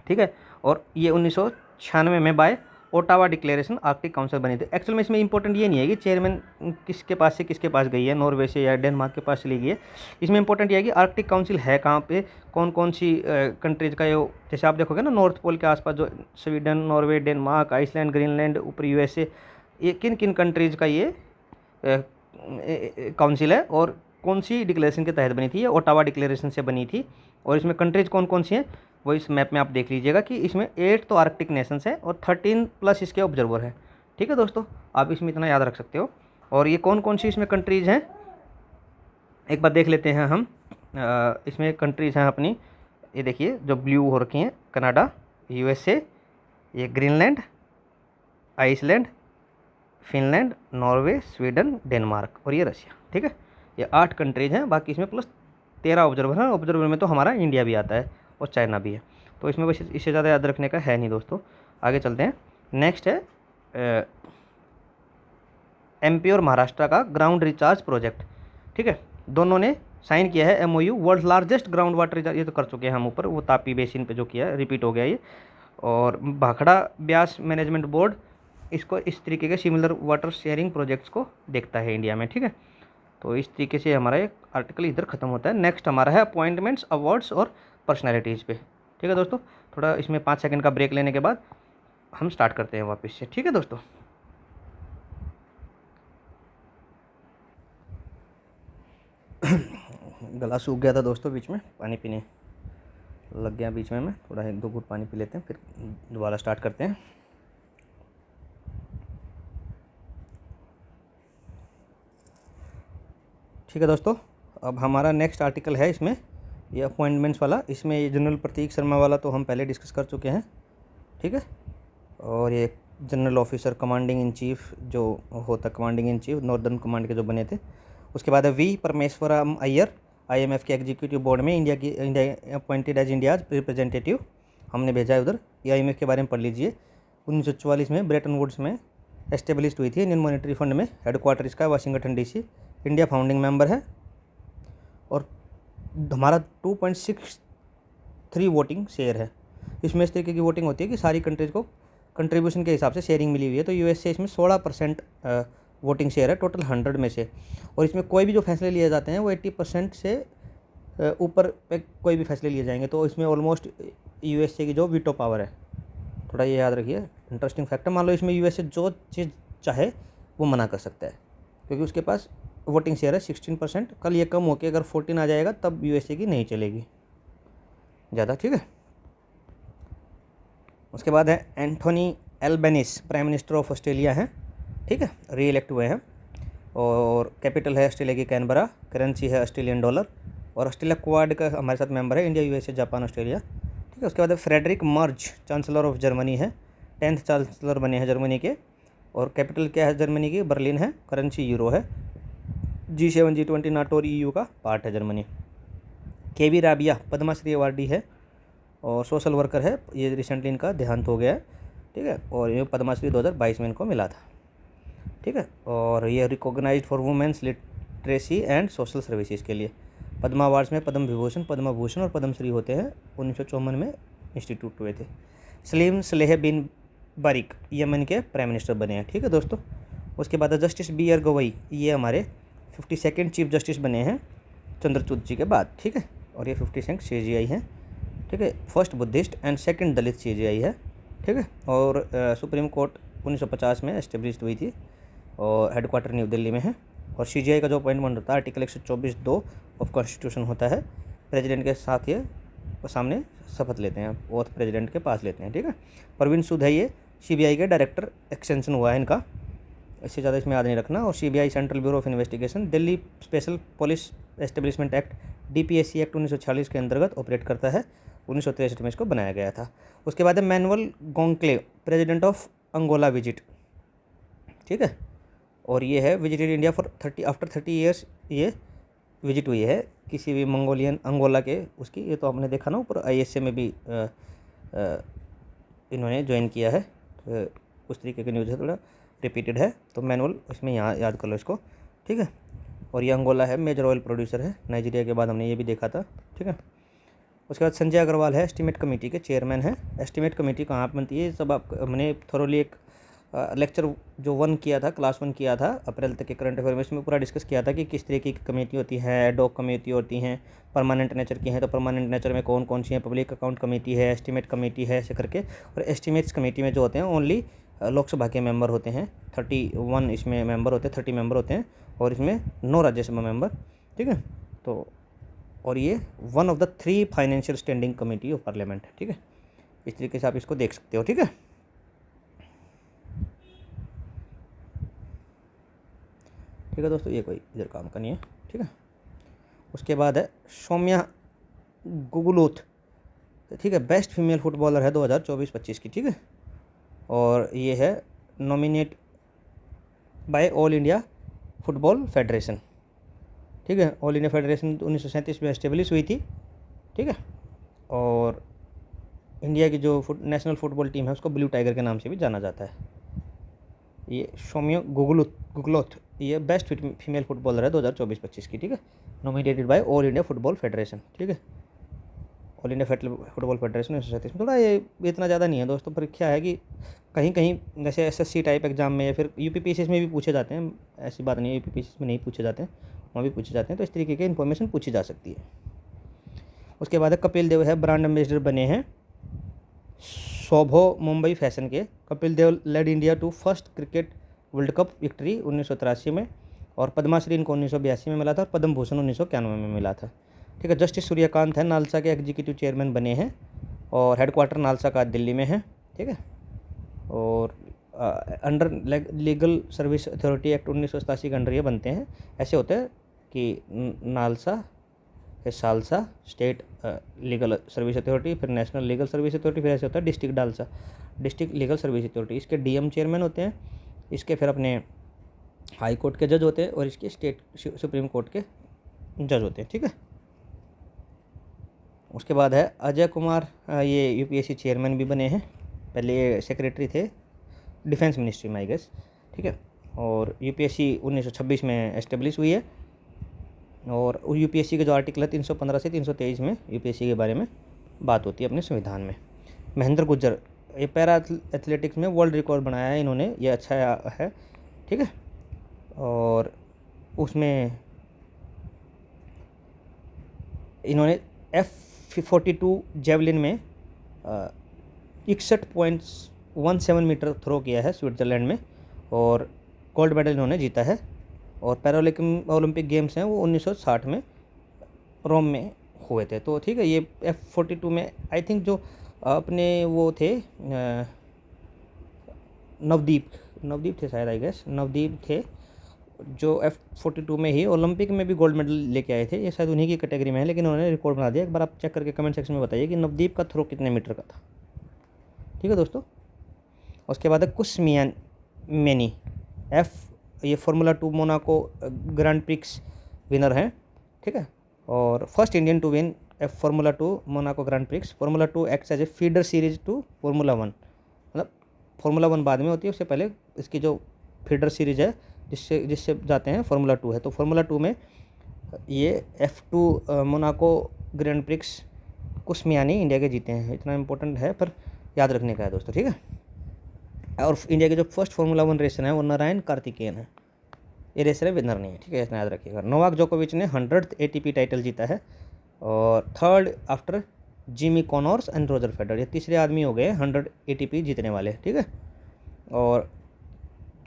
[SPEAKER 1] ठीक है। और ये 1996 में by Ottawa declaration Arctic council बनी थी। एक्चुअल में इसमें इंपॉर्टेंट ये नहीं है कि चेयरमैन किसके पास से किसके पास गई है, नॉर्वे से या डेनमार्क के पास चली गई है। इसमें इंपॉर्टेंट ये है कि आर्कटिक काउंसिल है कहाँ पे, कौन कौन सी कंट्रीज का ये, जैसे आप देखोगे ना नॉर्थ पोल के आसपास जो Sweden, Norway, Denmark, Iceland, Greenland, ऊपर यूएसए, ये किन किन कंट्रीज का ये काउंसिल है और कौन सी डिक्लेरेशन के तहत बनी थी। ये ओटावा डिक्लेरेशन से बनी थी। और इसमें कंट्रीज कौन कौन सी हैं वो इस मैप में आप देख लीजिएगा कि इसमें 8 तो आर्कटिक नेशंस हैं और 13 प्लस इसके ऑब्जर्वर हैं, ठीक है दोस्तों। आप इसमें इतना याद रख सकते हो। और ये कौन कौन सी इसमें कंट्रीज़ हैं एक बार देख लेते हैं हम। इसमें कंट्रीज़ हैं अपनी, ये देखिए जो ब्लू हो रखी हैं, कनाडा, यूएसए, ये Greenland, Iceland, Finland, Norway, Sweden, Denmark और ये रशिया, ठीक है। ये 8 कंट्रीज़ हैं। बाकी इसमें प्लस 13 ऑब्जर्वर हैं। ऑब्जर्वर में तो हमारा इंडिया भी आता है और चाइना भी है, तो इसमें बस इससे ज़्यादा याद रखने का है नहीं दोस्तों। आगे चलते हैं। नेक्स्ट है एमपी और महाराष्ट्र का ग्राउंड रिचार्ज प्रोजेक्ट, ठीक है। दोनों ने साइन किया है MOU. World largest groundwater recharge, ये तो कर चुके हैं हम ऊपर, वो तापी बेसिन पे जो किया है, रिपीट हो गया ये। और भाखड़ा ब्यास मैनेजमेंट बोर्ड इसको इस तरीके के सिमिलर वाटर शेयरिंग प्रोजेक्ट्स को देखता है इंडिया में, ठीक है। तो इस तरीके से हमारा एक आर्टिकल इधर ख़त्म होता है। नेक्स्ट हमारा है अपॉइंटमेंट्स, अवार्ड्स और पर्सनैलिटीज़ पे, ठीक है दोस्तों। थोड़ा इसमें 5 सेकंड का ब्रेक लेने के बाद हम स्टार्ट करते हैं वापस से, ठीक है दोस्तों। गला सूख गया था दोस्तों, बीच में पानी पीने लग गया बीच में, मैं थोड़ा 1-2 घूंट पानी पी लेते हैं, फिर दोबारा स्टार्ट करते हैं। ठीक है दोस्तों, अब हमारा नेक्स्ट आर्टिकल है इसमें, ये अपॉइंटमेंट्स वाला। इसमें ये जनरल प्रतीक शर्मा वाला तो हम पहले डिस्कस कर चुके हैं, ठीक है। और ये general officer commanding in chief जो होता, commanding in chief northern command के जो बने थे। उसके बाद है वी परमेश्वरम अय्यर, आईएमएफ के एग्जीक्यूटिव बोर्ड में India appointed as India's representative, हमने भेजा है उधर। ये आईएमएफ के बारे में पढ़ लीजिए। 1944 में ब्रेटन वुड्स में एस्टेब्लिश हुई थी इंडियन मॉनेटरी फंड में। हेडक्वार्टर इसका Washington DC. India founding member है। और हमारा 2.63 वोटिंग शेयर है। इसमें इस तरीके की वोटिंग होती है कि सारी कंट्रीज़ को कंट्रीब्यूशन के हिसाब से शेयरिंग मिली हुई है। तो यूएसए इसमें 16% वोटिंग शेयर है टोटल 100 में से। और इसमें कोई भी जो फैसले लिए जाते हैं वो 80% से ऊपर पे कोई भी फैसले लिए जाएंगे। तो इसमें ऑलमोस्ट यूएसए की जो वीटो पावर है, थोड़ा ये याद रखिए, इंटरेस्टिंग फैक्ट है। मान लो इसमें यूएसए जो चीज़ चाहे वो मना कर सकता है, क्योंकि उसके पास वोटिंग शेयर है 16%। कल ये कम होकर अगर 14 आ जाएगा तब यूएसए की नहीं चलेगी ज़्यादा, ठीक है। उसके बाद है Anthony Albanese, prime minister of Australia हैं, ठीक है, री इलेक्ट हुए हैं। और कैपिटल है ऑस्ट्रेलिया की कैनबरा, करेंसी है ऑस्ट्रेलियन डॉलर। और ऑस्ट्रेलिया क्वाड का हमारे साथ मेंबर है, इंडिया, यूएसए, जापान, ऑस्ट्रेलिया, ठीक है। उसके बाद Friedrich Merz, chancellor of Germany है, 10th चांसलर बने हैं जर्मनी के। और कैपिटल क्या है जर्मनी की, बर्लिन है, करेंसी यूरो है। G7, G20, नाटो और EU का पार्ट है जर्मनी। केवी राबिया पद्मश्री अवार्डी है और सोशल वर्कर है। ये रिसेंटली इनका देहांत हो गया है, ठीक है। और ये पद्मश्री 2022 में इनको मिला था, ठीक है। और ये recognised for women's literacy and social services के लिए। पद्मा अवार्ड्स में पद्म विभूषण, पद्म भूषण और पद्मश्री होते हैं। 1954 में इंस्टीट्यूट हुए थे। सलीम सलेह बिन बारिक यमन के प्राइम मिनिस्टर बने हैं, ठीक है दोस्तों। उसके बाद जस्टिस B.R. गवई, ये हमारे 52nd चीफ जस्टिस बने हैं चंद्रचूड़ जी के बाद, ठीक है। और ये 52nd CJI हैं, ठीक है। First Buddhist and second Dalit CJI है, ठीक है। और सुप्रीम कोर्ट 1950 में एस्टेब्लिश हुई थी और हेडक्वार्टर न्यू दिल्ली में है। और CJI का जो अपॉइंटमेंट होता है आर्टिकल 124(2) ऑफ कॉन्स्टिट्यूशन होता है। प्रेसिडेंट के साथ ये सामने शपथ लेते हैं, ओथ प्रेसिडेंट के पास लेते हैं, ठीक है। परवीन सूद है, ये CBI के डायरेक्टर एक्सटेंशन हुआ है इनका, इससे ज़्यादा इसमें याद नहीं रखना। और CBI central bureau of investigation Delhi special police establishment act DPSC act 1946 के अंतर्गत ऑपरेट करता है। 1963 में इसको बनाया गया था। उसके बाद है Manuel Gonclave, president of Angola visit, ठीक है। और ये है विजिटेड इंडिया फॉर 30 ईयर्स, ये विजिट हुई है किसी भी मंगोलियन अंगोला के उसकी। ये तो हमने देखा ना ऊपर ISA में भी इन्होंने ज्वाइन किया है। तो उस तरीके की न्यूज़ है, थोड़ा रिपीटेड है, तो मैनुअल इसमें यहाँ याद कर लो इसको, ठीक है। और ये अंगोला है, मेजर ऑयल प्रोड्यूसर है, नाइजीरिया के बाद हमने ये भी देखा था, ठीक है। उसके बाद संजय अग्रवाल है, एस्टीमेट कमेटी के चेयरमैन है। एस्टीमेट कमेटी कहाँ पर बनती है, सब आप मैंने थोरोली एक लेक्चर जो 1 किया था, क्लास 1 किया था अप्रैल तक के करंट अफेयर में, इसमें पूरा डिस्कस किया था कि किस तरीके की कमेटी होती है, एडॉक कमेटी होती हैं, परमानेंट नेचर की हैं, तो परमानेंट नेचर में कौन कौन सी हैं, पब्लिक अकाउंट कमेटी है, एस्टीमेट कमेटी है, ऐसे करके। और एस्टीमेट्स कमेटी में जो होते हैं ओनली लोकसभा के मेंबर होते हैं, 31 इसमें मेंबर होते हैं, 30 मेंबर होते हैं, और इसमें 9 राज्यसभा मेंबर, ठीक है। तो और ये one of the 3 financial standing committee of parliament है, ठीक है। इस तरीके से आप इसको देख सकते हो, ठीक है। ठीक है दोस्तों, ये कोई इधर काम का नहीं है, ठीक है। उसके बाद है सौम्या गुगुलोथ, ठीक है, बेस्ट फीमेल फुटबॉलर है 2024-25 की, ठीक है। और ये है nominate by all India football federation, ठीक है। ऑल इंडिया फेडरेशन 1937 में एस्टेब्लिश हुई थी, ठीक है। और इंडिया की जो नेशनल फुटबॉल टीम है उसको ब्लू टाइगर के नाम से भी जाना जाता है। ये सौम्या गुगलोथ ये बेस्ट फीमेल फुटबॉलर है 2024-25 की, ठीक है। Nominated by all India football federation, ठीक है। ऑल इंडिया फुटबॉल फेडरेशन 1937 में। थोड़ा ये इतना ज़्यादा नहीं है दोस्तों, परीक्षा है कि कहीं कहीं जैसे एसएससी टाइप एग्जाम में या फिर यूपीपीसीएस में भी पूछे जाते हैं, ऐसी बात नहीं है यूपीपीसीएस में नहीं पूछे जाते हैं, वहाँ भी पूछे जाते हैं, तो इस तरीके की इन्फॉर्मेशन पूछी जा सकती है। उसके बाद कपिल देव है, ब्रांड एम्बेसडर बने हैं सोभो मुंबई फैशन के। Kapil Dev led India to first cricket world cup victory 1983 में, और पद्माश्री इनको 1982 में मिला था, और पद्म भूषण 1991 में मिला था, ठीक है। जस्टिस सूर्यकांत है, नालसा के एग्जीक्यूटिव चेयरमैन बने हैं, और हेडक्वार्टर नालसा का दिल्ली में है, ठीक है। और under legal service authority act 1987 के अंडर ये बनते हैं। ऐसे होते हैं कि NALSA, salsa state legal service authority, फिर नेशनल लीगल सर्विस अथॉरिटी, फिर ऐसे होता है district DALSA, district legal service authority. इसके डीएम चेयरमैन होते हैं, इसके फिर अपने हाई कोर्ट के जज होते हैं, और इसके स्टेट सुप्रीम कोर्ट के जज होते हैं, ठीक है। उसके बाद है अजय कुमार, ये यूपीएससी चेयरमैन भी बने हैं, पहले ये सेक्रेटरी थे डिफेंस मिनिस्ट्री में आई गेस, ठीक है। और यूपीएससी 1926 में एस्टेब्लिश हुई है, और यूपीएससी के जो आर्टिकल है 315 से 323 में यूपीएससी के बारे में बात होती है अपने संविधान में। महेंद्र गुज्जर, ये पैरा एथलेटिक्स में वर्ल्ड रिकॉर्ड बनाया है इन्होंने, ये अच्छा है, ठीक है। और उसमें इन्होंने F42 जेवलिन में 61.17 मीटर थ्रो किया है स्विट्ज़रलैंड में, और गोल्ड मेडल इन्होंने जीता है। और पैरालंपिक ओलंपिक गेम्स हैं वो 1960 में रोम में हुए थे, तो ठीक है। ये F42 में आई थिंक जो अपने वो थे नवदीप थे शायद, आई गेस नवदीप थे, जो F42 में ही ओलंपिक में भी गोल्ड मेडल लेके आए थे, ये शायद उन्हीं की कैटेगरी में है, लेकिन उन्होंने रिकॉर्ड बना दिया। एक बार आप चेक करके कमेंट सेक्शन में बताइए कि नवदीप का थ्रो कितने मीटर का था, ठीक है दोस्तों। उसके बाद है कुस्मियान मैनी, ये formula 2 Monaco grand prix winner हैं, ठीक है। और first Indian to win formula 2 Monaco grand prix. Formula 2 acts as a feeder series to formula 1, मतलब फार्मूला 1 बाद में होती है, उससे पहले इसकी जो फीडर सीरीज है जिससे जाते हैं फार्मूला 2 है। तो फार्मूला 2 में ये F2 मोनाको ग्रैंड प्रिक्स कुस्मियानी इंडिया के जीते हैं, इतना इंपॉर्टेंट है पर याद रखने का है दोस्तों, ठीक है। और इंडिया के जो फर्स्ट फार्मूला 1 रेसर है वो नारायण कार्तिकेयन है, ये रेसर विनर नहीं है, ठीक है, इतना याद रखिएगा। नोवाक जोकोविच ने 100th ATP टाइटल जीता है, और third after Jimmy Connors and Roger Federer, ये तीसरे आदमी हो गए 100 ATP जीतने वाले, ठीक है। और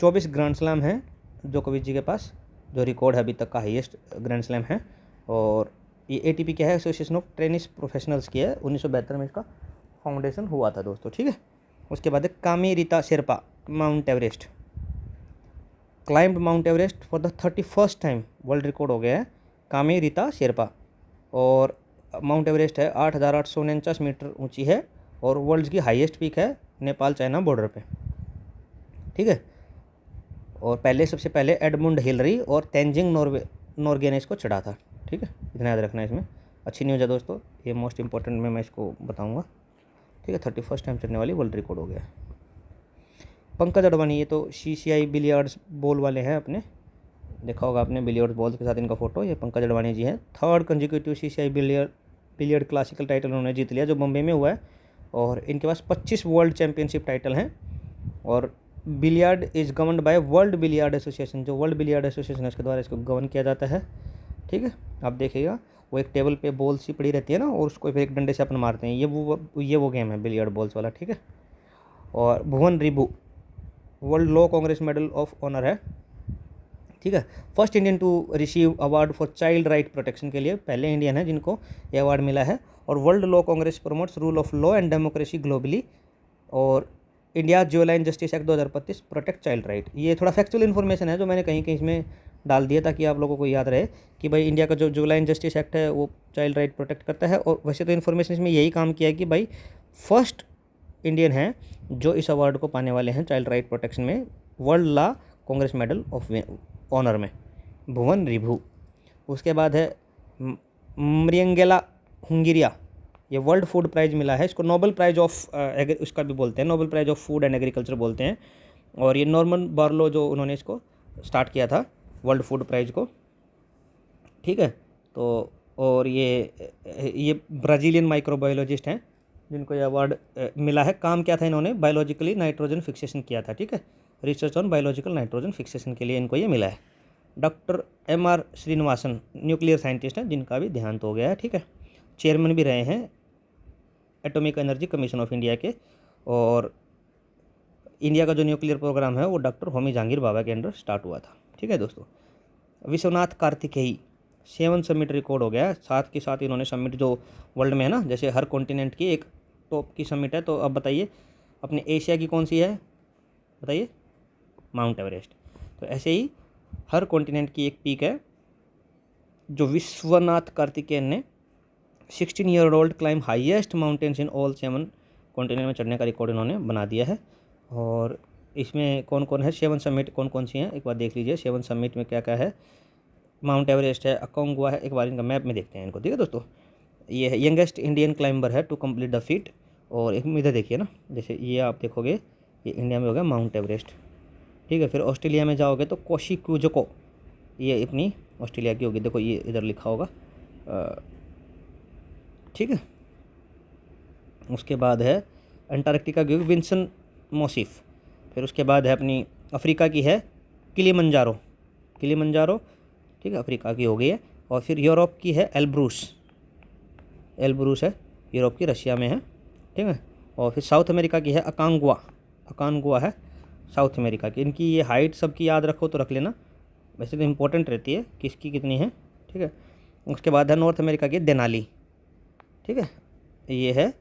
[SPEAKER 1] 24 ग्रैंड स्लैम हैं जोकोविच जी के पास, जो रिकॉर्ड है अभी तक का हाईएस्ट ग्रैंड स्लैम है। और ये ATP क्या है, एसोसिएशन ऑफ टेनिस प्रोफेशनल्स की है, 1972 में इसका फाउंडेशन हुआ था दोस्तों, ठीक है। उसके बाद है कामी Rita Sherpa, mount Everest, climb mount Everest for the 31st time, world record हो गया है कामी रीता शेरपा। और माउंट एवरेस्ट है 8,849 मीटर ऊंची है, और वर्ल्ड की हाईएस्ट पीक है नेपाल चाइना बॉर्डर पे, ठीक है। और सबसे पहले एडमुंड हिलरी और तेंजिंग नोर्गे ने इसको चढ़ा था, ठीक है, इतना याद रखना है इसमें। अच्छी न्यूज़ है दोस्तों, ये मोस्ट इंपॉर्टेंट में मैं इसको बताऊंगा, ठीक है। 31st टाइम चढ़ने वाली वर्ल्ड रिकॉर्ड हो गया। पंकज अडवाणी, ये तो CCI बिलियर्ड्स बॉल वाले हैं अपने, देखा होगा आपने बिलियर्ड्स बॉल के साथ इनका फोटो। ये पंकज अडवाणी जी हैं। 3rd consecutive CCI billiard classical title उन्होंने जीत लिया जो बम्बई में हुआ है, और इनके पास 25 वर्ल्ड चैंपियनशिप टाइटल हैं। और billiard is governed bye world billiard association, जो वर्ल्ड बिलियर्ड एसोसिएशन है उसके द्वारा इसको गवर्न किया जाता है। ठीक है, आप देखिएगा वो एक टेबल पे बॉल सी पड़ी रहती है ना, और उसको फिर एक डंडे से अपन मारते हैं, ये वो गेम है बिलियर्ड बॉल्स वाला। ठीक है, और Bhuvan Ribhu world law congress medal of honour है। ठीक है, first Indian to receive award for child right protection के लिए पहले इंडियन है जिनको ये अवार्ड मिला है। और world law congress promotes rule of law and democracy globally. और इंडिया जुवेलाइन justice act 2025 protect child right. ये थोड़ा फैक्चुअल इन्फॉर्मेशन है जो मैंने कहीं कहीं इसमें डाल दिया ताकि आप लोगों को याद रहे कि भाई इंडिया का जो जुवेलाइन जस्टिस एक्ट है वो चाइल्ड राइट प्रोटेक्ट करता है। और वैसे तो इन्फॉर्मेशन इसमें यही काम किया है कि भाई फर्स्ट इंडियन है जो इस अवार्ड को पाने वाले हैं चाइल्ड राइट प्रोटेक्शन में, world law congress medal of honour में, भुवन रिभु। उसके बाद है मरियंगेला हुंगिरिया, ये वर्ल्ड फूड प्राइज मिला है इसको, नोबेल प्राइज ऑफ उसका भी बोलते हैं, Nobel prize of food and agriculture बोलते हैं। और ये नॉर्मन बार्लो जो उन्होंने इसको स्टार्ट किया था वर्ल्ड फूड प्राइज को। ठीक है, तो और ये ब्राज़ीलियन माइक्रोबायोलॉजिस्ट हैं जिनको ये अवार्ड मिला है। काम क्या था, इन्होंने बायोलॉजिकली नाइट्रोजन फिक्सेशन किया था। ठीक है, research on biological nitrogen fixation के लिए इनको ये मिला है। Doctor MR Srinivasan nuclear scientist हैं जिनका भी देहांत हो गया है। ठीक है, चेयरमैन भी रहे हैं atomic energy commission of India के। और इंडिया का जो न्यूक्लियर प्रोग्राम है वो डॉक्टर होमी जहांगीर बाबा के अंडर स्टार्ट हुआ था। ठीक है दोस्तों, विश्वनाथ कार्तिकेय 7 समिट रिकॉर्ड हो गया है। साथ के साथ इन्होंने समिट जो वर्ल्ड में है ना, जैसे हर कॉन्टिनेंट की एक टॉप की समिट है, तो अब बताइए अपने एशिया की कौन सी है, बताइए, माउंट एवरेस्ट। तो ऐसे ही हर कॉन्टिनेंट की एक पीक है जो विश्वनाथ कार्तिकेयन ने 16 year old climb highest mountains in all 7 continent में चढ़ने का रिकॉर्ड इन्होंने बना दिया है। और इसमें कौन कौन है, 7 समिट कौन कौन सी हैं एक बार देख लीजिए। 7 समिट में क्या क्या है, माउंट एवरेस्ट है, अकोंगुआ है, एक बार इनका मैप में देखते हैं इनको। ठीक है दोस्तों, ये है यंगेस्ट इंडियन क्लाइंबर है टू कंप्लीट द फीट। और एक इधर देखिए ना, जैसे ये आप देखोगे ये इंडिया में हो गया माउंट एवरेस्ट। ठीक है, फिर ऑस्ट्रेलिया में जाओगे तो कोशिकुजको, ये अपनी ऑस्ट्रेलिया की होगी, देखो ये इधर लिखा होगा। ठीक है, उसके बाद है अंटार्कटिका की विंसन मोसिफ। फिर उसके बाद है अपनी अफ्रीका की है किलिमंजारो। ठीक है, अफ्रीका की हो गई है। और फिर यूरोप की है एल्ब्रूस है, यूरोप की, रशिया में है। ठीक है, और फिर साउथ अमेरिका की है अकांगुआ है साउथ अमेरिका की। इनकी ये हाइट सबकी याद रखो तो रख लेना, वैसे तो इम्पोर्टेंट रहती है किसकी कितनी है। ठीक है, उसके बाद है नॉर्थ अमेरिका की देनाली। ठीक है, ये है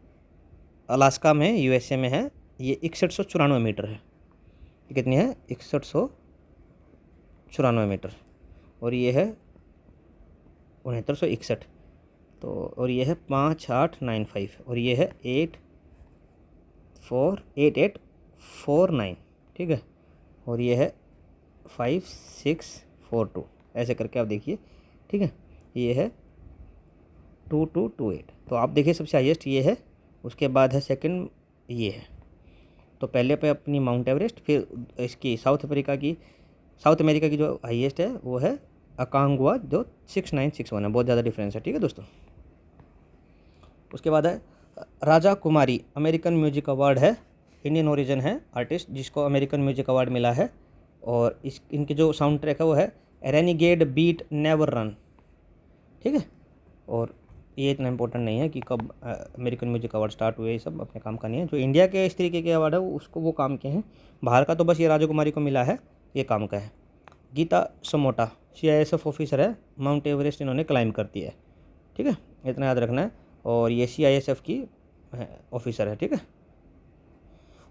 [SPEAKER 1] अलास्का में, USA में है, ये 6194 मीटर है। ये कितनी है, 6194 मीटर। और ये है 6961। तो और ये है 5895। और ये है 8849। ठीक है, और ये है 5642, ऐसे करके आप देखिए। ठीक है, ये है 2228। तो आप देखिए सबसे हाईएस्ट ये है, उसके बाद है सेकंड ये है। तो पहले पे अपनी माउंट एवरेस्ट, फिर इसकी साउथ अमेरिका की जो हाईएस्ट है वो है अकांगुआ जो 6961 है, बहुत ज़्यादा डिफरेंस है। ठीक है दोस्तों, उसके बाद है राजा कुमारी, अमेरिकन म्यूजिक अवार्ड है, इंडियन ओरिजिन है आर्टिस्ट जिसको अमेरिकन म्यूजिक अवार्ड मिला है। और इनके जो साउंड ट्रैक है वो है रेनिगेड बीट नेवर रन। ठीक है, और ये इतना इंपॉर्टेंट नहीं है कि कब अमेरिकन म्यूजिक अवार्ड स्टार्ट हुए, ये सब अपने काम का नहीं है। जो इंडिया के इस तरीके के अवार्ड है वो काम के हैं, बाहर का तो बस ये राजा कुमारी को मिला है, ये काम का है। गीता समोटा CISF ऑफिसर है, माउंट एवरेस्ट इन्होंने क्लाइंब कर दिया है। ठीक है, इतना याद रखना है। और ये CISF की ऑफिसर है। ठीक है,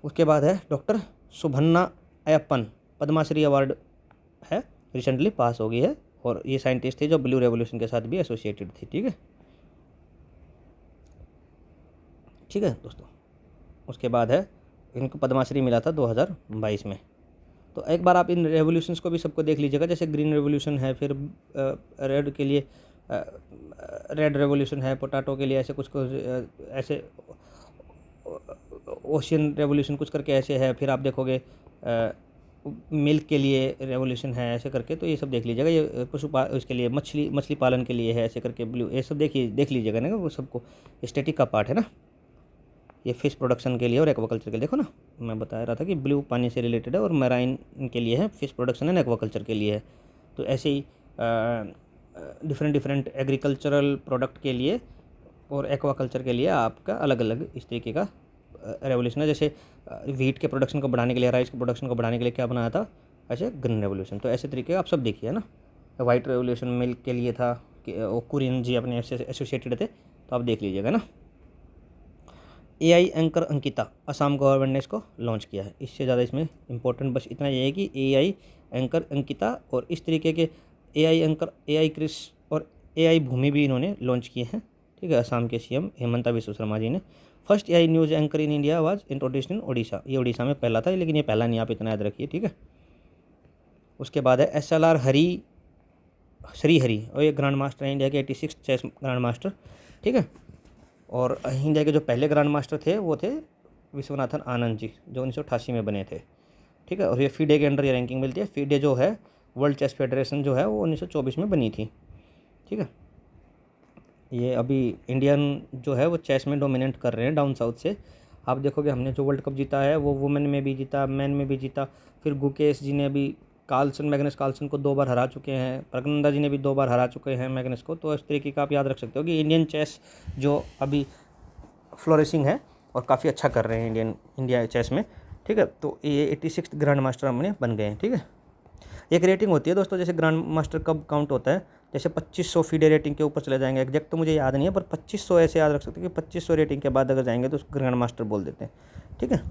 [SPEAKER 1] उसके बाद है डॉक्टर सुभन्ना अयप्पन, पद्माश्री अवार्ड है, रिसेंटली पास हो गई है। और ये साइंटिस्ट थे जो ब्लू रेवोल्यूशन के साथ भी एसोसिएटेड थी। ठीक है दोस्तों, उसके बाद है इनको पद्माश्री मिला था 2022 में। तो एक बार आप इन रेवोल्यूशंस को भी सबको देख लीजिएगा, जैसे ग्रीन रेवोल्यूशन है, फिर रेड के लिए रेड रेवोल्यूशन है, पोटैटो के लिए ऐसे कुछ ऐसे ओशियन रेवोल्यूशन कुछ करके ऐसे है। फिर आप देखोगे मिल्क के लिए रेवोल्यूशन है ऐसे करके, तो ये सब देख लीजिएगा। ये उसके लिए मछली पालन के लिए है ऐसे करके ब्लू, ये सब देख लीजिएगा ना, वो सबको स्टैटिक का पार्ट है ना। ये फिश प्रोडक्शन के लिए और एक्वाकल्चर के लिए, देखो ना मैं बता रहा था कि ब्लू पानी से रिलेटेड है और मैराइन के लिए है, फिश प्रोडक्शन एंड एक्वाकल्चर के लिए है। तो ऐसे ही डिफरेंट एग्रीकल्चरल प्रोडक्ट के लिए और एक्वाकल्चर के लिए आपका अलग अलग इस तरीके का रेवोल्यूशन है। जैसे वीट के प्रोडक्शन को बढ़ाने के लिए, राइस के प्रोडक्शन को बढ़ाने के लिए क्या बनाया था, ऐसे ग्रीन रेवोल्यूशन। तो ऐसे तरीके आप सब देखिए ना। वाइट रेवोल्यूशन मिल्क के लिए था कि कुरियन जी अपने एसोसिएटेड थे, तो आप देख लीजिएगा ना। AI anchor Ankita, Assam government ने इसको लॉन्च किया है। इससे ज़्यादा इसमें इंपॉर्टेंट बस इतना ये है कि AI एंकर अंकिता और इस तरीके के AI एंकर, AI क्रिस और AI भूमि भी इन्होंने लॉन्च किए हैं। ठीक है, असम के CM हेमंता बिस्वा शर्मा जी ने। First AI news anchor in India was introduced in Odisha. ये ओडिशा में पहला था, लेकिन ये पहला नहीं, आप इतना याद रखिए। ठीक है, उसके बाद है SLR श्रीहरि, और ये ग्रैंड मास्टर है, इंडिया के 86 चेस ग्रैंड मास्टर। ठीक है, और इंडिया के जो पहले ग्रैंड मास्टर थे वो थे विश्वनाथन आनंद जी, जो 1988 में बने थे। ठीक है, और ये FIDE के अंडर ये रैंकिंग मिलती है। FIDE जो है वर्ल्ड चेस फेडरेशन जो है वो 1924 में बनी थी। ठीक है, ये अभी इंडियन जो है वो चेस में डोमिनेट कर रहे हैं डाउन साउथ से। आप देखोगे हमने जो वर्ल्ड कप जीता है वो वुमेन में भी जीता, मैन में भी जीता। फिर गुकेश जी ने अभी मैग्नस कार्लसन को 2 बार हरा चुके हैं, प्रज्ञानंदा जी ने भी 2 बार हरा चुके हैं मैग्नस को। तो इस तरीके का आप याद रख सकते हो कि इंडियन चेस जो अभी फ्लोरिशिंग है और काफ़ी अच्छा कर रहे हैं इंडिया चेस में। ठीक है, तो ये 86 ग्रैंड मास्टर हमने बन गए हैं। ठीक है, एक रेटिंग होती है दोस्तों, जैसे ग्रैंड मास्टर कब काउंट होता है, जैसे 2500 FIDE रेटिंग के ऊपर चले जाएंगे। एग्जैक्ट तो मुझे याद नहीं है, पर 2500 ऐसे याद रख सकते हैं कि 2500 रेटिंग के बाद अगर जाएंगे तो उसको ग्रैंड मास्टर बोल देते हैं। ठीक है,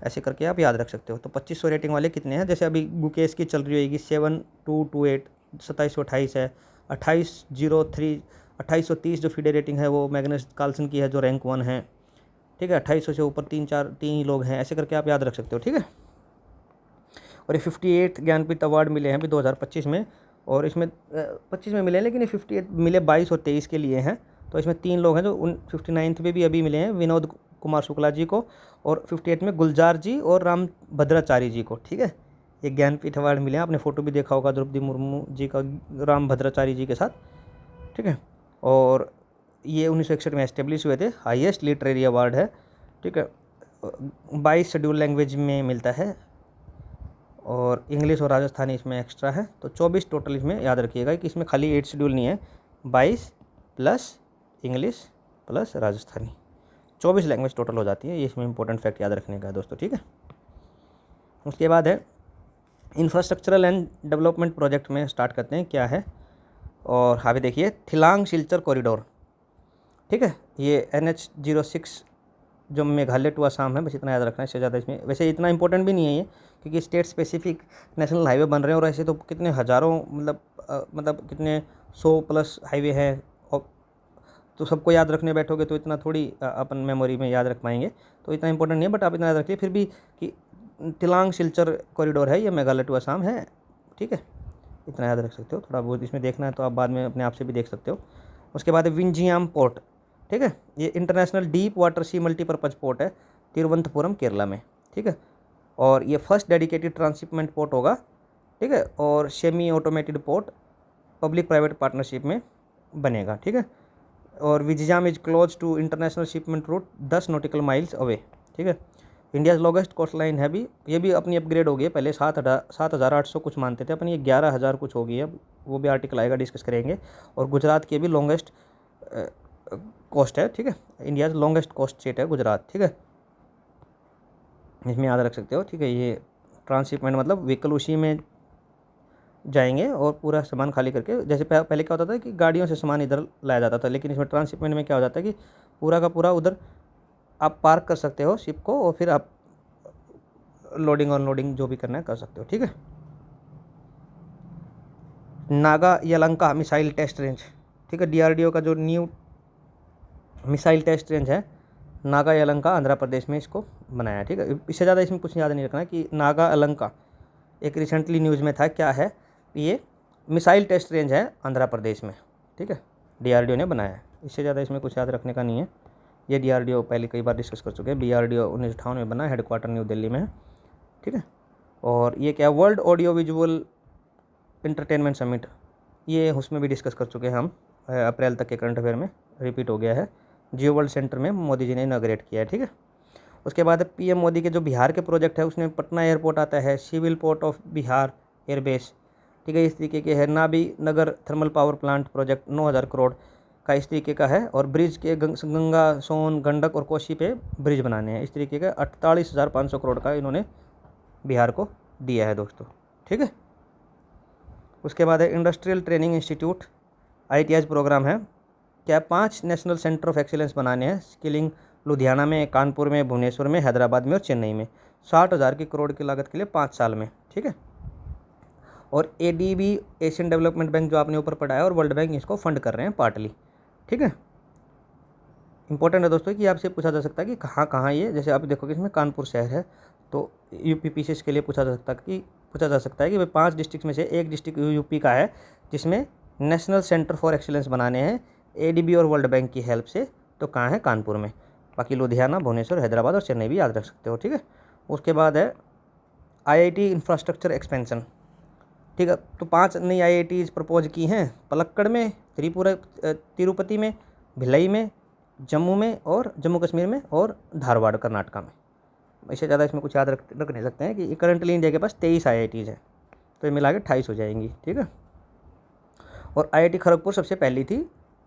[SPEAKER 1] ऐसे करके आप याद रख सकते हो। तो 2500 रेटिंग वाले कितने हैं, जैसे अभी गुकेश की चल रही होगी 7228, 2728 है। 2830 जो FIDE रेटिंग है वो मैग्नस कार्लसन की है, जो रैंक 1 है। ठीक है, 2800 से ऊपर 3 ही लोग हैं, ऐसे करके आप याद रख सकते हो। ठीक है, और ये 58 ज्ञानपीठ अवार्ड मिले हैं अभी 2025 में, और इसमें 25 में मिले हैं, लेकिन ये 58 मिले 22 और 23 के लिए हैं। तो इसमें 3 लोग हैं जो 59th में भी अभी मिले हैं, विनोद कुमार शुक्ला जी को, और 58 में गुलजार जी और राम भद्राचारी जी को। ठीक है, ये ज्ञानपीठ अवार्ड मिले हैं। आपने फ़ोटो भी देखा होगा द्रौपदी मुर्मू जी का राम भद्राचारी जी के साथ। ठीक है, और ये 1961 में एस्टेब्लिश हुए थे, हाईएस्ट लिटरेरी अवार्ड है। ठीक है, 22 शेड्यूल लैंग्वेज में मिलता है, और इंग्लिश और राजस्थानी इसमें एक्स्ट्रा है। तो 24 टोटल इसमें याद रखिएगा कि इसमें खाली 8 शेड्यूल नहीं है, 22 plus English plus Rajasthani, 24 language total हो जाती है। ये इसमें इंपॉर्टेंट फैक्ट याद रखने का है दोस्तों। ठीक है, उसके बाद है इंफ्रास्ट्रक्चरल एंड डेवलपमेंट प्रोजेक्ट में स्टार्ट करते हैं क्या है। और हाँ भी देखिए, थिलांग सिलचर कॉरिडोर। ठीक है, ये NH06 जो मेघालय टू आसाम है, बस इतना याद रखना है। इससे ज़्यादा इसमें वैसे इतना इंपॉर्टेंट भी नहीं है ये, क्योंकि स्टेट स्पेसिफिक नेशनल हाईवे बन रहे हैं, और ऐसे तो कितने हज़ारों मतलब कितने 100+ हाईवे हैं, और तो सबको याद रखने बैठोगे तो इतना थोड़ी अपन मेमोरी में याद रख पाएंगे। तो इतना इंपॉर्टेंट नहीं है, बट आप इतना याद रखिए फिर भी कि तिलांग सिलचर कॉरिडोर है, ये मेघालय टू आसाम है। ठीक है, इतना याद रख सकते हो। थोड़ा बहुत इसमें देखना है तो आप बाद में अपने आप से भी देख सकते हो। उसके बाद है विंझियाम पोर्ट। ठीक है, ये इंटरनेशनल डीप वाटर सी मल्टीपर्पज़ पोर्ट है तिरुवनंतपुरम केरला में। ठीक है, और ये फर्स्ट डेडिकेटेड ट्रांसशिपमेंट पोर्ट होगा। ठीक है, और semi automated port public private partnership में बनेगा। ठीक है, और Vizhinjam is close to international shipment route 10 nautical miles away. ठीक है, इंडियाज़ लॉन्गेस्ट कोस्ट लाइन है भी, ये भी अपनी अपग्रेड हो गई है। पहले 7,800 कुछ मानते थे अपन, ये 11,000 कुछ हो गई है। वो भी आर्टिकल आएगा, डिस्कस करेंगे। और गुजरात की भी लॉन्गेस्ट कोस्ट है। ठीक है, इंडियाज़ लॉन्गेस्ट कोस्ट स्टेट है गुजरात। ठीक है, इसमें याद रख सकते हो। ठीक है, ये ट्रांसशिपमेंट मतलब व्हीकल उसी में जाएंगे और पूरा सामान खाली करके, जैसे पहले क्या होता था कि गाड़ियों से सामान इधर लाया जाता था, लेकिन इसमें ट्रांसशिपमेंट में क्या हो जाता है कि पूरा का पूरा उधर आप पार्क कर सकते हो शिप को, और फिर आप लोडिंग अनलोडिंग जो भी करना है कर सकते हो। ठीक है, नागा यलंका मिसाइल टेस्ट रेंज। ठीक है, DRDO का जो न्यू मिसाइल टेस्ट रेंज है, नागा यलंका आंध्र प्रदेश में इसको बनाया है। ठीक है, इससे ज़्यादा इसमें कुछ याद नहीं रखना है कि नागा यलंका एक रिसेंटली न्यूज़ में था, क्या है ये मिसाइल टेस्ट रेंज है आंध्र प्रदेश में। ठीक है, DRDO ने बनाया है। इससे ज़्यादा इसमें कुछ याद रखने का नहीं है। ये DRDO पहले कई बार डिस्कस कर चुके हैं। DRDO 1958 में बना, हेडक्वार्टर न्यू दिल्ली में है। ठीक है। और ये क्या है, world audio visual entertainment summit, ये उसमें भी डिस्कस कर चुके हैं हम, अप्रैल तक के करंट अफेयर में रिपीट हो गया है। जियो वर्ल्ड सेंटर में मोदी जी ने इनॉग्रेट किया है, ठीक है। उसके बाद पीएम मोदी के जो बिहार के प्रोजेक्ट है उसमें पटना एयरपोर्ट आता है, civil port of Bihar airbase, ठीक है, इस तरीके के है। Nabinagar thermal power plant project 9,000 crore का इस तरीके का है। और ब्रिज के गंगा, सोन, गंडक और कोसी पे ब्रिज बनाने हैं, इस तरीके का 48,500 करोड़ का इन्होंने बिहार को दिया है दोस्तों, ठीक है। उसके बाद है industrial training institute, ITI programme है। क्या 5 नेशनल सेंटर ऑफ एक्सीलेंस बनाने हैं, स्किलिंग लुधियाना में, कानपुर में, भुवनेश्वर में, हैदराबाद में और चेन्नई में, 60,000 की करोड़ की लागत के लिए 5 साल में, ठीक है। और ADB एशियन डेवलपमेंट बैंक जो आपने ऊपर पढ़ा है और वर्ल्ड बैंक इसको फंड कर रहे हैं पार्टली, ठीक है। इंपॉर्टेंट है दोस्तों कि आपसे पूछा जा सकता है कि कहाँ कहाँ ये, जैसे आप देखोगे इसमें कानपुर शहर है, तो UPPCS के लिए पूछा जा सकता है कि भाई 5 डिस्ट्रिक्ट में से एक डिस्ट्रिक्ट UP का है जिसमें नेशनल सेंटर फॉर एक्सीलेंस बनाने हैं ADB और वर्ल्ड बैंक की हेल्प से, तो कहाँ है, कानपुर में। बाकी लुधियाना, भुवनेश्वर, हैदराबाद और चेन्नई भी याद रख सकते हो, ठीक है। उसके बाद है IIT इंफ्रास्ट्रक्चर एक्सपेंशन, ठीक है। तो 5 नई IITs प्रपोज की हैं, पलक्कड़ में, तिरुपति में, भिलाई में, जम्मू में और जम्मू कश्मीर में और धारवाड़ कर्नाटका में। इससे ज़्यादा इसमें कुछ याद रख नहीं सकते हैं कि करंटली इंडिया के पास 23 IITs हैं, तो ये मिला के 28 हो जाएंगी, ठीक है। और IIT खड़गपुर सबसे पहली थी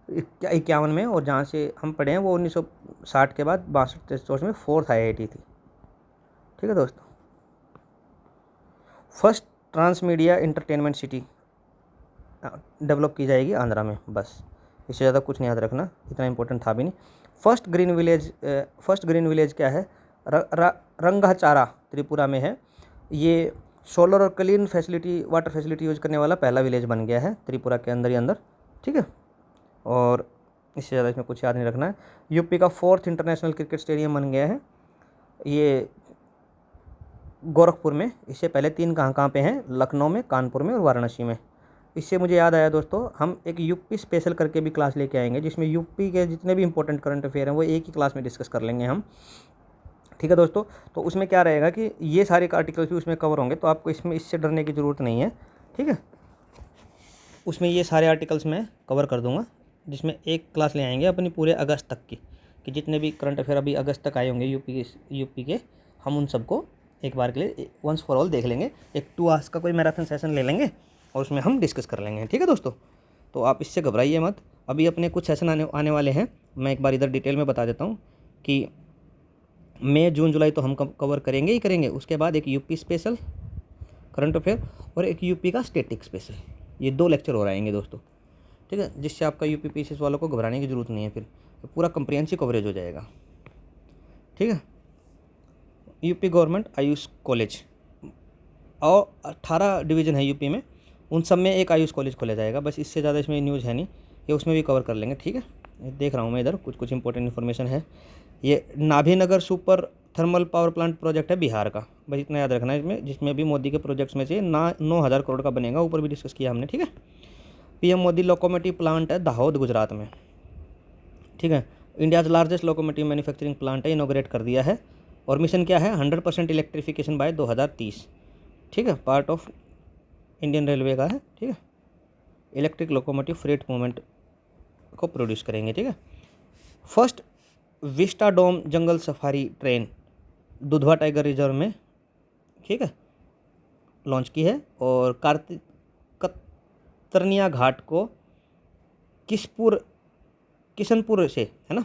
[SPEAKER 1] 51 में, और जहाँ से हम पढ़े हैं वो 1960 के बाद 62-63 में 4th IIT थी, ठीक है दोस्तों। First transmedia entertainment city develop की जाएगी आंध्रा में, बस इससे ज़्यादा कुछ नहीं याद रखना, इतना इंपॉर्टेंट था भी नहीं। फर्स्ट ग्रीन विलेज क्या है, रंगाचारा त्रिपुरा में है। ये सोलर और clean facility, water facility use करने वाला पहला विलेज बन गया है त्रिपुरा के अंदर ही अंदर, ठीक है। और इससे ज़्यादा इसमें कुछ याद नहीं रखना है। UP का 4th इंटरनेशनल क्रिकेट स्टेडियम बन गया है, ये गोरखपुर में। इससे पहले 3 कहाँ पे हैं, लखनऊ में, कानपुर में और वाराणसी में। इससे मुझे याद आया दोस्तों, हम एक UP स्पेशल करके भी क्लास लेके आएंगे जिसमें UP के जितने भी इंपॉर्टेंट करंट अफेयर हैं वो एक ही क्लास में डिस्कस कर लेंगे हम, ठीक है दोस्तों। तो उसमें क्या रहेगा कि ये सारे आर्टिकल्स भी उसमें कवर होंगे, तो आपको इसमें इससे डरने की ज़रूरत नहीं है, ठीक है। उसमें ये सारे आर्टिकल्स मैं कवर कर दूंगा, जिसमें एक क्लास ले आएंगे अपनी पूरे अगस्त तक की, कि जितने भी करंट अफेयर अभी अगस्त तक आए होंगे यूपी के, हम उन सबको एक बार के लिए वंस फॉर ऑल देख लेंगे। एक 2 आवर्स का कोई मैराथन सेशन ले लेंगे और उसमें हम डिस्कस कर लेंगे, ठीक है दोस्तों। तो आप इससे घबराइए मत, अभी अपने कुछ सेशन आने वाले हैं, मैं एक बार इधर डिटेल में बता देता हूँ कि मई, जून, जुलाई तो हम कवर करेंगे ही करेंगे। उसके बाद एक UP स्पेशल करंट अफेयर और एक UP का स्टैटिक स्पेशल, ये 2 लेक्चर और आएंगे दोस्तों, ठीक है, जिससे आपका UPPCS वालों को घबराने की ज़रूरत नहीं है, फिर पूरा कंप्रिहेंसिव कवरेज हो जाएगा, ठीक है। UP गवर्नमेंट आयुष कॉलेज, और 18 डिवीज़न है UP में, उन सब में एक आयुष कॉलेज खोला जाएगा, बस इससे ज़्यादा इसमें न्यूज़ है नहीं, ये उसमें भी कवर कर लेंगे, ठीक है। देख रहा हूँ मैं इधर कुछ इंपॉर्टेंट इन्फॉर्मेशन है। ये Nabinagar super thermal power plant project है बिहार का, बस इतना याद रखना है इसमें, जिसमें भी मोदी के प्रोजेक्ट्स में से 9,000 करोड़ का बनेगा, ऊपर भी डिस्कस किया हमने, ठीक है। PM मोदी लोकोमोटिव प्लांट है दाहोद गुजरात में, ठीक है। India's largest locomotive manufacturing plant है, इनोग्रेट कर दिया है। और मिशन क्या है, 100% इलेक्ट्रिफिकेशन बाय 2030, ठीक है, पार्ट ऑफ इंडियन रेलवे का है, ठीक है। इलेक्ट्रिक लोकोमोटिव फ्रेट मूवमेंट को प्रोड्यूस करेंगे, ठीक है। First vistadome jungle safari train Dudhwa tiger reserve में, ठीक है, लॉन्च की है। और कतरनिया घाट को किशनपुर से, है ना,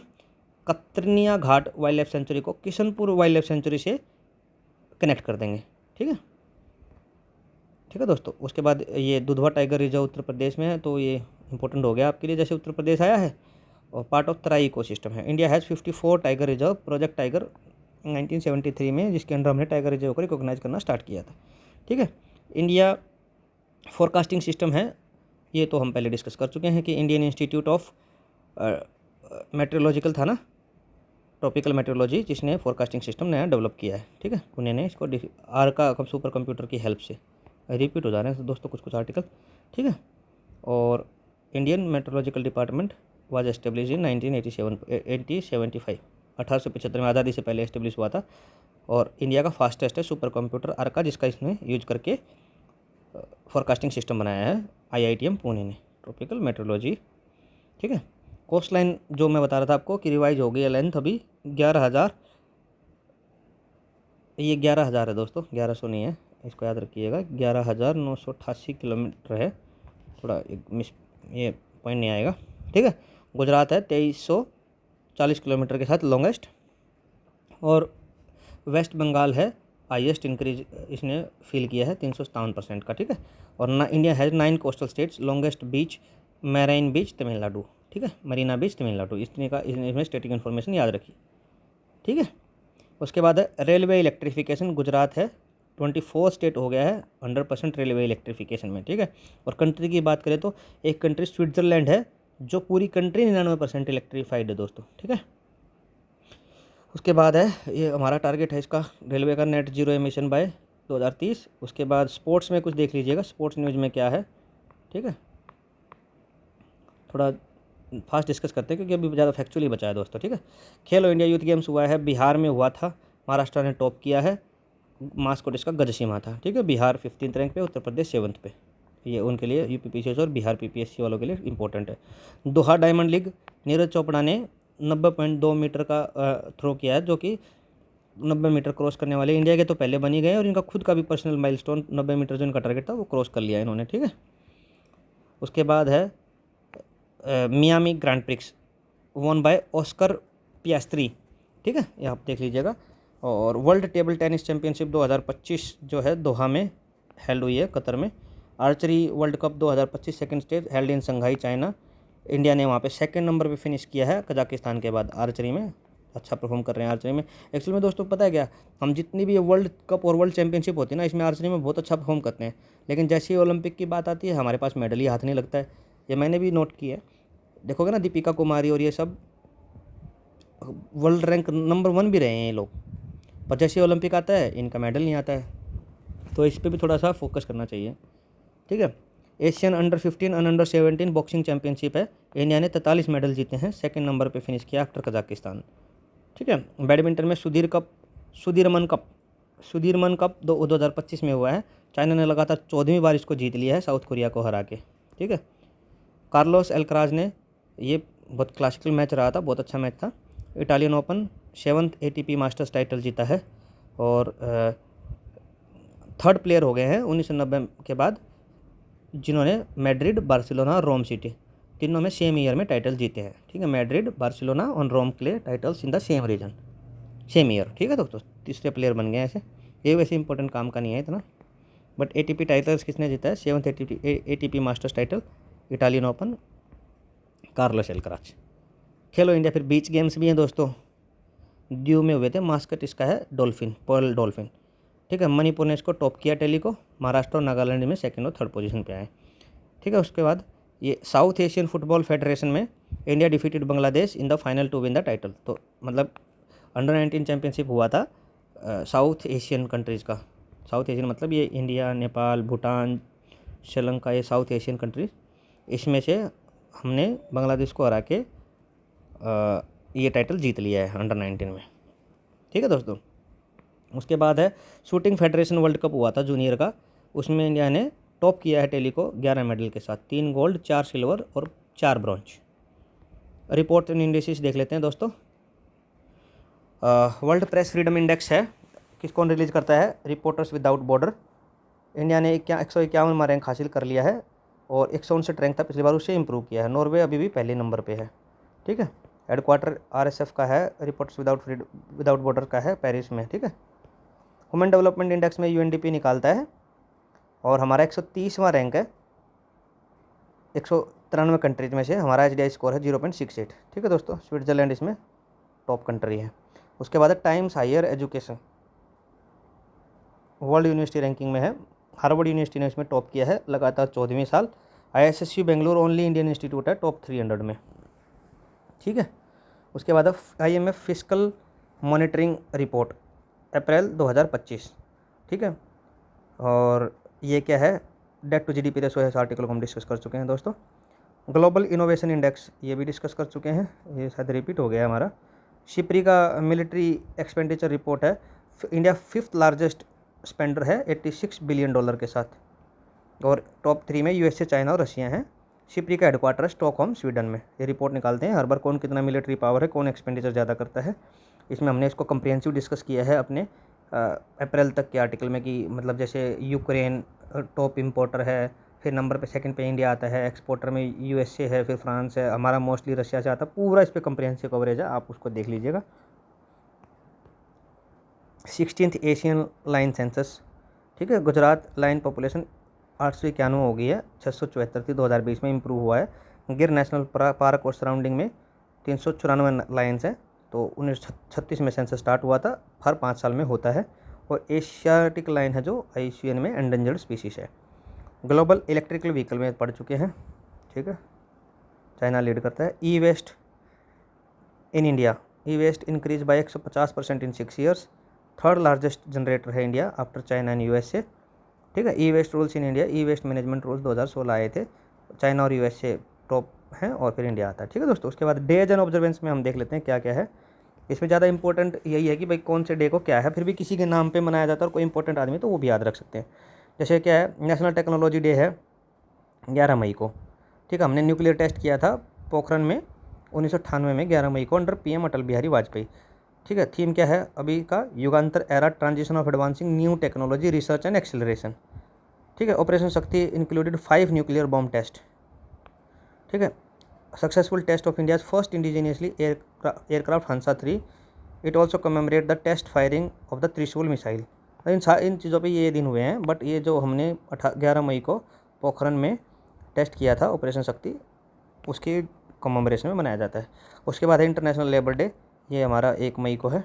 [SPEAKER 1] कतरनिया घाट वाइल्ड लाइफ सेंचुरी को किशनपुर वाइल्ड लाइफ सेंचुरी से कनेक्ट कर देंगे, ठीक है, ठीक है दोस्तों। उसके बाद ये दुधवा टाइगर रिजर्व उत्तर प्रदेश में है, तो ये इंपॉर्टेंट हो गया आपके लिए, जैसे उत्तर प्रदेश आया है, और पार्ट ऑफ तराई इकोसिस्टम है। India has 54 tiger reserve, project tiger 1973 में, जिसके अंडर हमने टाइगर रिजर्व को रिकॉग्नाइज करना स्टार्ट किया था, ठीक है। इंडिया फोरकास्टिंग सिस्टम है, ये तो हम पहले डिस्कस कर चुके हैं कि इंडियन इंस्टीट्यूट ऑफ मेट्रोलॉजिकल था ना, ट्रॉपिकल मेट्रोलॉजी, जिसने फोरकास्टिंग सिस्टम नया डेवलप किया है, ठीक है, पुणे ने इसको आर्का सुपर कंप्यूटर की हेल्प से। रिपीट हो जा रहे हैं दोस्तों कुछ आर्टिकल, ठीक है। और Indian meteorological department was establish in 1975 1875 में आज़ादी से पहले एस्टेब्लिश हुआ था। और इंडिया का फास्टेस्ट है सुपर कंप्यूटर अर्का, जिसका इसने यूज करके फोरकास्टिंग सिस्टम बनाया है IITM पुणे ने, ट्रॉपिकल मेट्रोलॉजी। ठीक है, कोस्ट लाइन जो मैं बता रहा था आपको कि रिवाइज हो गई है लेंथ अभी 11,000, ये 11,000 है दोस्तों, 1100 नहीं है, इसको याद रखिएगा। 11,988 किलोमीटर है, थोड़ा एक मिस ये पॉइंट नहीं आएगा। ठीक है, गुजरात है 2340 किलोमीटर के साथ लॉन्गेस्ट, और वेस्ट बंगाल है हाईएस्ट इंक्रीज इसने फील किया है 357% का। ठीक है, और ना India has 9 coastal states, longest beach marine beach Tamil Nadu. ठीक है, मरीना बीच तमिलनाडु, इतने का इसमें स्टेटिक इन्फॉर्मेशन याद रखिए। ठीक है, उसके बाद है रेलवे इलेक्ट्रिफिकेशन, गुजरात है 24 स्टेट हो गया है 100% रेलवे इलेक्ट्रिफिकेशन में। ठीक है, और कंट्री की बात करें तो एक कंट्री स्विट्ज़रलैंड है जो पूरी कंट्री 99% इलेक्ट्रीफाइड है दोस्तों। ठीक है, उसके बाद है ये हमारा टारगेट है इसका रेलवे का नेट जीरो एमिशन बाय 2030। उसके बाद स्पोर्ट्स में कुछ देख लीजिएगा, स्पोर्ट्स न्यूज़ में क्या है। ठीक है, थोड़ा फास्ट डिस्कस करते हैं क्योंकि अभी ज़्यादा फैक्चुअली बचा है दोस्तों। ठीक है, खेलो इंडिया यूथ गेम्स हुआ है, बिहार में हुआ था, महाराष्ट्र ने टॉप किया है, मास्कोट इसका गजसीमा था। ठीक है, बिहार 15th रैंक पे, उत्तर प्रदेश 7th पे। ये उनके लिए UPPCS और बिहार PPSC वालों के लिए इंपॉर्टेंट है। दोहा डायमंड लीग, नीरज चोपड़ा ने 90.2 मीटर का थ्रो किया है, जो कि 90 मीटर क्रॉस करने वाले इंडिया के तो पहले बन ही गए, और इनका खुद का भी पर्सनल माइलस्टोन 90 मीटर जो इनका टारगेट था वो क्रॉस कर लिया इन्होंने। ठीक है, उसके बाद है Miami grand prix won by Oscar Piastri. ठीक है, ये आप देख लीजिएगा। और वर्ल्ड टेबल टेनिस चैंपियनशिप 2025 जो है दोहा में हेल्ड हुई है, कतर में। Archery world cup 2025 second stage held in Shanghai China, India ने वहाँ पे सेकंड नंबर पे फिनिश किया है कजाकिस्तान के बाद। आर्चरी में अच्छा परफॉर्म कर रहे हैं आर्चरी में। एक्चुअली में दोस्तों पता है क्या, हम जितनी भी वर्ल्ड कप और वर्ल्ड चैंपियनशिप होती है ना, इसमें आर्चरी में बहुत अच्छा परफॉर्म करते हैं, लेकिन जैसे ही ओलंपिक की बात आती है हमारे पास मेडल ही हाथ नहीं लगता है। ये मैंने भी नोट किया है, देखोगे ना दीपिका कुमारी और ये सब वर्ल्ड रैंक नंबर 1 भी रहे हैं ये लोग, पर जैसे ओलंपिक आता है इनका मेडल नहीं आता है, तो इस पर भी थोड़ा सा फोकस करना चाहिए। ठीक है, एशियन अंडर 15 और अंडर 17 बॉक्सिंग चैंपियनशिप है, इंडिया ने 43 मेडल जीते हैं, सेकंड नंबर पे फिनिश किया आफ्टर कजाकिस्तान। ठीक है, बैडमिंटन में सुधीरमन कप 2025 में हुआ है, चाइना ने लगातार 14वीं बार इसको जीत लिया है साउथ कोरिया को हरा के। ठीक है, कार्लोस एल्कराज ने, ये बहुत क्लासिकल मैच रहा था, बहुत अच्छा मैच था, Italian open 7th ATP Masters title जीता है, और थर्ड प्लेयर हो गए हैं 1990 के बाद जिन्होंने मैड्रिड, बार्सिलोना और रोम सिटी तीनों में सेम ईयर में टाइटल जीते हैं। ठीक है, मैड्रिड, बार्सिलोना और रोम के लिए titles in the same region, same year. ठीक है दोस्तों, तीसरे प्लेयर बन गए ऐसे। ये वैसे इंपॉर्टेंट काम का नहीं है इतना, बट ATP टाइटल्स किसने जीता है? 7th ATP Masters title, Italian Open, Carlos Alcaraz. Khelo India फिर बीच गेम्स भी हैं दोस्तों, दीव में हुए थे, मास्कट इसका है डॉल्फिन, पर्ल डॉल्फिन। ठीक है, मणिपुर ने इसको टॉप किया टेली को, महाराष्ट्र और नागालैंड में सेकंड और थर्ड पोजीशन पे आए। ठीक है, उसके बाद ये साउथ एशियन फुटबॉल फेडरेशन में India defeated Bangladesh in the final to win the title. तो मतलब अंडर 19 चैंपियनशिप हुआ था साउथ एशियन कंट्रीज़ का। साउथ एशियन मतलब ये इंडिया, नेपाल, भूटान, श्रीलंका, ये साउथ एशियन कंट्रीज, इसमें से हमने बांग्लादेश को हरा के ये टाइटल जीत लिया है अंडर 19 में। ठीक है दोस्तों, उसके बाद है शूटिंग फेडरेशन वर्ल्ड कप हुआ था जूनियर का, उसमें इंडिया ने टॉप किया है टेली को 11 मेडल के साथ, 3 गोल्ड, 4 सिल्वर और 4 ब्रॉन्ज। रिपोर्ट एंड इंडिसेस देख लेते हैं दोस्तों। वर्ल्ड प्रेस फ्रीडम इंडेक्स है, किसको रिलीज करता है? Reporters without border. इंडिया ने 151वां रैंक हासिल कर लिया है, और 159 रैंक था पिछली बार, उससे इंप्रूव किया है। नॉर्वे अभी भी पहले नंबर पे है। ठीक है, हेडक्वार्टर RSF का है, रिपोर्टर्स विदाउट बॉर्डर का है पेरिस में। ठीक है, ह्यूमन डेवलपमेंट इंडेक्स में UNDP निकालता है, और हमारा 130वां रैंक है 193 कंट्रीज में से। हमारा HDI स्कोर है 0.68। ठीक है दोस्तों, स्विट्ज़रलैंड इसमें टॉप कंट्री है। उसके बाद Times higher education world university ranking में है, हार्वर्ड यूनिवर्सिटी ने इसमें टॉप किया है लगातार 14वीं साल। ISSU Bengaluru only Indian institute है टॉप 300 में। ठीक है, उसके बाद IMF फिस्कल मॉनिटरिंग रिपोर्ट अप्रैल 2025। ठीक है, और ये क्या है? डेट टू GDP रेशो है, इस आर्टिकल को हम डिस्कस कर चुके हैं दोस्तों। ग्लोबल इनोवेशन इंडेक्स, ये भी डिस्कस कर चुके हैं, ये शायद रिपीट हो गया हमारा। शिप्री का मिलिट्री एक्सपेंडिचर रिपोर्ट है, इंडिया 5th लार्जेस्ट स्पेंडर है 86 बिलियन डॉलर के साथ, और टॉप 3 में यूएसए, चाइना और रशिया हैं। शिप्री का हेडक्वार्टर है स्टॉकहोम, स्वीडन में। ये रिपोर्ट निकालते हैं हर बार कौन कितना मिलिट्री पावर है, कौन एक्सपेंडिचर ज़्यादा करता है। इसमें हमने इसको कंप्रिहेंसिव डिस्कस किया है अपने अप्रैल तक के आर्टिकल में, कि मतलब जैसे यूक्रेन टॉप इम्पोर्टर है, फिर नंबर पे सेकंड पे इंडिया आता है, एक्सपोर्टर में यूएसए है, फिर फ्रांस है, हमारा मोस्टली रशिया से आता है। पूरा इस पर कंप्रिहेंसिव कवरेज है, आप उसको देख लीजिएगा। 16th एशियन लाइन सेंसस, ठीक है। गुजरात लाइन पॉपुलेशन 891 हो गई है, 674 थी 2020 में, इम्प्रूव हुआ है। गिर नेशनल पार्क और सराउंडिंग में 394 लाइन्स हैं। तो 1936 में सेंसस स्टार्ट हुआ था, हर 5 साल में होता है। और एशियाटिक लाइन है जो IUCN में एंडेंजर्ड स्पीसीज है। ग्लोबल इलेक्ट्रिकल व्हीकल में पढ़ चुके हैं, ठीक है, चाइना लीड करता है। E waste in India, e waste increase by 150% in 6 years. Third largest generator है India after China and USA, ठीक है। E waste rules in India, e waste management rules 2016 आए थे। चाइना और यूएसए टॉप हैं और फिर इंडिया आता है, ठीक है दोस्तों। उसके बाद डेज एंड ऑब्जर्वेंस में हम देख लेते हैं क्या क्या है। इसमें ज़्यादा इंपॉर्टेंट यही है कि भाई कौन से डे को क्या है, फिर भी किसी के नाम पे मनाया जाता है और कोई इंपॉर्टेंट आदमी तो वो भी याद रख सकते हैं। जैसे क्या है, नेशनल टेक्नोलॉजी डे है 11 मई को, ठीक है। हमने न्यूक्लियर टेस्ट किया था पोखरण में 1998 में 11 मई को अंडर PM अटल बिहारी वाजपेयी, ठीक है। थीम क्या है अभी का, Yugantar era transition of advancing new technology research and acceleration, ठीक है। ऑपरेशन शक्ति इंक्लूडेड 5 न्यूक्लियर बॉम्ब टेस्ट, ठीक है। Successful test of India's first indigenously aircraft Hansa 3। It also commemorate the test firing of the Trishul missile. इन चीज़ों पे ये दिन हुए हैं, बट ये जो हमने 11 मई को पोखरण में टेस्ट किया था ऑपरेशन शक्ति, उसके कमेमोरेशन में मनाया जाता है। उसके बाद है इंटरनेशनल लेबर डे, ये हमारा 1 मई को है,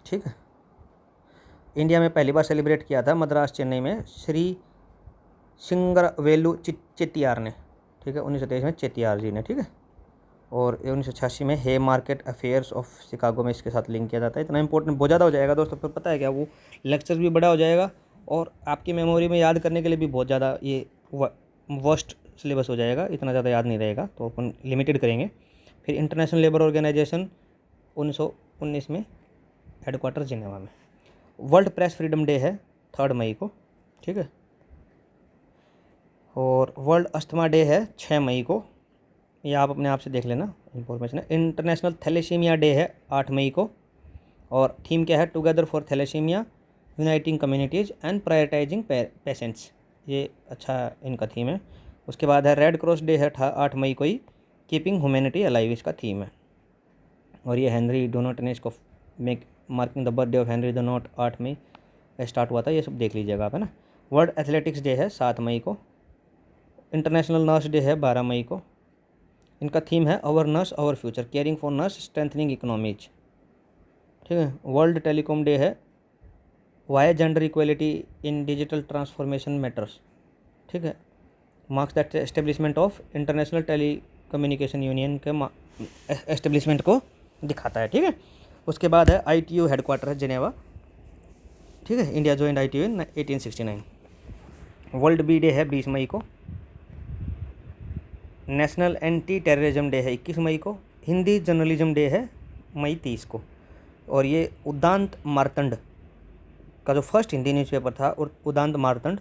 [SPEAKER 1] ठीक है। इंडिया में पहली बार सेलिब्रेट किया था मद्रास चेन्नई में श्री सिंगरवेलु चेट्टियार ने, ठीक है। 1923 में चेट्टियार जी ने, ठीक है। और 1986 में हे मार्केट अफेयर्स ऑफ शिकागो में इसके साथ लिंक किया जाता है। इतना इंपॉर्टेंट बहुत ज़्यादा हो जाएगा दोस्तों, फिर पता है क्या, वो लेक्चर्स भी बड़ा हो जाएगा और आपकी मेमोरी में याद करने के लिए भी बहुत ज़्यादा ये वर्स्ट सिलेबस हो जाएगा, इतना ज़्यादा याद नहीं रहेगा, तो अपन लिमिटेड करेंगे। फिर इंटरनेशनल लेबर ऑर्गेनाइजेशन 1919 में, हेडक्वार्टर जिनेवा में। वर्ल्ड प्रेस फ्रीडम डे है 3 मई को, ठीक है। और वर्ल्ड अस्थमा डे है 6 मई को, ये आप अपने आप से देख लेना, इंफॉर्मेशन है। इंटरनेशनल थैलेसीमिया डे है 8 मई को, और थीम क्या है, together for thalassemia uniting communities and prioritising patients, ये अच्छा इनका थीम है। उसके बाद है रेड क्रॉस डे है 8 मई को ही, कीपिंग ह्यूमैनिटी अलाइव इसका थीम है। और ये हेनरी डोनाट ने इसको marking the birthday of Henry Dunant 8 मई स्टार्ट हुआ था, ये सब देख लीजिएगा आप, है ना। वर्ल्ड एथलेटिक्स डे है 7 मई को। इंटरनेशनल नर्स डे है 12 मई को। इनका थीम है our nurse our future, caring for nurse strengthening economies, ठीक है। वर्ल्ड टेलीकॉम डे है why gender equality in digital transformation matters, ठीक है। Marks that establishment of international telecommunication union के एस्टेब्लिशमेंट को दिखाता है, ठीक है। उसके बाद है ITU हेडक्वार्टर है जिनेवा, ठीक है। इंडिया ज्वाइंट ITU इन 1869। वर्ल्ड बी डे है 20 मई को। नेशनल एंटी टेररिज्म डे है 21 मई को। हिंदी जर्नलिज्म डे है मई 30 को। और ये उदांत मार्तंड का जो फर्स्ट हिंदी न्यूज़पेपर था, और उदांत मार्तंड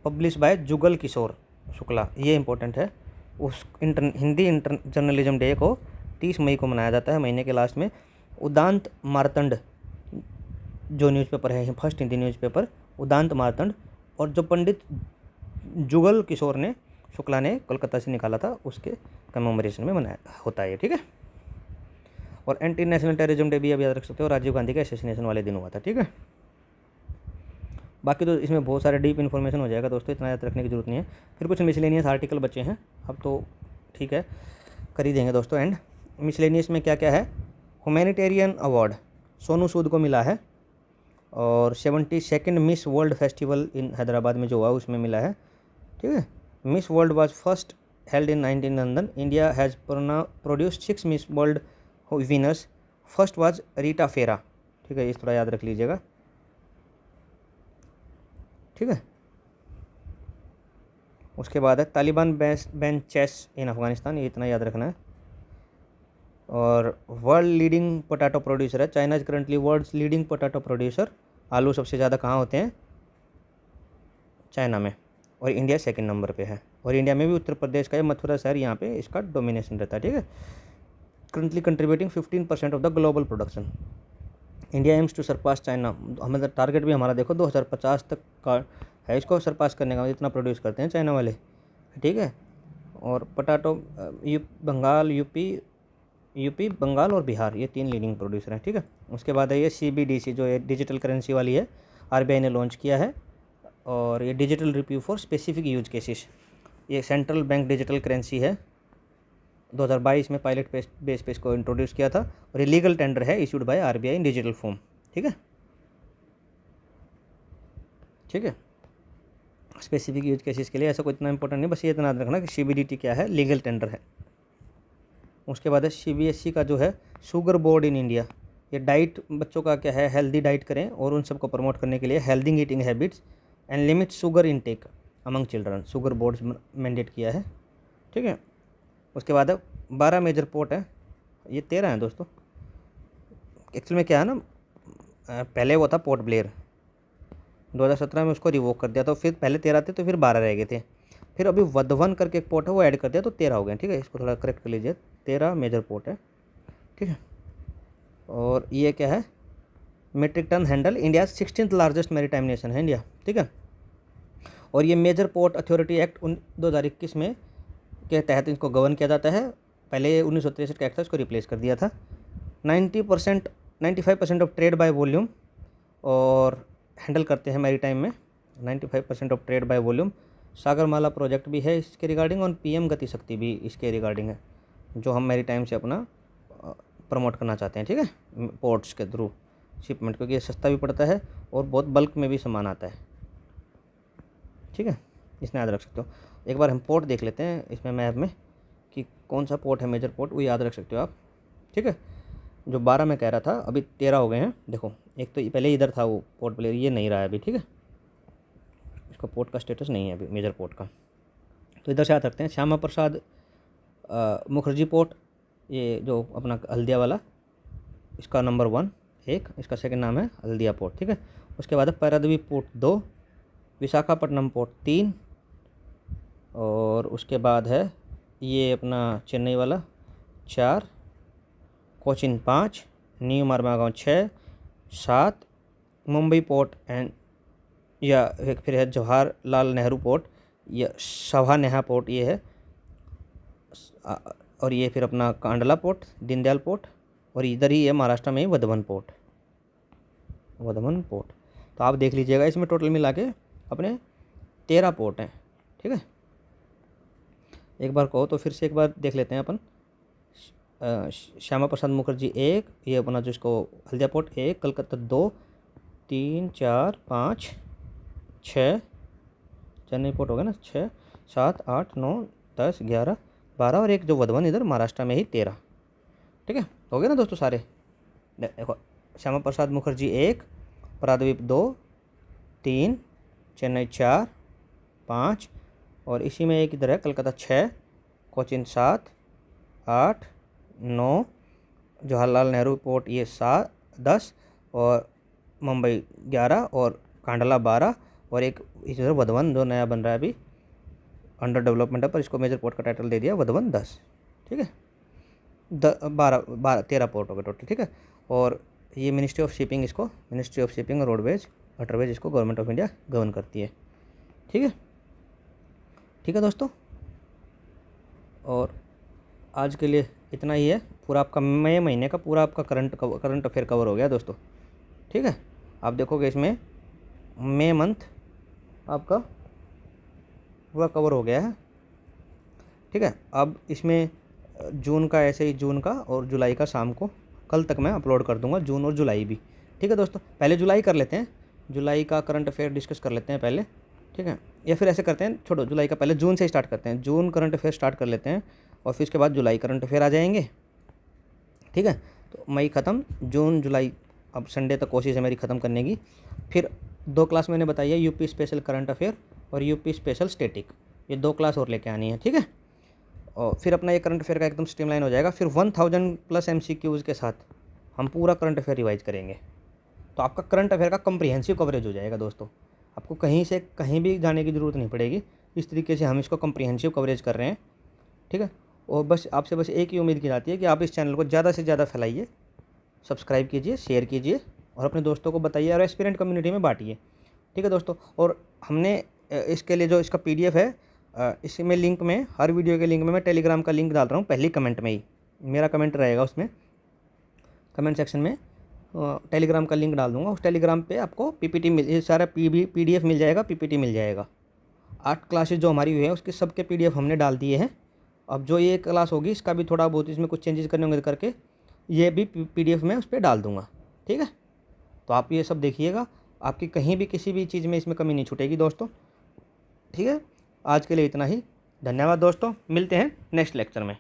[SPEAKER 1] पब्लिश बाय जुगल किशोर शुक्ला, ये इंपॉर्टेंट है। उस हिंदी जर्नलिज्म डे को 30 मई को मनाया जाता है, महीने के लास्ट में। उदांत मार्तंड जो न्यूज़पेपर है, फर्स्ट हिंदी न्यूज़पेपर उदांत मार्तंड, और जो पंडित जुगल किशोर ने शुक्ला ने कोलकाता से निकाला था, उसके कमेमोरेशन में मनाया होता है, ठीक है। और एंटी नेशनल टेररिज्म डे भी अब याद रख सकते हो, राजीव गांधी का असैसिनेशन वाले दिन हुआ था, ठीक है। बाकी तो इसमें बहुत सारे डीप इन्फॉर्मेशन हो जाएगा दोस्तों, इतना याद रखने की जरूरत नहीं है। फिर कुछ मिसलेनियस आर्टिकल बचे हैं अब तो, ठीक है, कर ही देंगे दोस्तों एंड। मिसलेनियस में क्या क्या है, ह्यूमैनिटेरियन अवार्ड सोनू सूद को मिला है, और 72nd miss world festival in Hyderabad में जो हुआ उसमें मिला है, ठीक है। Miss world was first held in 19 London. India has produced 6 miss world winners. First was Rita फेरा, ठीक है, इस थोड़ा याद रख लीजिएगा, ठीक है। उसके बाद है Taliban ban chess in Afghanistan, ये इतना याद रखना है। और वर्ल्ड लीडिंग पोटैटो प्रोड्यूसर है। China is currently world's leading potato producer. आलू सबसे ज़्यादा कहाँ होते हैं? चाइना में। और इंडिया सेकंड नंबर पे है। और इंडिया में भी उत्तर प्रदेश का या मथुरा शहर यहाँ पे इसका डोमिनेशन रहता है, ठीक है। Currently contributing 15% of the global production. India aims to surpass China. हमें टारगेट भी हमारा देखो 2050 तक का है इसको सरपास करने का, इतना प्रोड्यूस करते हैं चाइना वाले, ठीक है। और पोटैटो यूपी बंगाल और बिहार, ये 3 लीडिंग प्रोड्यूसर हैं, ठीक है। उसके बाद है ये CBDC जो है डिजिटल करेंसी वाली है, RBI ने लॉन्च किया है। और ये digital review for specific use cases, ये सेंट्रल बैंक डिजिटल करेंसी है। 2022 में पायलट बेस पे इसको इंट्रोड्यूस किया था। और ये लीगल टेंडर है issued by RBI in digital form, ठीक है, ठीक है। स्पेसिफिक यूज केसेस के लिए ऐसा कोई इतना इंपॉर्टेंट नहीं, बस ये इतना याद रखना कि CBDT क्या है, लीगल टेंडर है। उसके बाद है CBSE का जो है शुगर बोर्ड इन इंडिया। ये डाइट बच्चों का क्या है, हेल्दी डाइट करें और उन सबको प्रमोट करने के लिए healthy eating habits and limit sugar intake among children, sugar board mandate किया है, ठीक है। उसके बाद है 12 मेजर पोर्ट है, ये 13 हैं दोस्तों। एक्चुअल में क्या है ना, पहले वो था पोर्ट ब्लेयर, 2017 में उसको रिवोक कर दिया, तो फिर पहले 13 थे तो फिर 12 रह गए थे। फिर अभी वधवन करके एक पोर्ट है वो ऐड कर दिया तो 13 हो गए, ठीक है। इसको थोड़ा करेक्ट कर लीजिए, 13 मेजर पोर्ट है, ठीक है। और ये क्या है, metric ton handle, India 16th largest maritime nation है इंडिया, ठीक है। और ये मेजर पोर्ट अथॉरिटी एक्ट 2021 में के तहत इनको गवर्न किया जाता है। पहले 1963 का एक्ट था, इसको रिप्लेस कर दिया था। 95% ऑफ ट्रेड बाय वॉल्यूम और हैंडल करते हैं मैरीटाइम में, 95% of trade by volume. Sagarmala project भी है इसके रिगार्डिंग और PM गति शक्ति भी इसके रिगार्डिंग है, जो हम मैरीटाइम से अपना प्रमोट करना चाहते हैं, ठीक है, पोर्ट्स के थ्रू शिपमेंट, क्योंकि ये सस्ता भी पड़ता है और बहुत बल्क में भी सामान आता है, ठीक है। इसमें याद रख सकते हो। एक बार हम पोर्ट देख लेते हैं इसमें मैप में कि कौन सा पोर्ट है मेजर पोर्ट, वो याद रख सकते हो आप, ठीक है। जो 12 में कह रहा था अभी 13 हो गए हैं। देखो एक तो पहले इधर था वो पोर्ट प्लेयर, ये नहीं रहा है अभी, ठीक है, इसका पोर्ट का स्टेटस नहीं है अभी मेजर पोर्ट का। तो इधर से याद रखते हैं श्यामा प्रसाद मुखर्जी पोर्ट, ये जो अपना हल्दिया वाला, इसका नंबर 1 एक, इसका सेकंड नाम है हल्दिया पोर्ट, ठीक है। उसके बाद पारादीप पोर्ट 2, विशाखापट्टनम पोर्ट 3, और उसके बाद है ये अपना चेन्नई वाला 4, Cochin 5, new Marmagao 6, 7, Mumbai port and या फिर है जवाहरलाल नेहरू पोर्ट, या सभानेहा पोर्ट ये है। और ये फिर अपना कांडला पोर्ट, दीनदयाल पोर्ट, और इधर ही है महाराष्ट्र में ही वधवन पोर्ट। तो आप देख लीजिएगा, इसमें टोटल मिला के अपने 13 पोर्ट हैं, ठीक है। एक बार कहो तो फिर से एक बार देख लेते हैं अपन। श्यामा प्रसाद मुखर्जी 1, ये अपना जो इसको हल्दिया पोर्ट 1, कलकत्ता 2, 3, 4, 5, 6, चेन्नई पोर्ट हो गया ना 6, 7, 8, 9, 10, 11, 12 और एक जो वधवन इधर महाराष्ट्र में ही 13, ठीक है। हो गया ना दोस्तों सारे। देखो श्यामा प्रसाद मुखर्जी 1, पारादीप 2, 3, चेन्नई 4, 5, और इसी में एक इधर है कलकत्ता 6, कोचिन 7, 8, 9, जवाहरलाल नेहरू पोर्ट ये 7, 10, और मुंबई 11, और कांडला 12, और एक इधर वधवन जो नया बन रहा है अभी, अंडर डेवलपमेंट है, पर इसको मेजर पोर्ट का टाइटल दे दिया वधवन 10, ठीक है। 13 पोर्ट हो गए टोटल, ठीक है। और ये ministry of shipping roadways waterways इसको गवर्नमेंट ऑफ इंडिया गवर्न करती है, ठीक है, ठीक है दोस्तों। और आज के लिए इतना ही है। पूरा आपका मई महीने का पूरा आपका करंट अफेयर कवर हो गया दोस्तों, ठीक है। आप देखोगे इसमें मई मंथ आपका पूरा कवर हो गया है, ठीक है। अब इसमें जून का ऐसे ही, जून का और जुलाई का शाम को कल तक मैं अपलोड कर दूंगा, जून और जुलाई भी, ठीक है दोस्तों। पहले जुलाई कर लेते हैं, जुलाई का करंट अफेयर डिस्कस कर लेते हैं पहले, ठीक है। या फिर ऐसे करते हैं, छोड़ो जुलाई का, पहले जून से स्टार्ट करते हैं, जून करंट अफेयर स्टार्ट कर लेते हैं, और फिर उसके बाद जुलाई करंट अफेयर आ जाएंगे, ठीक है। तो मई ख़त्म, जून जुलाई अब संडे तक कोशिश है मेरी ख़त्म करने की। फिर 2 क्लास मैंने बताई है, यूपी स्पेशल करंट अफेयर और यूपी स्पेशल स्टैटिक, ये 2 क्लास और लेके आनी है, ठीक है। और फिर अपना ये करंट अफेयर का एकदम स्ट्रीमलाइन हो जाएगा। फिर 1000 प्लस MCQs के साथ हम पूरा करंट अफेयर रिवाइज करेंगे। तो आपका करंट अफेयर का कम्प्रिहेंसिव कवरेज हो जाएगा दोस्तों। आपको कहीं से कहीं भी जाने की ज़रूरत नहीं पड़ेगी। इस तरीके से हम इसको कम्प्रिहेंसिव कवरेज कर रहे हैं, ठीक है। और बस आपसे बस एक ही उम्मीद की जाती है कि आप इस चैनल को ज़्यादा से ज़्यादा फैलाइए, सब्सक्राइब कीजिए, शेयर कीजिए और अपने दोस्तों को बताइए और एस्पिरेंट कम्युनिटी में बांटिए, ठीक है दोस्तों। और हमने इसके लिए जो इसका PDF है, इसमें लिंक में, हर वीडियो के लिंक में मैं टेलीग्राम का लिंक डाल रहा हूँ पहली कमेंट में ही। मेरा कमेंट रहेगा उसमें, कमेंट सेक्शन में टेलीग्राम का लिंक डाल दूँगा। उस टेलीग्राम पे आपको PPT ये सारा PDF मिल जाएगा, PPT मिल जाएगा। 8 क्लासेस जो हमारी हुई है उसके सबके PDF हमने डाल दिए हैं। अब जो ये क्लास होगी इसका भी थोड़ा बहुत इसमें कुछ चेंजेस करने होंगे करके ये भी PDF में उस पर डाल दूँगा, ठीक है। तो आप ये सब देखिएगा, आपकी कहीं भी किसी भी चीज़ में इसमें कमी नहीं छूटेगी दोस्तों, ठीक है। आज के लिए इतना ही, धन्यवाद दोस्तों, मिलते हैं नेक्स्ट लेक्चर में।